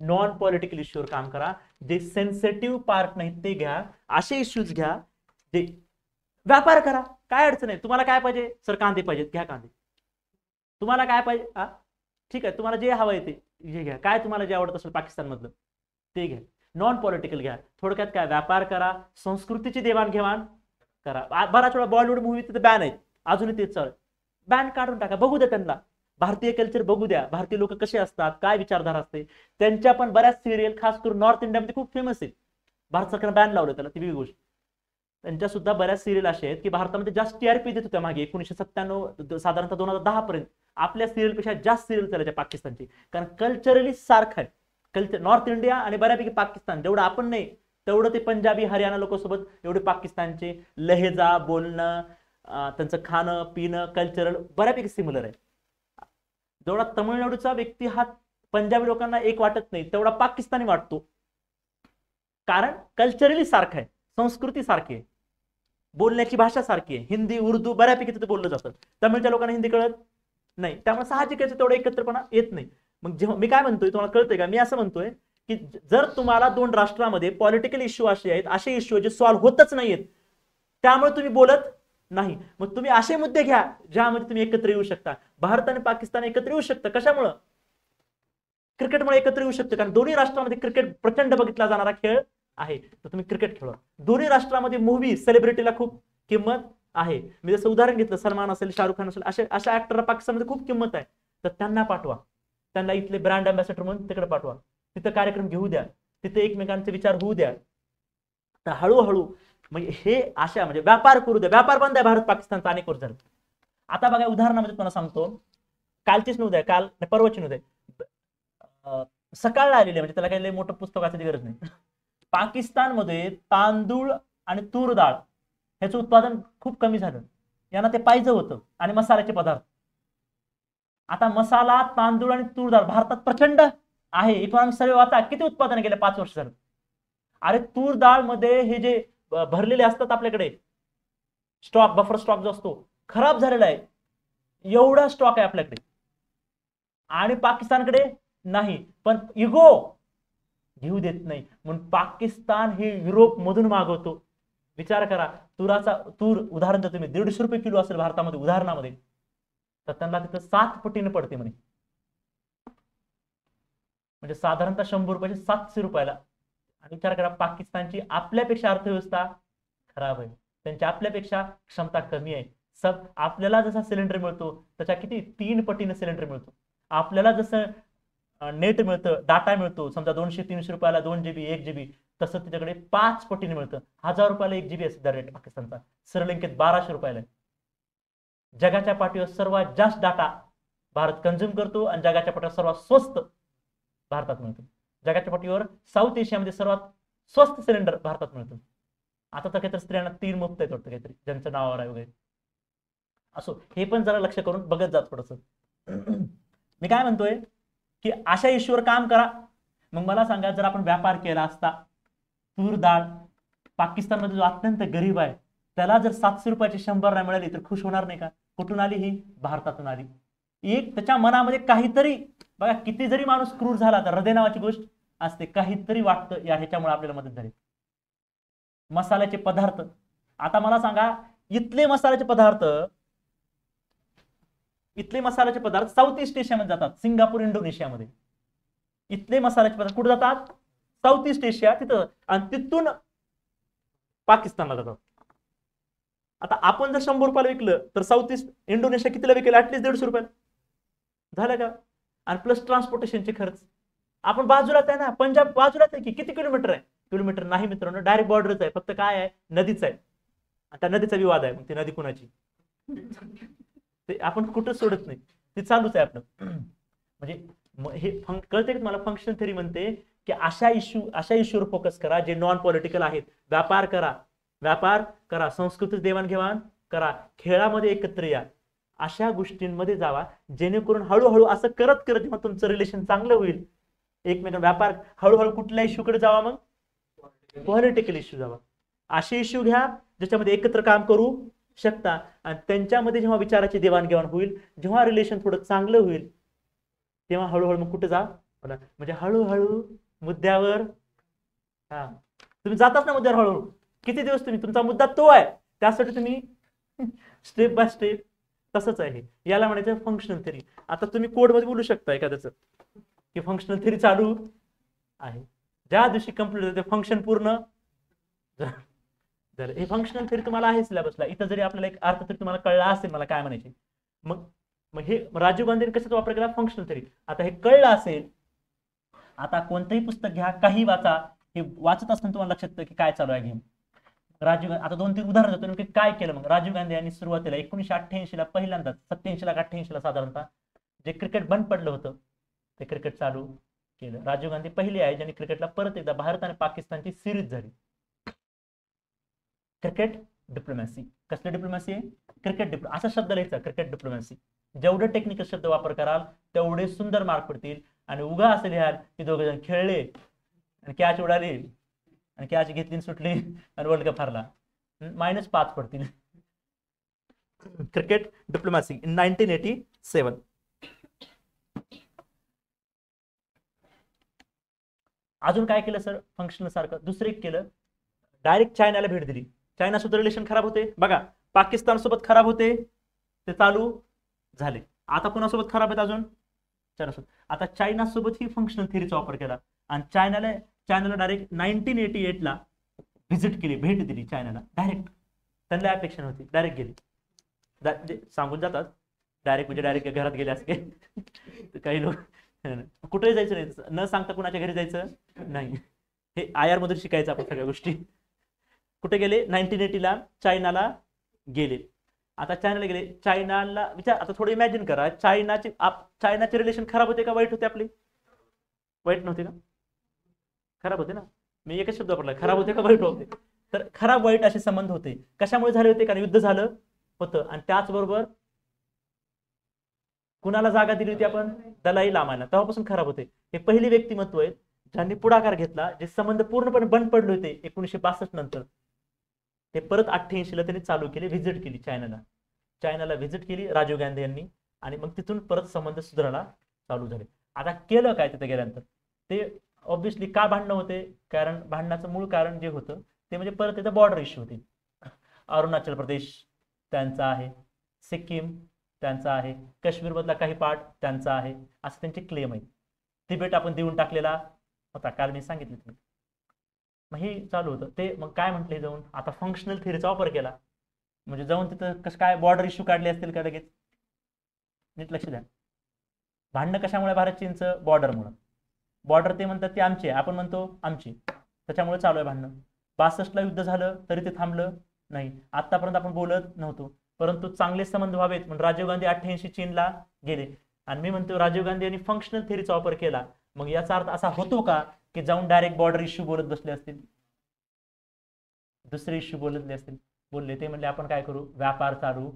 नॉन पॉलिटिकल इश्यूवर काम करा. जे सेन्सिटिव्ह पार्ट नाही ते घ्या, असे इश्यूज घ्या. जे व्यापार करा, काय अडचण आहे? तुम्हाला काय पाहिजे? सर कांदे पाहिजेत, घ्या कांदे. तुम्हाला काय पाहिजे? हा ठीक आहे, तुम्हाला जे हवंय ते घ्या. काय तुम्हाला जे आवडत असेल पाकिस्तान मधलं ते घ्या. नॉन पॉलिटिकल घ्या. थोडक्यात काय, व्यापार करा, संस्कृतीची देवाणघेवाण करा. बराच वेळा बॉलिवूड मूवी तिथे बॅन आहेत, अजूनही तेच चालू. बॅन काढून टाका, बघू द्या त्यांना, भारतीय कल्चर बघू द्या, भारतीय लोक कसे असतात, काय विचारधारा असते. त्यांच्या पण बऱ्याच सिरियल खास करून नॉर्थ इंडियामध्ये खूप फेमस आहे. भारत सरकारने बॅन लावलं त्याला, ती वेगळी गोष्ट. त्यांच्या सुद्धा बऱ्याच सिरियल अशा आहेत की भारतामध्ये जास्त टीआरपी देत होत्या मागे 1997 साधारणतः 2010 पर्यंत. आपल्या सिरियलपेक्षा जास्त सिरियल चालायच्या पाकिस्तानची, कारण कल्चरली सारखं आहे. कल्चर नॉर्थ इंडिया आणि बऱ्यापैकी पाकिस्तान, जेवढं आपण नाही तेवढं ते पंजाबी हरियाणा लोकांसोबत एवढे पाकिस्तानचे लहेजा, बोलणं, त्यांचं खाणं पिणं कल्चरल बऱ्यापैकी सिमिलर आहे. जेवढा तमिळनाडूचा व्यक्ती हा पंजाबी लोकांना एक वाटत नाही, तेवढा पाकिस्तानी वाटतो, कारण कल्चरली सारखं आहे, संस्कृती सारखी आहे, बोलण्याची भाषा सारखी आहे. हिंदी उर्दू बऱ्यापैकी तिथे बोललं जातं. तमिळच्या लोकांना हिंदी कळत नाही, त्यामुळे साहजिक तेवढं एकत्रपणा येत नाही. मग जेव्हा मी काय म्हणतोय तुम्हाला कळतंय का, मी असं म्हणतोय की जर तुम्हाला दोन राष्ट्रामध्ये पॉलिटिकल इश्यू असे आहेत, असे इश्यू जे सॉल्व्ह होतच नाहीयेत, त्यामुळे तुम्ही बोलत नाही, मग तुम्ही असे मुद्दे घ्या ज्यामध्ये तुम्ही एकत्र येऊ शकता. भारत आणि पाकिस्तान एकत्र येऊ शकतं, कशामुळे? क्रिकेटमुळे एकत्र येऊ शकतं, कारण दोन्ही राष्ट्रांमध्ये क्रिकेट प्रचंड बघितला जाणारा खेळ आहे. तर तुम्ही क्रिकेट खेळा. दोन्ही राष्ट्रांमध्ये मूवी सेलिब्रिटीला खूप किंमत आहे. मी जसं उदाहरण घेतलं, सलमान असेल, शाहरुख खान असेल, अशा ऍक्टरला पाकिस्तानमध्ये खूप किंमत आहे. तर त्यांना पाठवा, त्यांना इथले ब्रँड अँबॅसेडर म्हणून तिकडे पाठवा, तिथं कार्यक्रम घेऊ द्या, तिथे एकमेकांचे विचार होऊ द्या. तर हळूहळू म्हणजे हे अशा म्हणजे व्यापार करू द्या. व्यापार बंद आहे भारत पाकिस्तानचा अनेक वर्ष झालं. आता बघा उदाहरणामध्ये तुम्हाला सांगतो, कालचीच नव्हतं, काल परवाची नव्हते, सकाळला आलेले, म्हणजे त्याला काही मोठं पुस्तक वाचायची गरज नाही. पाकिस्तानमध्ये तांदूळ आणि तूर डाळ ह्याचं उत्पादन खूप कमी झालं, यांना ते पाहिजे होतं, आणि मसाल्याचे पदार्थ. आता मसाला, तांदूळ आणि तूर डाळ भारतात प्रचंड आहे. इकॉनॉमिक सर्वे वाचा, किती उत्पादन गेले 5 वर्ष झालं. अरे तूर डाळ मध्ये हे जे भरलेले असतात आपल्याकडे स्टॉक, बफर स्टॉक जो असतो, खराब झालेला आहे. एवढा स्टॉक आहे आपल्याकडे, आणि पाकिस्तानकडे नाही, पण इगो घेऊ देत नाही, म्हणून पाकिस्तान हे युरोप मधून मागवतो. विचार करा, तूर उदाहरण जर तुम्ही 150 रुपये किलो असेल भारतामध्ये उदाहरणामध्ये, तर त्यांना तिथं 7 पटीने पडते म्हणे. म्हणजे साधारणतः 100 रुपयाचे 700 रुपयाला. आणि विचार करा, पाकिस्तानची आपल्यापेक्षा अर्थव्यवस्था खराब आहे, त्यांची आपल्यापेक्षा क्षमता कमी आहे. आपल्याला जसा सिलेंडर मिळतो त्याच्या किती 3 पटीने सिलेंडर मिळतो. आपल्याला जसं नेट मिळतं, डाटा मिळतो, समजा 200-300 रुपयाला 2 GB 1 GB, तसं त्याच्याकडे 5 पटीने मिळतं. 1000 रुपयाला 1 GB असे रेट पाकिस्तानचा. श्रीलंकेत 1200 रुपयाला. जगाच्या पाठीवर सर्वात जास्त डाटा भारत कंझ्युम करतो, आणि जगाच्या पाठीवर सर्वात स्वस्त भारतात मिळतो. जगाच्या पाठीवर साऊथ एशियामध्ये सर्वात स्वस्त सिलेंडर भारतात मिळतो. आता तर काहीतरी स्त्रियांना 3 मुफ्त आहेत वाटतं, काहीतरी ज्यांचं नावावर आहे वगैरे. असो, हे पण जरा लक्ष करून बघत जा थोडस. मी काय म्हणतोय की अशा इश्यूवर काम करा. मग मला सांगा, जर आपण व्यापार केला असता, तूर डाळ पाकिस्तानमध्ये जो अत्यंत गरीब आहे त्याला जर 700 रुपयाची 100 नाही मिळाली तर खुश होणार नाही का? कुठून आली ही? भारतातून आली. एक त्याच्या मनामध्ये काहीतरी, बघा किती जरी माणूस क्रूर झाला तर हृदय नावाची गोष्ट असते, काहीतरी वाटतं या ह्याच्यामुळे आपल्याला मदत झाली. मसाल्याचे पदार्थ, आता मला सांगा, इथले मसाल्याचे पदार्थ साऊथ ईस्ट एशियामध्ये जातात, सिंगापूर इंडोनेशियामध्ये. इथले मसाल्याचे पदार्थ कुठे जातात? साऊथ ईस्ट एशिया, तिथं, आणि तिथून पाकिस्तानला जातात. आता आपण जर 100 रुपयाला विकलं तर साऊथ ईस्ट इंडोनेशिया कितीला विकेल? ऍटलीस्ट 150 रुपयाला झालं का? आणि प्लस ट्रान्सपोर्टेशनचे खर्च. आपण बाजूलाच आहे ना, पंजाब बाजूलाच आहे की, किती किलोमीटर आहे? किलोमीटर नाही मित्रांनो, डायरेक्ट बॉर्डरच आहे, फक्त काय आहे, नदीच आहे. आता नदीचा विवाद आहे, मग ती नदी कुणाची ते आपण कुठं सोडत नाही, ते चालूच आहे आपलं. म्हणजे हे कळते की तुम्हाला, फंक्शन थेरी म्हणते की अशा इश्यूवर फोकस करा जे नॉन पॉलिटिकल आहेत. व्यापार करा, संस्कृतीच देवाणघेवाण करा, खेळामध्ये एकत्र या, अशा गोष्टींमध्ये जावा, जेणेकरून हळूहळू असं करत करत जेव्हा तुमचं रिलेशन चांगलं होईल, एकमेकांना व्यापार, हळूहळू कुठल्या इश्यूकडे जावा, मग पॉलिटिकल इश्यू जावा. असे इश्यू घ्या ज्याच्यामध्ये एकत्र काम करू शकता, आणि त्यांच्यामध्ये जेव्हा विचाराची देवाणघेवाण होईल, जेव्हा रिलेशन थोडं चांगलं होईल, तेव्हा हळूहळू मग कुठे जा, म्हणजे हळूहळू मुद्द्यावर. हा, तुम्ही जाताच ना मुद्द्यावर हळूहळू. किती दिवस तुम्ही, तुमचा मुद्दा तो आहे, त्यासाठी तुम्ही स्टेप बाय स्टेप, तसंच आहे. याला म्हणायचं फंक्शनल थेरी. आता तुम्ही कोडमध्ये बोलू शकता एखाद्याचं की फंक्शनल थेरी चालू आहे. ज्या दिवशी कम्प्लीट होते ते फंक्शन पूर्ण झालं. हे फंक्शनल थेरी तुम्हाला आहे सिलेबसला. इथं जरी आपल्याला एक अर्थ तरी तुम्हाला कळला असेल मला काय म्हणायचे. मग मग हे राजीव गांधीने कशाचा वापर केला, फंक्शनल थेरी. आता हे कळलं असेल, आता कोणतंही पुस्तक घ्या, काही वाचा, हे वाचत असताना तुम्हाला लक्षात येतं की काय चालू आहे गेम. राजीव गांधी, आता 2-3 उदाहरण देतो नेमके काय केलं. मग राजीव गांधी यांनी सुरुवातीला 1988 ला पहिल्यांदा, 87 ला 88 ला साधारणतः जे क्रिकेट बंद पडलं होतं ते क्रिकेट चालू केलं. राजीव गांधी पहिले आहे ज्यांनी क्रिकेटला परत एकदा, भारत आणि पाकिस्तानची सिरीज झाली. क्रिकेट डिप्लोमॅसी. कसली डिप्लोमॅसी आहे, क्रिकेट डिप्लोमॅसी. असा शब्द लिहायचा, क्रिकेट डिप्लोमॅसी. जेवढे टेक्निकल शब्द वापर कराल तेवढे सुंदर मार्क पडतील. आणि उगा असं लिहाल की दोघे जण खेळले आणि कॅच उडाली आणि कॅच घेतली सुटली आणि वर्ल्ड कप हरला, -5 पडतील. Cricket diplomacy in 1987. अजून काय केलं सर फंक्शनल सारखं, दुसरं एक केलं, डायरेक्ट चायनाला भेट दिली. चायना सोबत रिलेशन खराब होते बघा, पाकिस्तान सोबत खराब होते, ते चालू झाले. आता कोणासोबत खराब आहेत अजून, चायना सोबत. आता चायना सोबत ही फंक्शनल थिअरीचा वापर केला आणि चायनाला डायरेक्ट 1988 ला व्हिजिट केली, भेट दिली चायनाला डायरेक्ट. त्यांना अपेक्षा नव्हती, डायरेक्ट गेली. सांगून जातात डायरेक्ट, म्हणजे डायरेक्ट घरात गेले असते काही लोक. कुठेही जायचं नाही, न सांगता कुणाच्या घरी जायचं नाही. हे IR मधून शिकायचं आपण सगळ्या गोष्टी. कुठे गेले, 1980 ला चायनाला गेले. आता चायनाला गेले, चायनाला विचार, आता थोडं इमॅजिन करा, चायनाचे रिलेशन खराब होते का वाईट होते आपले, वाईट नव्हते का, खराब होते ना. मी एकच शब्द वापरला, खराब होते का वाईट होते. तर खराब वाईट असे संबंध होते. कशामुळे झाले होते, कारण युद्ध झालं होतं. आणि त्याचबरोबर कुणाला जागा दिली होती आपण, दलाई लामाला, तेव्हापासून खराब होते. हे पहिली व्यक्तिमत्व आहेत ज्यांनी पुढाकार घेतला, जे संबंध पूर्णपणे बंद पडले होते 1962 नंतर, ते परत 88 ला त्यांनी चालू केले, व्हिजिट केली चायनाला व्हिजिट केली राजीव गांधी यांनी. आणि मग तिथून परत संबंध सुधारायला चालू झाले. आता केलं काय तिथे गेल्यानंतर, ते ऑब्व्हियसली का भांडणं होते, कारण भांडणाचं मूळ कारण जे होतं ते म्हणजे परत तिथं बॉर्डर इश्यू होते. अरुणाचल प्रदेश त्यांचा आहे, सिक्कीम त्यांचा आहे, काश्मीर मधला काही पार्ट त्यांचा आहे, असं त्यांचे क्लेम आहे. तिबेट आपण देऊन टाकलेला होता, काल मी सांगितलं तुम्ही. मग हे चालू होतं ते. मग काय म्हटले, जाऊन आता फंक्शनल थिअरीचा वापर केला, म्हणजे जाऊन तिथं कसं काय बॉर्डर इश्यू काढले असतील का लगेच. नीट लक्ष द्या, भांडणं कशामुळे भारत चीनचं, बॉर्डरमुळे. बॉर्डर ते म्हणतात ते आमचे, आपण म्हणतो आमची, त्याच्यामुळे चालू आहे भांडणं. 62 ला युद्ध झालं तरी ते थांबलं नाही. आतापर्यंत आपण बोलत नव्हतो, परंतु चांगले संबंध व्हावेत म्हणून राजीव गांधी 88 चीनला गेले. आणि मी म्हणतो राजीव गांधी यांनी फंक्शनल थिअरीचा वापर केला. मग याचा अर्थ असा होतो का की जाऊन डायरेक्ट बॉर्डर इश्यू बोलत बसले असतील, दुसरे इश्यू बोलतले असतील. बोलले ते म्हणले आपण काय करू, व्यापार चालू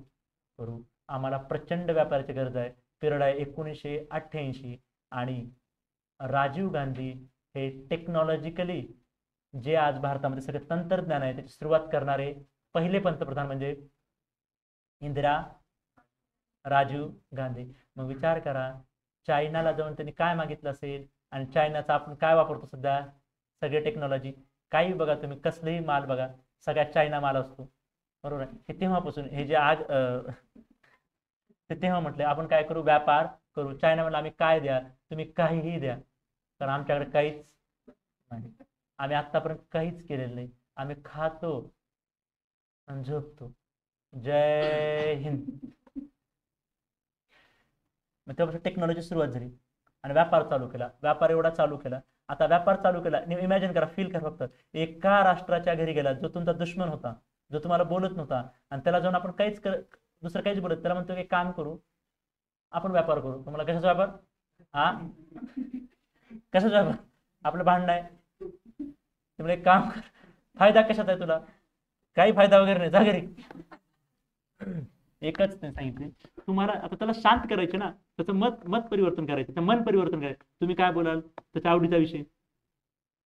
करू, आम्हाला प्रचंड व्यापाराची गरज आहे. पिरियड आहे 1988. आणि राजीव गांधी हे टेक्नॉलॉजिकली जे आज भारतामध्ये सगळे तंत्रज्ञान आहे त्याची सुरुवात करणारे पहिले पंतप्रधान म्हणजे इंदिरा राजीव गांधी. मग विचार करा, चायनाला जाऊन त्यांनी काय मागितलं असेल, आणि चायनाचा आपण काय वापरतो सध्या, सगळे टेक्नॉलॉजी. काही बघा तुम्ही, कसलेही माल बघा, सगळ्यात चायना माल असतो, बरोबर आहे. हे तेव्हापासून हे जे आज ते तेव्हा म्हटले आपण काय करू, व्यापार करू. चायना म्हणलं आम्ही काय द्या, तुम्ही काहीही द्या, कारण आमच्याकडे काहीच नाही, आम्ही आतापर्यंत काहीच केलेलं नाही, आम्ही खातो आणि झोपतो. जय हिंद. मग तेव्हापासून टेक्नॉलॉजी सुरुवात झाली आणि व्यापार चालू केला. व्यापार एवढा चालू केला, आता व्यापार चालू केला. इमॅजिन करा, फील करा फक्त, एका राष्ट्राच्या घरी गेला जो तुमचा दुश्मन होता, जो तुम्हाला बोलत नव्हता, आणि त्याला जाऊन आपण दुसरं काहीच बोलत, त्याला म्हणतो एक काम करू, आपण व्यापार करू. तुम्हाला कशाचा व्यापार, हा कशाचा व्यापार, आपलं भांडण आहे. तुम्हाला एक काम कर, फायदा कशात आहे तुला, काही फायदा वगैरे नाही, जा घरी. एकच नाही सांगितले तुम्हाला. आता त्याला शांत करायचे ना, त्याचं मत परिवर्तन करायचं, त्याचं मन परिवर्तन करायचं. तुम्ही काय बोलाल, त्याच्या आवडीचा विषय,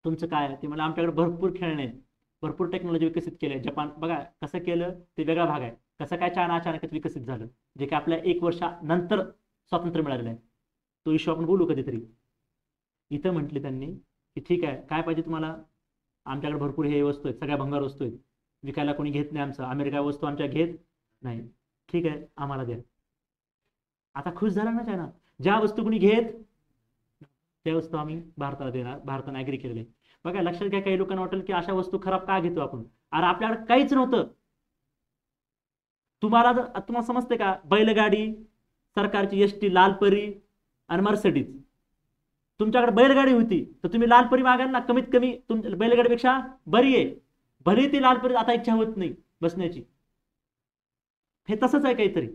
तुमचं काय आहे ते. मला आमच्याकडे भरपूर खेळणे आहेत, भरपूर टेक्नॉलॉजी विकसित केली आहे. जपान बघा कसं केलं ते वेगळा भाग आहे. कसं काय चायना अचानकच विकसित झालं, जे की आपल्या 1 वर्षानंतर स्वातंत्र्य मिळालेलं आहे. तो इश्यू आपण बोलू कधीतरी. इथं म्हटले त्यांनी की ठीक आहे, काय पाहिजे तुम्हाला, आमच्याकडे भरपूर हे वस्तू आहेत, सगळ्या भंगार वस्तू आहेत, विकायला कोणी घेत नाही आमचं, अमेरिका वस्तू आमच्या घेत नाही, ठीक आहे आम्हाला द्या. आता खुश झाला ना चायना, ज्या वस्तू कोणी घेत, त्या वस्तू आम्ही भारताला देणार, भारताने ऍग्री केलेले आहे. बघा लक्षात घ्या, काही लोकांना वाटेल की अशा वस्तू खराब का घेतो आपण, अरे आपल्याकडे काहीच नव्हतं. तुम्हाला समजते का, बैलगाडी, सरकारची एसटी, लालपरी आणि मर्सिडीज. तुमच्याकडे बैलगाडी होती तर तुम्ही लालपरी मागाल ना, कमीत कमी बैलगाडीपेक्षा बरी आहे. भले ती लालपरी आता इच्छा होत नाही बसण्याची. हे तसंच आहे काहीतरी.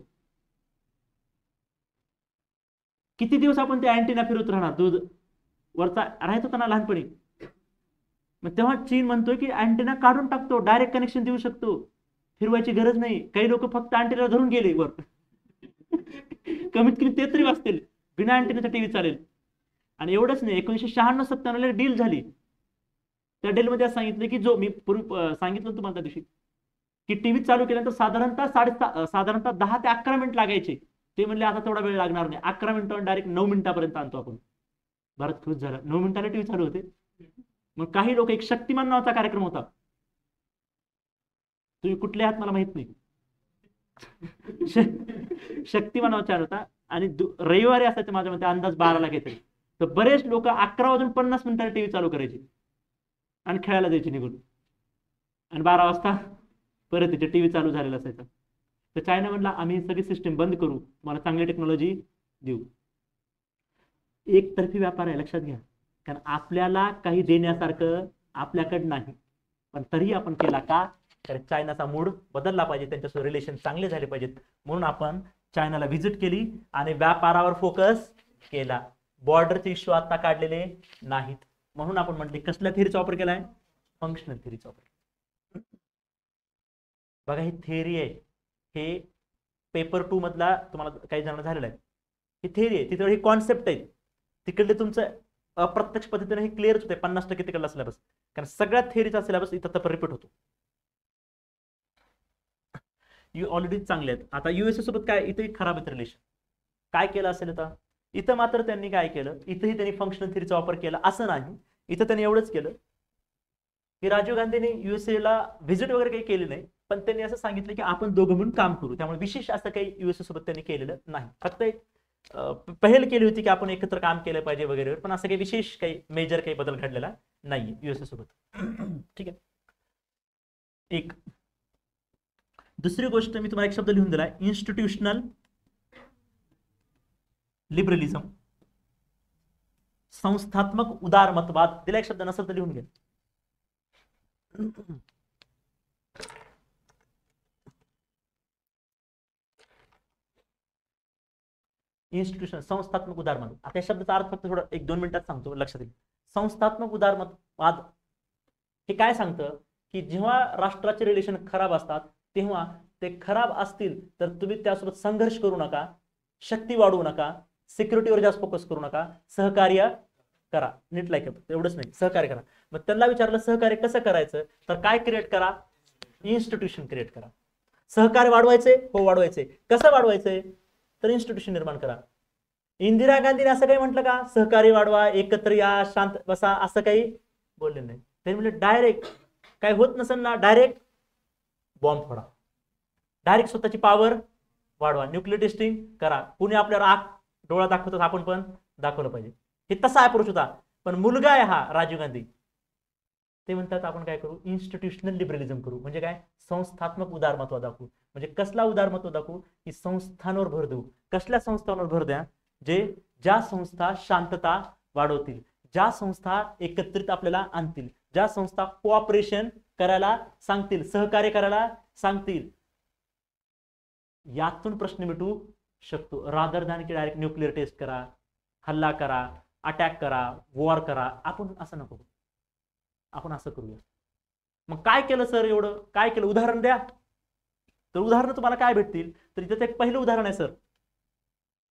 किती दिवस आपण ते अँटिना फिरवत राहणार, दूध वरचा राहत होता ना लहानपणी. मग तेव्हा चीन म्हणतोय की अँटिना काढून टाकतो, डायरेक्ट कनेक्शन देऊ शकतो, फिरवायची गरज नाही. काही लोक फक्त अँटिना धरून गेले वर. कमीत कमी ते तरी वाचतील, बिना अँटिनाचा टीव्ही चालेल. आणि एवढंच नाही, 1996-97 ला डील झाली. त्या डीलमध्ये असं सांगितलं की जो मी पूर्वी सांगितलं तुम्हाला त्या दिवशी, की टीव्ही चालू केल्यानंतर साधारणतः 10 ते 11 मिनिट लागायचे. ते म्हणले आता तेवढा वेळ लागणार नाही, 11 मिनिटावर डायरेक्ट 9 मिनिटापर्यंत आणतो आपण. भारत खुश झाला, 9 मिनिटाला टीव्ही चालू होते. मग काही लोक, एक शक्तिमान नावाचा कार्यक्रम होता, तुम्ही कुठले आहात मला माहित नाही, शक्तिमान नावाचा होता, आणि रविवारी असायचे माझ्या मते अंदाज 12ला काहीतरी. तर बरेच लोक 11 वाजून 50 मिनिटाला टीव्ही चालू करायचे आणि खेळायला जायचे निघून, आणि 12 वाजता परत तिथे टीव्ही चालू झालेला असायचा. तर चायना म्हणला आम्ही सगळी सिस्टीम बंद करू, तुम्हाला चांगली टेक्नॉलॉजी देऊ. एकतर्फी व्यापार आहे, लक्षात घ्या. कारण आपल्याला काही देण्यासारखं आपल्याकडं नाही, पण तरी आपण केला का, कारण चायनाचा मूड बदलला पाहिजे, त्यांच्यासोबत रिलेशन चांगले झाले पाहिजेत, म्हणून आपण चायनाला व्हिजिट केली आणि व्यापारावर फोकस केला. बॉर्डरचे इश्यू आता काढलेले नाहीत, म्हणून आपण म्हटले कसल्या थिअरीचा वापर केलाय, फंक्शनल थिअरीचा वापर. बघा ही थिअरी आहे, हे पेपर 2 मधला तुम्हाला काही जण झालेला आहे. ही थिअरी आहे, तिथे ही कॉन्सेप्ट आहे. तिकडले तुमचं अप्रत्यक्ष पद्धतीने हे क्लिअरच होते 50% तिकडला सिलेबस, कारण सगळ्या थिअरीचा सिलेबस इथं तर रिपीट होतो. ऑलरेडी चांगले आहेत. आता युएसए सोबत काय, इथे खराब आहेत रिलेशन. काय केलं असेल आता इथं, मात्र त्यांनी काय केलं, इथंही त्यांनी फंक्शनल थिअरीचा वापर केला असं नाही. इथं त्यांनी एवढंच केलं की राजीव गांधींनी युएसए ला व्हिजिट वगैरे काही केली नाही, पण त्यांनी असं सांगितलं की आपण दोघं म्हणून काम करू. त्यामुळे विशेष असं काही युएसए सोबत त्यांनी केलेलं नाही. फक्त एक पहल केली होती की आपण एकत्र काम केलं पाहिजे वगैरे, पण असं काही विशेष काही मेजर काही बदल घडलेला नाही युएसए सोबत. ठीक आहे. एक दुसरी गोष्ट मी तुम्हाला एक शब्द लिहून दिलाय, इन्स्टिट्यूशनल लिबरलिझम, संस्थात्मक उदारमतवाद. दिला एक शब्द, नसेल तर लिहून घ्या. इन्स्टिट्यूशन, संस्थात्मक उदारमत. आता या शब्दाचा अर्थ फक्त थोडं 1-2 मिनिटात सांगतो, लक्षात येईल. संस्थात्मक उदारमतवाद हे काय सांगतं की जेव्हा राष्ट्राचे रिलेशन खराब असतात तेव्हा ते खराब असतील तर तुम्ही त्यासोबत संघर्ष करू नका, शक्ती वाढवू नका, सिक्युरिटीवर जास्त फोकस करू नका, सहकार्य करा. नीट लाईक एवढंच नाही, सहकार्य करा. मग त्यांना विचारलं सहकार्य कसं करायचं, तर काय क्रिएट करा, इन्स्टिट्यूशन क्रिएट करा. सहकार्य वाढवायचे, हो वाढवायचे. कसं वाढवायचंय, तर इन्स्टिट्यूशन निर्माण करा. इंदिरा गांधीने असं काही म्हटलं का, सहकार्य वाढवा, एकत्र या, शांत बसा, असं काही बोलले नाही. ते म्हणजे डायरेक्ट काय होत नसेल ना, डायरेक्ट बॉम्ब फोडा, डायरेक्ट स्वतःची पॉवर वाढवा, न्यूक्लिअर टेस्टिंग करा. कुणी आपल्याला आग डोळा दाखवतात, आपण पण दाखवलं पाहिजे. हे तसा अप्रोच होता. पण मुलगा आहे हा राजीव गांधी, ते म्हणतात आपण काय करू, इन्स्टिट्यूशनल लिबरलिझम करू. म्हणजे काय, संस्थात्मक उदारमत्व दाखवू. म्हणजे कसला उदारमत्व दाखवू, की संस्थांवर भर देऊ. कसल्या संस्थांवर भर द्या, ज्या संस्था शांतता वाढवतील, ज्या संस्था एकत्रित आपल्याला आणतील, ज्या संस्था कोऑपरेशन करायला सांगतील, सहकार्य करायला सांगतील. यातून प्रश्न मिटू शकतो. रादर दॅन की डायरेक्ट न्यूक्लिअर टेस्ट करा, हल्ला करा, अटॅक करा, वॉर करा. आपण असं नको, आपण असं करूया. मग काय केलं सर, एवढं काय केलं, उदाहरण द्या. तर उदाहरण तुम्हाला काय भेटतील, तर इथं एक पहिलं उदाहरण आहे सर.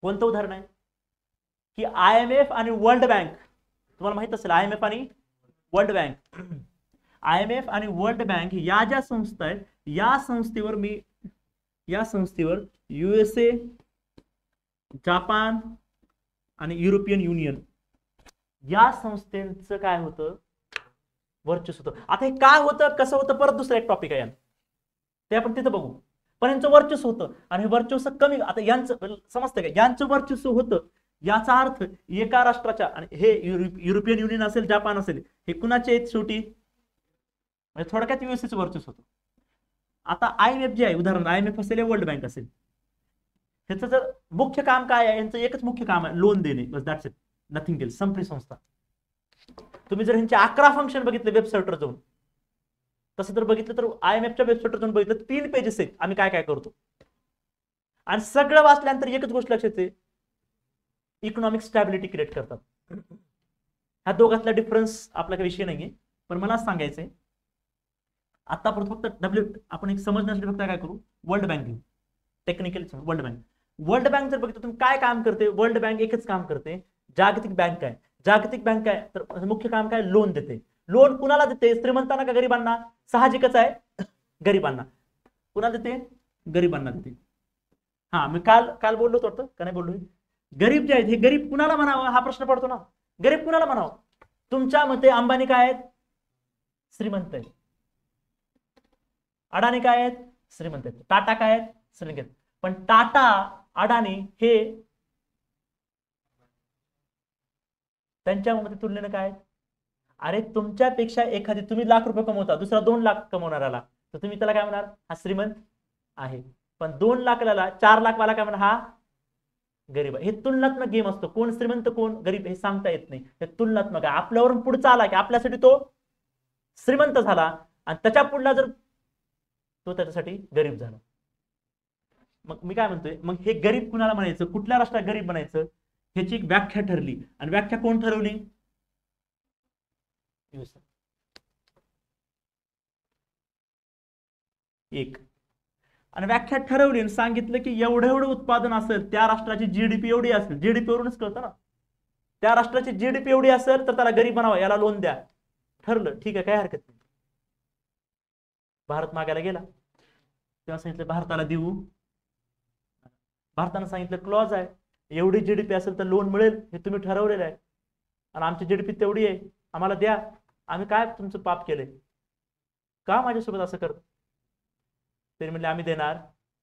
कोणतं उदाहरण आहे, की IMF आणि वर्ल्ड बँक. तुम्हाला माहित असेल IMF आणि वर्ल्ड बँक. IMF आणि वर्ल्ड बँक या ज्या संस्था आहेत, या संस्थेवर USA, जापान आणि युरोपियन युनियन या संस्थेचं काय होतं, वर्चस्व होतं. आता हे काय होतं, कसं होतं, परत दुसरा एक टॉपिक आहे, ते आपण तिथं बघू. पण यांचं वर्चस्व होतं आणि हे वर्चस्व कमी. आता यांचं समजतं का, यांचं वर्चस्व होतं, याचा अर्थ एका राष्ट्राच्या, आणि हे युरोपियन युनियन असेल, जपान असेल, हे कुणाचे आहेत शेवटी, म्हणजे थोडक्यात युएसएचं वर्चस्व होतं. आता IMF जे आहे, उदाहरण IMF असेल या वर्ल्ड बँक असेल, ह्याचं जर मुख्य काम काय आहे, यांचं एकच मुख्य काम आहे, लोन देणे, बस, दॅट्स इट, नथिंग एल्स. संपली संस्था. तुम्ही जर ह्यांचे 11 फंक्शन बघितले वेबसाईटवर जाऊन, तसं जर बघितलं तर IMFच्या वेबसाईटवर जाऊन बघितलं 3 पेजेस आहेत आम्ही काय काय करतो, आणि सगळं वाचल्यानंतर एकच गोष्ट लक्षात येते, इकॉनॉमिक स्टॅबिलिटी क्रिएट करतात. ह्या दोघातला डिफरन्स आपला काही विषय नाहीये, पण मला सांगायचंय आतापर्यंत फक्त आपण एक समजण्यासाठी फक्त काय करू, वर्ल्ड बँक घेऊ, टेक्निकल. वर्ल्ड बँक जर बघितलं तुम्ही काय काम करते, वर्ल्ड बँक एकच काम करते, जागतिक बँक आहे. जागतिक बँक आहे तर मुख्य काम काय, लोन देते. लोन कुणाला देते, श्रीमंतांना का गरिबांना? साहजिकच आहे, गरिबांना. कुणाला देते, गरिबांना देते. हा, मी काल बोललो होतो का नाही बोललो, गरीब जे आहेत हे गरीब कुणाला म्हणावं हा प्रश्न पडतो ना, गरीब कुणाला म्हणावं? तुमच्या मते अंबानी काय आहेत, श्रीमंत आहेत. अडाणी काय आहेत, श्रीमंत आहेत. टाटा काय आहेत, श्रीमंत आहेत. पण टाटा, अडाणी हे त्यांच्या मते तुलनेने काय आहेत? अरे तुमच्यापेक्षा एखादी, तुम्ही ₹1,00,000 कमवता, दुसरा 2 लाख कमवणाराला, तर तुम्ही त्याला काय म्हणणार, हा श्रीमंत आहे. पण 2 लाखाला 4 लाख वाला काय म्हणणार, हा गरीब आहे. हे तुलनात्मक गेम असतो, कोण श्रीमंत कोण गरीब हे सांगता येत नाही, हे तुलनात्मक आहे. आपल्यावरून पुढचा आला की आपल्यासाठी तो श्रीमंत झाला, आणि त्याच्या पुढला जर तो त्याच्यासाठी गरीब झाला. मग मी काय म्हणतोय, मग हे गरीब कुणाला म्हणायचं, कुठल्या राष्ट्राला गरीब म्हणायचं, ह्याची एक व्याख्या ठरली, आणि व्याख्या कोण ठरवली, एक. आणि व्याख्या ठरवली आणि सांगितलं की एवढं एवढं उत्पादन असेल, त्या राष्ट्राची जीडीपी एवढी असेल, जीडीपी वरूनच कळतं ना, त्या राष्ट्राची जीडीपी एवढी असेल तर त्याला गरीब बनावा, याला लोन द्या. ठरलं, ठीक आहे, काय हरकत नाही. भारत मागायला गेला, तेव्हा सांगितलं भारताला देऊ. भारतानं सांगितलं क्लॉज आहे, एवढी जीडीपी असेल तर लोन मिळेल, हे तुम्ही ठरवलेलं आहे, आणि आमची जीडीपी तेवढी आहे, आम्हाला द्या. आम्ही काय तुमचं पाप केलंय, का माझ्यासोबत असं करत? तरी म्हणले आम्ही देणार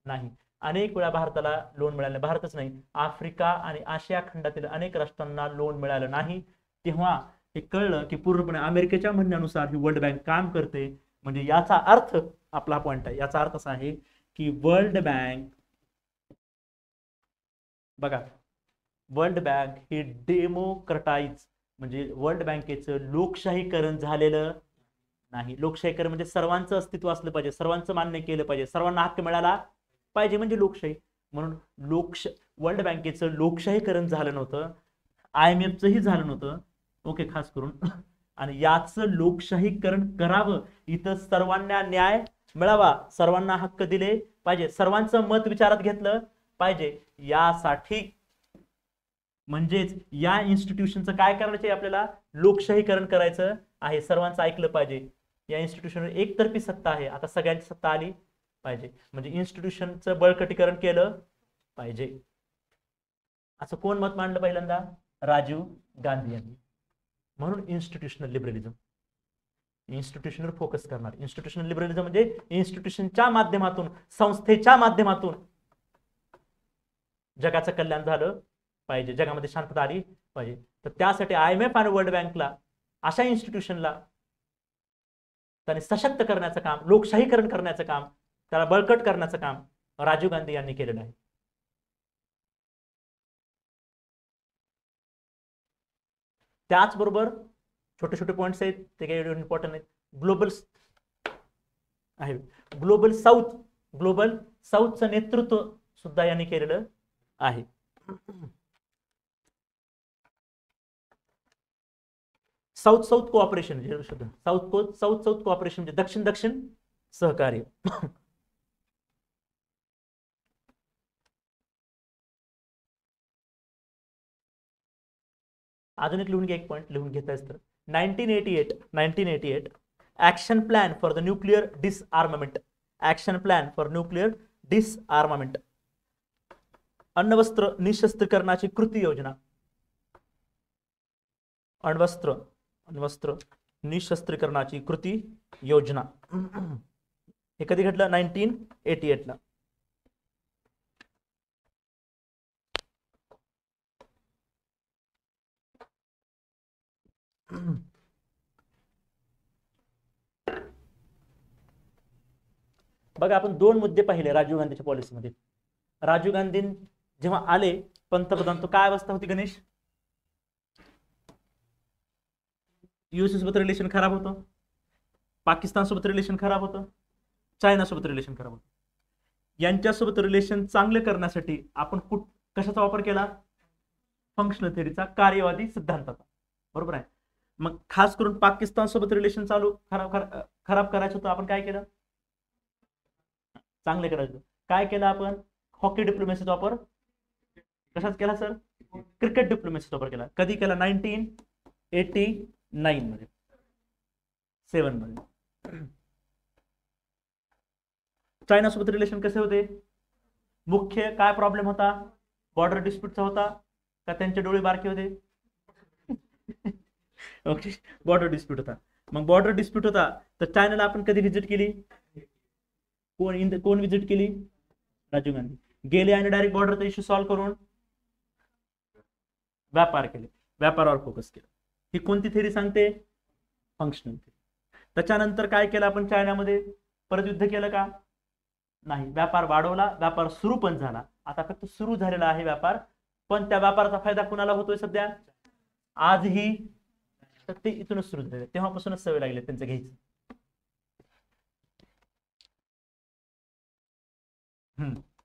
नाही. अनेक वेळा भारताला लोन मिळालं, भारतच नाही, आफ्रिका आणि आशिया खंडातील अनेक राष्ट्रांना लोन मिळालं नाही. तेव्हा हे कळलं की पूर्णपणे अमेरिकेच्या म्हणण्यानुसार ही वर्ल्ड बँक काम करते. म्हणजे याचा अर्थ, आपला पॉइंट आहे, याचा अर्थ असा आहे की वर्ल्ड बँक, बघा, वर्ल्ड बँक ही डेमोक्रटाइज, म्हणजे वर्ल्ड बँकेचं लोकशाहीकरण झालेलं नाही. लोकशाहीकरण म्हणजे सर्वांचं अस्तित्व असलं पाहिजे, सर्वांचं मान्य केलं पाहिजे, सर्वांना हक्क मिळाला पाहिजे, म्हणजे लोकशाही. म्हणून वर्ल्ड बँकेचं लोकशाहीकरण झालं नव्हतं, IMFचंही झालं नव्हतं, ओके, खास करून. आणि याचं लोकशाहीकरण करावं, इथं सर्वांना न्याय मिळावा, सर्वांना हक्क दिले पाहिजे, सर्वांचं मत विचारात घेतलं पाहिजे, यासाठी म्हणजेच या इन्स्टिट्यूशनचं काय करायचं आहे, आपल्याला लोकशाहीकरण करायचं आहे, सर्वांचं ऐकलं पाहिजे. या इन्स्टिट्यूशनवर एकतर्फी सत्ता आहे, आता सगळ्यांची सत्ता आली पाहिजे, म्हणजे इन्स्टिट्यूशनचं बळकटीकरण केलं पाहिजे. असं कोण मत मांडलं पहिल्यांदा, राजीव गांधी यांनी. म्हणून इन्स्टिट्यूशनल लिबरलिझम, इन्स्टिट्यूशनवर फोकस करणार. इन्स्टिट्यूशनल लिबरलिझम म्हणजे इन्स्टिट्यूशनच्या माध्यमातून, संस्थेच्या माध्यमातून जगाचं कल्याण झालं पाहिजे, जगामध्ये शांतता आली पाहिजे. तर त्यासाठी IMF आणि वर्ल्ड बँकला, अशा इन्स्टिट्यूशनला त्यांनी सशक्त करण्याचं काम, लोकशाहीकरण करण्याचं काम, त्याला बळकट करण्याचं काम राजीव गांधी यांनी केलेलं आहे. त्याचबरोबर छोटे छोटे पॉइंट्स आहेत, ते काही इम्पॉर्टंट आहेत. ग्लोबल आहे, ग्लोबल साऊथचं नेतृत्व सुद्धा यांनी केलेलं आहे. साऊथ कोऑपरेशन, साऊथ कोऑपरेशन म्हणजे दक्षिण दक्षिण सहकार्य. अजून एक लिहून घ्या, एक पॉइंट लिहून घेतायच तर, 1988 action plan for the nuclear डिसआर्मामेंट, action plan for nuclear डिसआर्मामेंट, अण्वस्त्र निशस्त्रीकरणाची कृती योजना, अण्वस्त्र निशस्त्रीकरणाची कृती योजना. हे कधी घडलं, 1988 ला. बघा आपण दोन मुद्दे पाहिले राजीव गांधीच्या पॉलिसीमध्ये. राजीव गांधी जेव्हा आले पंतप्रधान, तो काय अवस्था होती गणेश? युएसए सोबत रिलेशन खराब होतं, पाकिस्तान सोबत रिलेशन खराब होतं, चायना सोबत रिलेशन खराब होतं. यांच्यासोबत रिलेशन चांगले करण्यासाठी आपण कशाचा वापर केला? फंक्शनल थेअरीचा, कार्यवादी सिद्धांताचा. बरोबर आहे. मग खास करून पाकिस्तान सोबत रिलेशन खराब करायचं होतं, आपण काय केलं? चांगले करायचं. काय केलं आपण? हॉकी डिप्लोमॅसीचा वापर कशाच केला सर? क्रिकेट डिप्लोमॅसीचा वापर केला. कधी केला? 1989 मध्ये, 7 मध्ये. चायना सोबत रिलेशन कसे होते? मुख्य काय प्रॉब्लेम होता? बॉर्डर डिस्प्यूटचा होता का त्यांचे डोळे बारके होते? ओके, बॉर्डर डिस्प्यूट होता. मग बॉर्डर डिस्प्यूट होता तर चायनाला आपण कधी व्हिजिट केली? कोण व्हिजिट केली? राजीव गांधी गेले आणि डायरेक्ट बॉर्डरचा इश्यू सॉल्व्ह करून व्यापार केले, व्यापारावर फोकस केला. ही कोणती थेरी सांगते? Functional theory. त्याच्यानंतर काय केलं आपण? चायनामध्ये परत युद्ध केलं का? नाही. व्यापार वाढवला, व्यापार सुरू पण झाला. आता फक्त सुरू झालेला आहे व्यापार, पण त्या व्यापाराचा फायदा कुणाला होतोय सध्या? आजही. तर ते इथूनच सुरू झाले, तेव्हापासूनच सवय लागली त्यांचं घ्यायचं.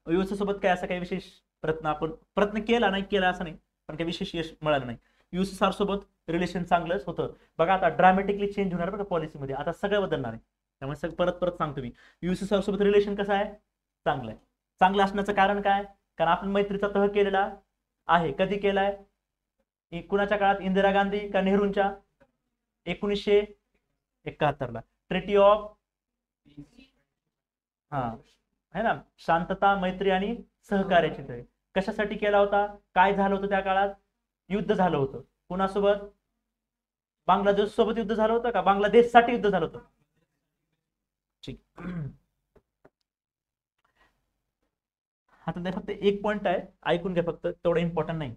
युएसए सोबत काय असा काही विशेष प्रयत्न केला नाही, केला असं नाही, पण काही विशेष यश मिळालं नाही. युएसएसआर सोबत रिलेशन चांगलंच होतं. बघा आता ड्रामॅटिकली चेंज होणार बघा पॉलिसीमध्ये, आता सगळं बदलणार आहे. त्यामुळे परत सांगतो मी, युएसएसआर सोबत रिलेशन कसं आहे? चांगलं आहे. चांगलं असण्याचं कारण काय? कारण आपण मैत्रीचा तह केलेला आहे. कधी केलाय? कुणाच्या काळात? इंदिरा गांधी का नेहरूंच्या? 1971 ला ट्रिटी ऑफ है ना, शांतता, मैत्री आणि सहकार्याची तह. कशासाठी केला होता? काय झालं होतं त्या काळात? युद्ध झालं होतं. कुणासोबत? बांगलादेश सोबत युद्ध झालं होतं का बांगलादेशसाठी युद्ध झालं होतं? ठीक. आता फक्त एक पॉइंट आहे, ऐकून घ्या फक्त, तेवढं इम्पॉर्टंट नाही.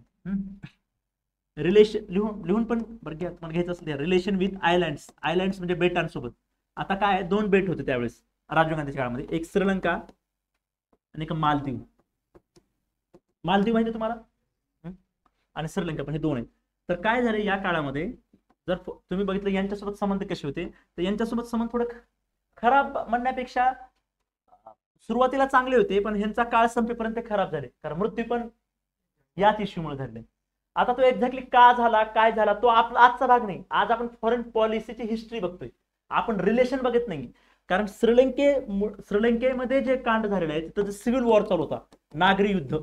रिलेशन लिहून पण तुम्हाला घ्यायचं असलं, रिलेशन विथ आयलँड्स. आयलँड्स म्हणजे बेटांसोबत. आता काय, 2 बेट होते त्यावेळेस राजीव गांधीच्या काळामध्ये, एक श्रीलंका आणि एक मालदीव. मालदीव माहिती तुम्हाला, आणि श्रीलंका, पण हे 2 आहेत. तर काय झाले या काळामध्ये, जर तुम्ही बघितलं यांच्यासोबत संबंध कसे होते, तर यांच्यासोबत संबंध थोडं खराब म्हणण्यापेक्षा सुरुवातीला चांगले होते, पण ह्यांचा काळ संपेपर्यंत खराब झाले, कारण मृत्यू पण याच इश्यूमुळे झाले. आता तो एक्झॅक्टली का झाला, काय झाला, तो आपला आजचा भाग नाही. आज आपण फॉरेन पॉलिसीची हिस्ट्री बघतोय, आपण रिलेशन बघत नाही. कारण श्रीलंकेमध्ये जे कांड झालेलं आहे तिथं सिव्हिल वॉर चालू होता, नागरी युद्ध.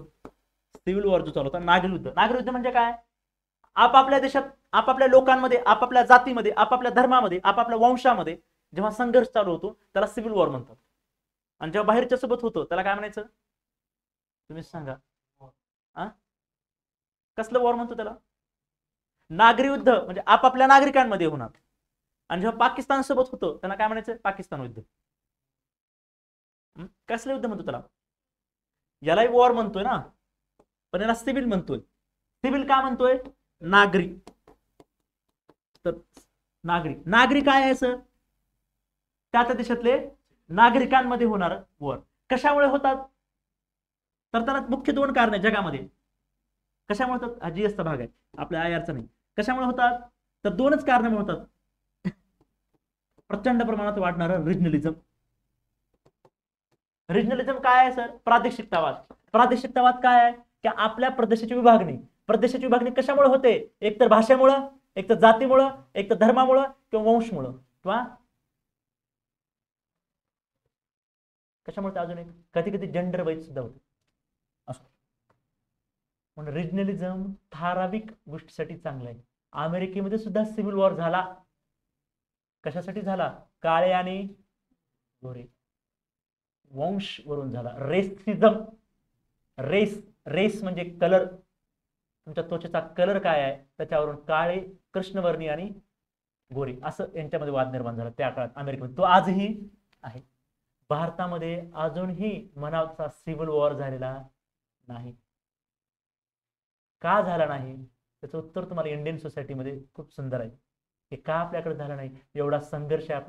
सिव्हिल वॉर जो चालू होता, नागरी युद्ध. नागरी युद्ध म्हणजे काय? आपापल्या देशात, आपापल्या लोकांमध्ये, आपापल्या जातीमध्ये, आपापल्या धर्मामध्ये, आपापल्या वंशामध्ये जेव्हा संघर्ष चालू होतो त्याला सिव्हिल वॉर म्हणतात. आणि जेव्हा बाहेरच्या सोबत होतो त्याला काय म्हणायचं? तुम्ही सांगा. कसलं वॉर म्हणतो त्याला? नागरी युद्ध, म्हणजे आपापल्या नागरिकांमध्ये होणार. आणि जेव्हा पाकिस्तान सोबत होतं त्यांना काय म्हणायचं? पाकिस्तान युद्ध. कसलं युद्ध म्हणतो त्याला? यालाही वॉर म्हणतोय ना, पण याला सिव्हिल म्हणतोय. सिव्हिल का म्हणतोय? नागरी. तर नागरी काय आहे सर? त्या देशातले नागरिकांमध्ये होणार वॉर. कशामुळे होतात? तर त्याला मुख्य 2 कारण आहेत जगामध्ये. कशामुळे होतात? हा जीएसचा भाग आहे, आपल्या आयआरचा नाही. कशामुळे होतात? तर 2च कारणामुळे होतात. प्रचंड प्रमाणात वाढणारं रिजनलिझम. रिजनलिझम काय आहे सर? प्रादेशिकतावाद. प्रादेशिकतावाद काय आहे? की आपल्या प्रदेशाची विभागणी. प्रदेशाची विभागणी कशामुळे होते? एक तर भाषेमुळं, एक तर जातीमुळं, एक तर धर्मामुळं किंवा वंशमुळं, किंवा कशामुळे अजून एक कधी कधी जेंडर वाईज सुद्धा होते. म्हणून रिजनलिझम ठराविक गोष्टीसाठी चांगलं आहे. अमेरिकेमध्ये सुद्धा सिव्हिल वॉर झाला. कशासाठी झाला? काळे आणि गोरे, वंश वरून झाला. रेसिझम. रेस म्हणजे कलर, तुमच्या त्वचेचा कलर काय आहे त्याच्यावरून काळे, कृष्णवर्णी आणि गोरी असं यांच्यामध्ये वाद निर्माण झाला त्या काळात अमेरिकेमध्ये. तो आजही आहे. भारतामध्ये अजूनही मनाचा सिव्हिल वॉर झालेला नाही. का झाला नाही त्याचं उत्तर तुम्हाला इंडियन सोसायटीमध्ये खूप सुंदर आहे. हे का आपल्याकडे झालं नाही? एवढा संघर्ष आहे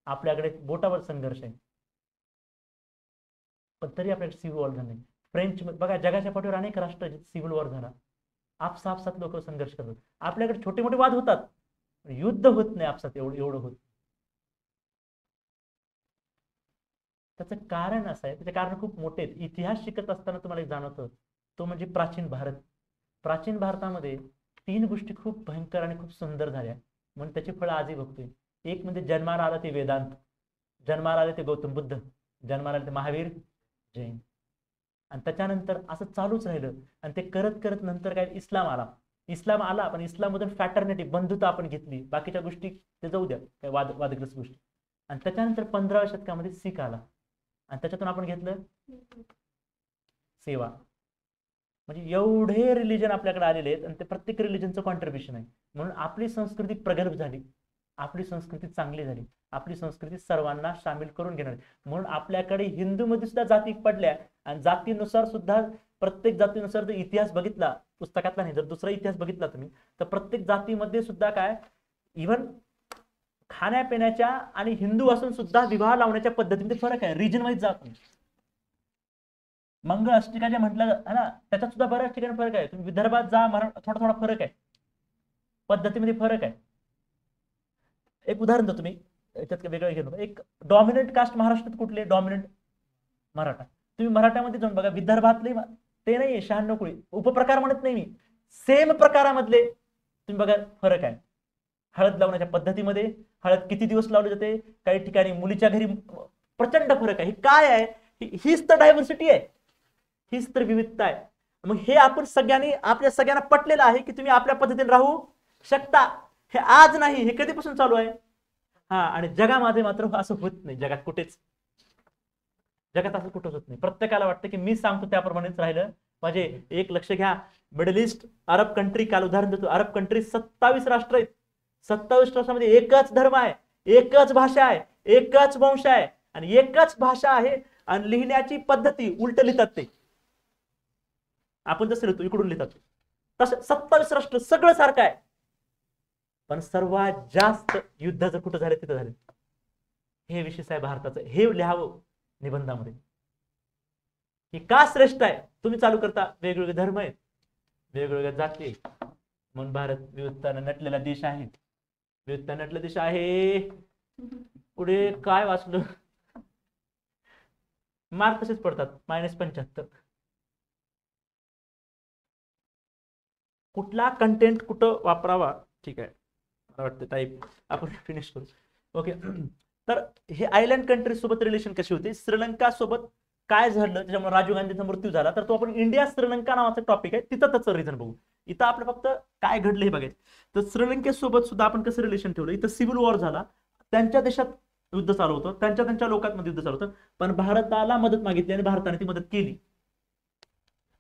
आपल्याकडे बोटावर संघर्ष आहे, पण तरी आपल्याकडे सिव्हिल वॉर झाला नाही. फ्रेंच बघा, जगाच्या पाठीवर अनेक राष्ट्र सिव्हिल वॉर झाला, आपसात लोक संघर्ष करतात. आपल्याकडे छोटे मोठे वाद होतात, युद्ध होत नाही आपसात एवढं होत. त्याचं कारण असं आहे, त्याचे कारण खूप मोठे आहेत. इतिहास शिकत असताना तुम्हाला एक जाणवतं, तो म्हणजे प्राचीन भारत. प्राचीन भारतामध्ये 3 गोष्टी खूप भयंकर आणि खूप सुंदर झाल्या, म्हणून त्याची फळं आजही बघतोय. एक म्हणजे जन्माला आलं ते वेदांत, जन्माला आले ते गौतम बुद्ध, जन्माला आले ते महावीर जैन, आणि त्याच्यानंतर असं चालूच राहिलं. आणि ते करत करत नंतर काय इस्लाम आला, पण इस्लाममधून फॅटर्निटी, बंधुता आपण घेतली, बाकीच्या गोष्टी ते जाऊ द्या, काय वादग्रस्त गोष्टी. आणि त्याच्यानंतर 15व्या शतकामध्ये सिख आला, आणि त्याच्यातून आपण घेतलं सेवा. म्हणजे एवढे रिलिजन आपल्याकडे आलेले आहेत, आणि ते प्रत्येक रिलिजनचं कॉन्ट्रीब्युशन आहे. म्हणून आपली संस्कृती प्रगल्भ झाली, आपली संस्कृती चांगली झाली, आपली संस्कृती सर्वांना सामील करून घेणार. म्हणून आपल्याकडे हिंदूमध्ये सुद्धा जाती पडल्या, आणि जातीनुसार सुद्धा प्रत्येक जातीनुसार जर इतिहास बघितला, पुस्तकातला नाही, जर दुसरा इतिहास बघितला तुम्ही, तर प्रत्येक जातीमध्ये सुद्धा काय, इव्हन खाण्यापिण्याच्या आणि हिंदू असून सुद्धा विवाह लावण्याच्या पद्धतीमध्ये फरक आहे, रिजन वाईज जात नाही. मंगळ अष्टिका जे म्हटलं है ना, त्याच्यात सुद्धा बऱ्याच ठिकाणी फरक आहे. तुम्ही विदर्भात जा, थोडा फरक आहे, पद्धतीमध्ये फरक आहे. एक उदाहरण देतो तुम्ही, याच्यात वेगळं घेऊन. एक डॉमिनंट कास्ट महाराष्ट्रात कुठले? डॉमिनंट मराठा. तुम्ही मराठ्यामध्ये जाऊन बघा, विदर्भातले ते नाही 96 कुळी, उपप्रकार म्हणत नाही मी, सेम प्रकारामधले तुम्ही बघा फरक आहे. हळद लावण्याच्या पद्धतीमध्ये, हळद किती दिवस लावली जाते, काही ठिकाणी मुलीच्या घरी प्रचंड फरक आहे. काय आहे? हीच तर डायव्हर्सिटी आहे, हीच तर विविधता आहे. मग हे आपण सगळ्यांनी, आपल्या सगळ्यांना पटलेलं आहे की तुम्ही आपल्या पद्धतीने राहू शकता. हे आज नाही, हे कधीपासून चालू आहे. हा, आणि जगामध्ये मात्र असं होत नाही. जगात असं कुठंच होत नाही. प्रत्येकाला वाटतं की मी सांगतो त्याप्रमाणेच राहिलं म्हणजे. एक लक्ष घ्या, मिडल ईस्ट, अरब कंट्री, काल उदाहरण देतो, अरब कंट्री 27 राष्ट्र आहेत. 27 राष्ट्रामध्ये एकच धर्म आहे, एकच भाषा आहे, एकच वंश आहे, आणि एकच भाषा आहे, आणि लिहिण्याची पद्धती उलट लिहितात. ते आपण जसं लिहितो इकडून लिहितात, तसं 27 राष्ट्र सगळं सारखं आहे, पण सर्वात जास्त युद्ध जर कुठं झाले तिथं झाले. हे विशेष आहे भारताचं, हे लिहावं निबंधामध्ये. ही का श्रेष्ठ आहे? तुम्ही चालू करता, वेगवेगळे धर्म आहेत, वेगवेगळ्या जाती आहेत, म्हणून भारत विविधताने नटलेला देश आहे. विविधता नटलेला देश आहे. पुढे काय वाचलं, मार्क तसेच पडतात, -75. कुठला कंटेंट कुठं वापरावा, ठीक आहे, मला वाटतं टाईप आपण फिनिश करू. ओके, तर हे आयलंड कंट्री सोबत रिलेशन कशी होती, श्रीलंका सोबत काय झालं, त्याच्यामुळे राजीव गांधीचा मृत्यू झाला, तर तो आपण इंडिया श्रीलंका नावाचा टॉपिक आहे, तिथं त्याचं रिझन बघू. इथं आपलं फक्त काय घडलं हे बघायचं. तर श्रीलंकेसोबत सुद्धा आपण कसं रिलेशन ठेवलं. इथं सिव्हिल वॉर झाला, त्यांच्या देशात युद्ध चालू होतं, त्यांच्या लोकांमध्ये युद्ध चालू होतं, पण भारताला मदत मागितली आणि भारताने ती मदत केली.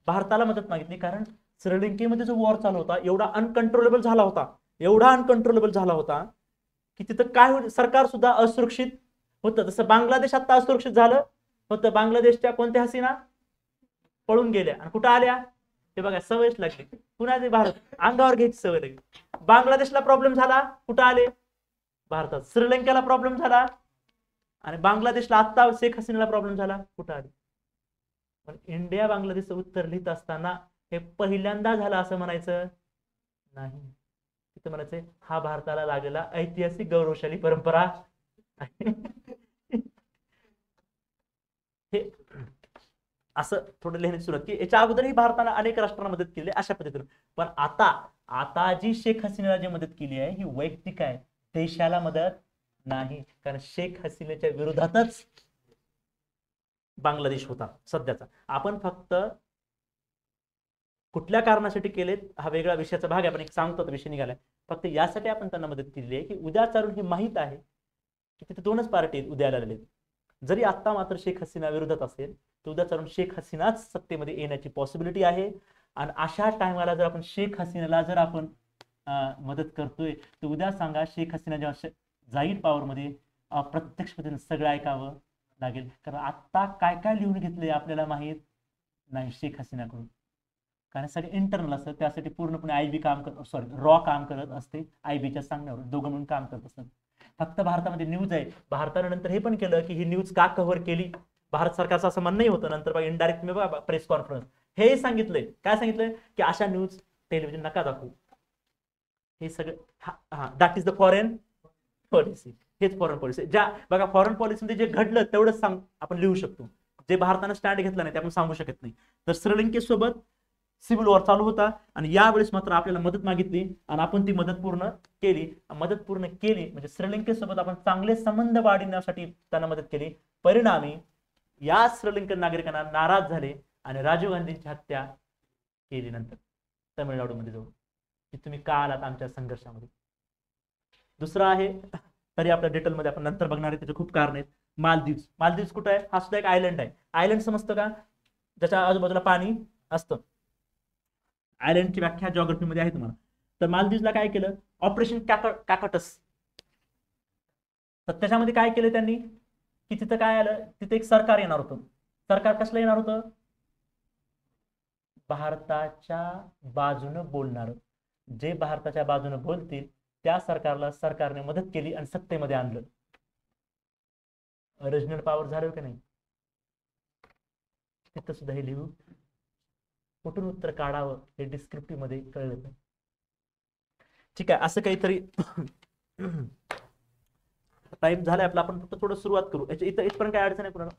भारताला मदत मागितली कारण श्रीलंकेमध्ये जो वॉर चालू होता एवढा अनकंट्रोलेबल झाला होता, की तिथं काय सरकार सुद्धा असुरक्षित होतं. जसं बांगलादेश आता असुरक्षित झालं होतं. बांगलादेशच्या कोणत्या हसीना पळून गेल्या आणि कुठं आल्या ते बघा, सवयच लागली. पुन्हा ते भारत अंगावर घ्यायची सवय लागली. बांगलादेशला प्रॉब्लेम झाला, कुठं आले? भारतात. श्रीलंकेला प्रॉब्लेम झाला आणि बांगलादेशला आता शेख हसीनाला प्रॉब्लेम झाला, कुठं आले? पण इंडिया बांगलादेशचं उत्तर लिहित असताना हे पहिल्यांदा झालं असं म्हणायचं नाही. तिथं म्हणायचं हा भारताला लागलेला ऐतिहासिक गौरवशाली परंपरा हे असं थोडं लिहिण्याची सुरुवात की याच्या अगोदरही भारताने अनेक राष्ट्रांना मदत केली अशा पद्धतीने. पण आता जी शेख हसीनाला जी मदत केली आहे ही वैयक्तिक आहे, देशाला मदत नाही. कारण शेख हसीनाच्या विरोधातच बांगलादेश होता सध्याचा. आपण फक्त कुठल्या कारणासाठी केलेत हा वेगळा विषयाचा भाग आहे, आपण एक सांगतो विषय निघालाय. फक्त यासाठी आपण त्यांना मदत केली आहे की उद्या चालून हे माहीत आहे की तिथे 2च पार्टी आहेत उद्याला आलेले. जरी आता मात्र शेख हसीना विरोधात असेल तर उद्या चालून शेख हसीनाच सत्तेमध्ये येण्याची पॉसिबिलिटी आहे. आणि अशा टायमाला जर आपण शेख हसीनाला जर आपण मदत करतोय तर उद्या सांगा शेख हसीना जेव्हा जाईल पॉवरमध्ये अप्रत्यक्ष पद्धतीने सगळं ऐकावं लागेल. कारण आता काय काय लिहून घेतलंय आपल्याला माहीत नाही शेख हसीनाकडून. कारण सगळे इंटरनल असतं, त्यासाठी पूर्णपणे आयबी काम करत, सॉरी रॉ काम करत असते, आयबीच्या सांगण्यावर दोघं म्हणून काम करत असतात. फक्त भारतामध्ये न्यूज आहे, भारताने नंतर हे पण केलं की ही न्यूज का कव्हर केली, भारत सरकारचं असं म्हणणंही होतं. नंतर बघा इनडायरेक्ट मी बघा प्रेस कॉन्फरन्स हे सांगितलंय, काय सांगितलंय की अशा न्यूज टेलिव्हिजन नका दाखवू. हे सगळं that is the foreign policy, हेच फॉरेन पॉलिसी. ज्या बघा फॉरेन पॉलिसीमध्ये जे घडलं तेवढंच सांग आपण लिहू शकतो, जे भारतानं स्टँड घेतला नाही ते आपण सांगू शकत नाही. तर श्रीलंकेसोबत सिव्हिल वॉर चालू होता आणि यावेळेस मात्र आपल्याला मदत मागितली आणि आपण ती मदत पूर्ण केली. मदत पूर्ण केली म्हणजे श्रीलंकेसोबत आपण चांगले संबंध वाढवण्यासाठी त्यांना मदत केली. परिणामी या श्रीलंकन नागरिकांना नाराज झाले आणि राजीव गांधींची हत्या केली नंतर तमिळनाडूमध्ये जाऊन, की तुम्ही का आलात आमच्या संघर्षामध्ये. दुसरा आहे, तरी आपल्या डिटेलमध्ये आपण नंतर बघणार आहे, त्याचे खूप कारण आहेत. मालदीव्स, मालदीव्स कुठं आहे, हा सुद्धा एक आयलंड आहे. आयलंड समजतं का, ज्याच्या आजूबाजूला पाणी असतं. आयलंडची व्याख्या जॉग्राफीमध्ये आहे तुम्हाला. तर मालदीवला काय केलं, ऑपरेशन कॅकटस. तर त्याच्यामध्ये काय केलं त्यांनी की तिथं काय आलं, तिथे एक सरकार येणार होतं. सरकार कसलं येणार होतं, भारताच्या बाजूनं बोलणार. जे भारताच्या बाजूनं बोलतील त्या सरकारला सरकारने मदत केली आणि सत्तेमध्ये आणलं. ओरिजिनल पॉवर झालं का नाही, तिथं सुद्धा हे लिहू. कुठून उत्तर काढावं हे डिस्क्रिप्टिव्ह मध्ये कळलं. ठीक आहे, असं काहीतरी टाइम झालाय आपला, आपण फक्त थोडं सुरुवात करू. इथं इथपर्यंत काय अडचण आहे कुणाला.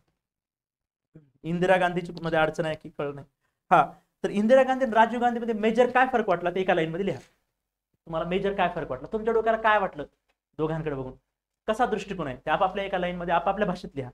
इंदिरा गांधीची मध्ये अडचण आहे की कळलं नाही. हा, तर इंदिरा गांधी आणि राजीव गांधी मध्ये मेजर काय फरक वाटला ते एका लाईन मध्ये लिहा. तुम्हाला मेजर काय फरक वाटला, तुमच्या डोक्याला काय वाटलं दोघांकडे बघून, कसा दृष्टिकोन आहे ते आपापल्या एका लाईन मध्ये आपापल्या भाषेत लिहा.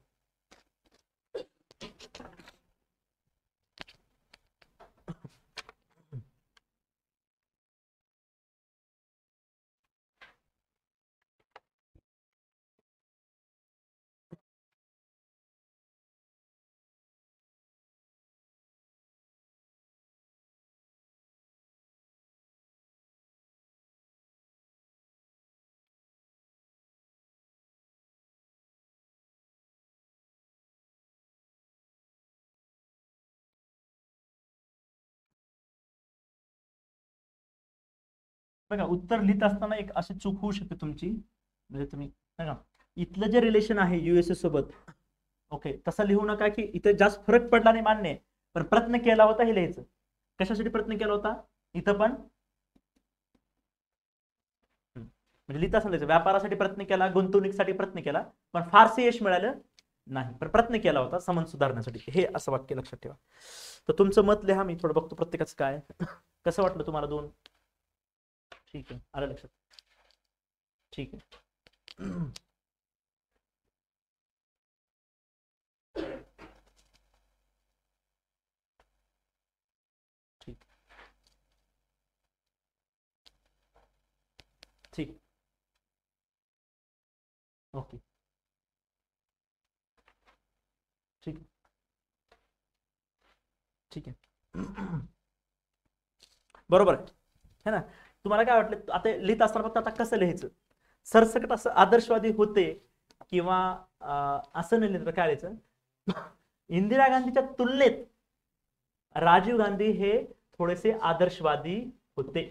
बघा उत्तर लिहित असताना एक अशी चूक होऊ शकते तुमची, म्हणजे तुम्ही बघा इथलं जे रिलेशन आहे युएसए सोबत, ओके, तसं लिहू नका की इथे जास्त फरक पडला नाही, मान्य आहे, पण प्रयत्न केला होता हे लिहायचं. कशासाठी प्रयत्न केला होता इथं पण, म्हणजे लिहिता सांगायचं व्यापारासाठी प्रयत्न केला, गुंतवणुकीसाठी प्रयत्न केला, पण फारसे यश मिळालं नाही, पण प्रयत्न केला होता संबंध सुधारण्यासाठी. हे असं वाक्य लक्षात ठेवा. तर तुमचं मत लिहा, मी थोडं बघतो प्रत्येकाचं काय कसं वाटलं तुम्हाला दोन. ठीक आहे, आलं लक्षात. ठीक आहे. ठीक ठीक ओके, ठीक ठीक आहे. बरोबर आहे ना. तुम्हाला काय वाटलं आता लिहित असताना, फक्त आता कसं लिहायचं, सरसकट असं आदर्शवादी होते किंवा असं नाही लिहिलं, काय लिहायचं, इंदिरा गांधीच्या तुलनेत राजीव गांधी हे थोडेसे आदर्शवादी होते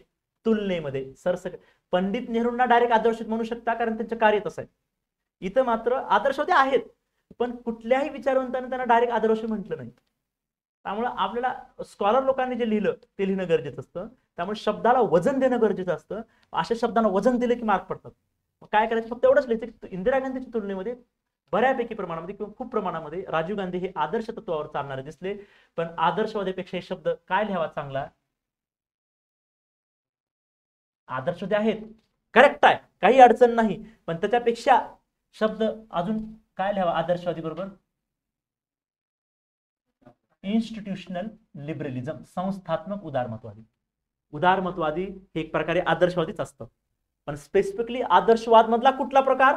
तुलनेमध्ये. सरसकट पंडित नेहरूंना डायरेक्ट आदर्श म्हणू शकता, कारण त्यांचं कार्य तसं आहे. इथं मात्र आदर्शवादी आहेत, पण कुठल्याही विचारवंताने त्यांना डायरेक्ट आदर्श म्हटलं नाही. त्यामुळे आपल्याला स्कॉलर लोकांनी जे लिहिलं ते लिहिणं गरजेचं असतं. त्यामुळे शब्दाला वजन देणं गरजेचं असतं. अशा शब्दांना वजन दिलं की मार्क पडतात. काय करायचं, फक्त एवढंच लिहायचं की इंदिरा गांधीच्या तुलनेमध्ये बऱ्यापैकी प्रमाणामध्ये किंवा खूप प्रमाणामध्ये राजीव गांधी हे आदर्श तत्वावर चालणारे दिसले. पण आदर्शवादीपेक्षा हे शब्द काय लिहावा चांगला, आदर्शवादी आहेत, करेक्ट आहे, काही अडचण नाही, पण त्याच्यापेक्षा शब्द अजून काय लिहावा आदर्शवादी बरोबर, इन्स्टिट्यूशनल लिबरलिझम, संस्थात्मक उदारमतवादी. उदारमतवादी हे एक प्रकारे आदर्शवादीच असतं, पण स्पेसिफिकली आदर्शवाद मधला कुठला प्रकार,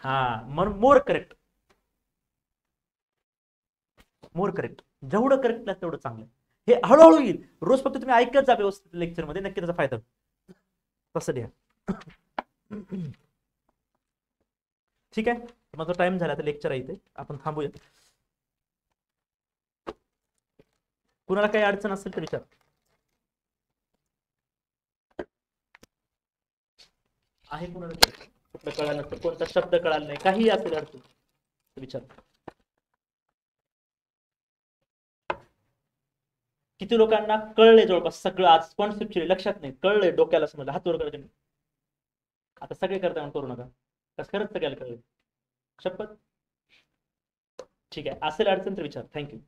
हा मोर करेक्ट, मोर करेक्ट, जेवढं करेक्ट तेवढं चांगलं. हे हळूहळू येईल, रोज फक्त तुम्ही ऐकत जा व्यवस्थित लेक्चर मध्ये, नक्की त्याचा फायदा. तसं लिहा. ठीक आहे, माझा टाइम झाला, आता लेक्चर आहे इथे, आपण थांबूया. कुणाला काही अडचण असेल तर विचार. आहे कुणाला कुठलं कळालं नसेल, कोणता शब्द कळाला नाही, काही असेल अडचण तर विचार. किती लोकांना कळले जवळपास सगळं आज कॉन्सेप्ट लक्षात नाही, कळलंय डोक्याला समजलं, हात वर करा तुम्ही. आता सगळे करता करू नका, कसं खरंच सगळ्याला कळलं शपथ. ठीक आहे, असेल अडचण तर विचार. थँक्यू.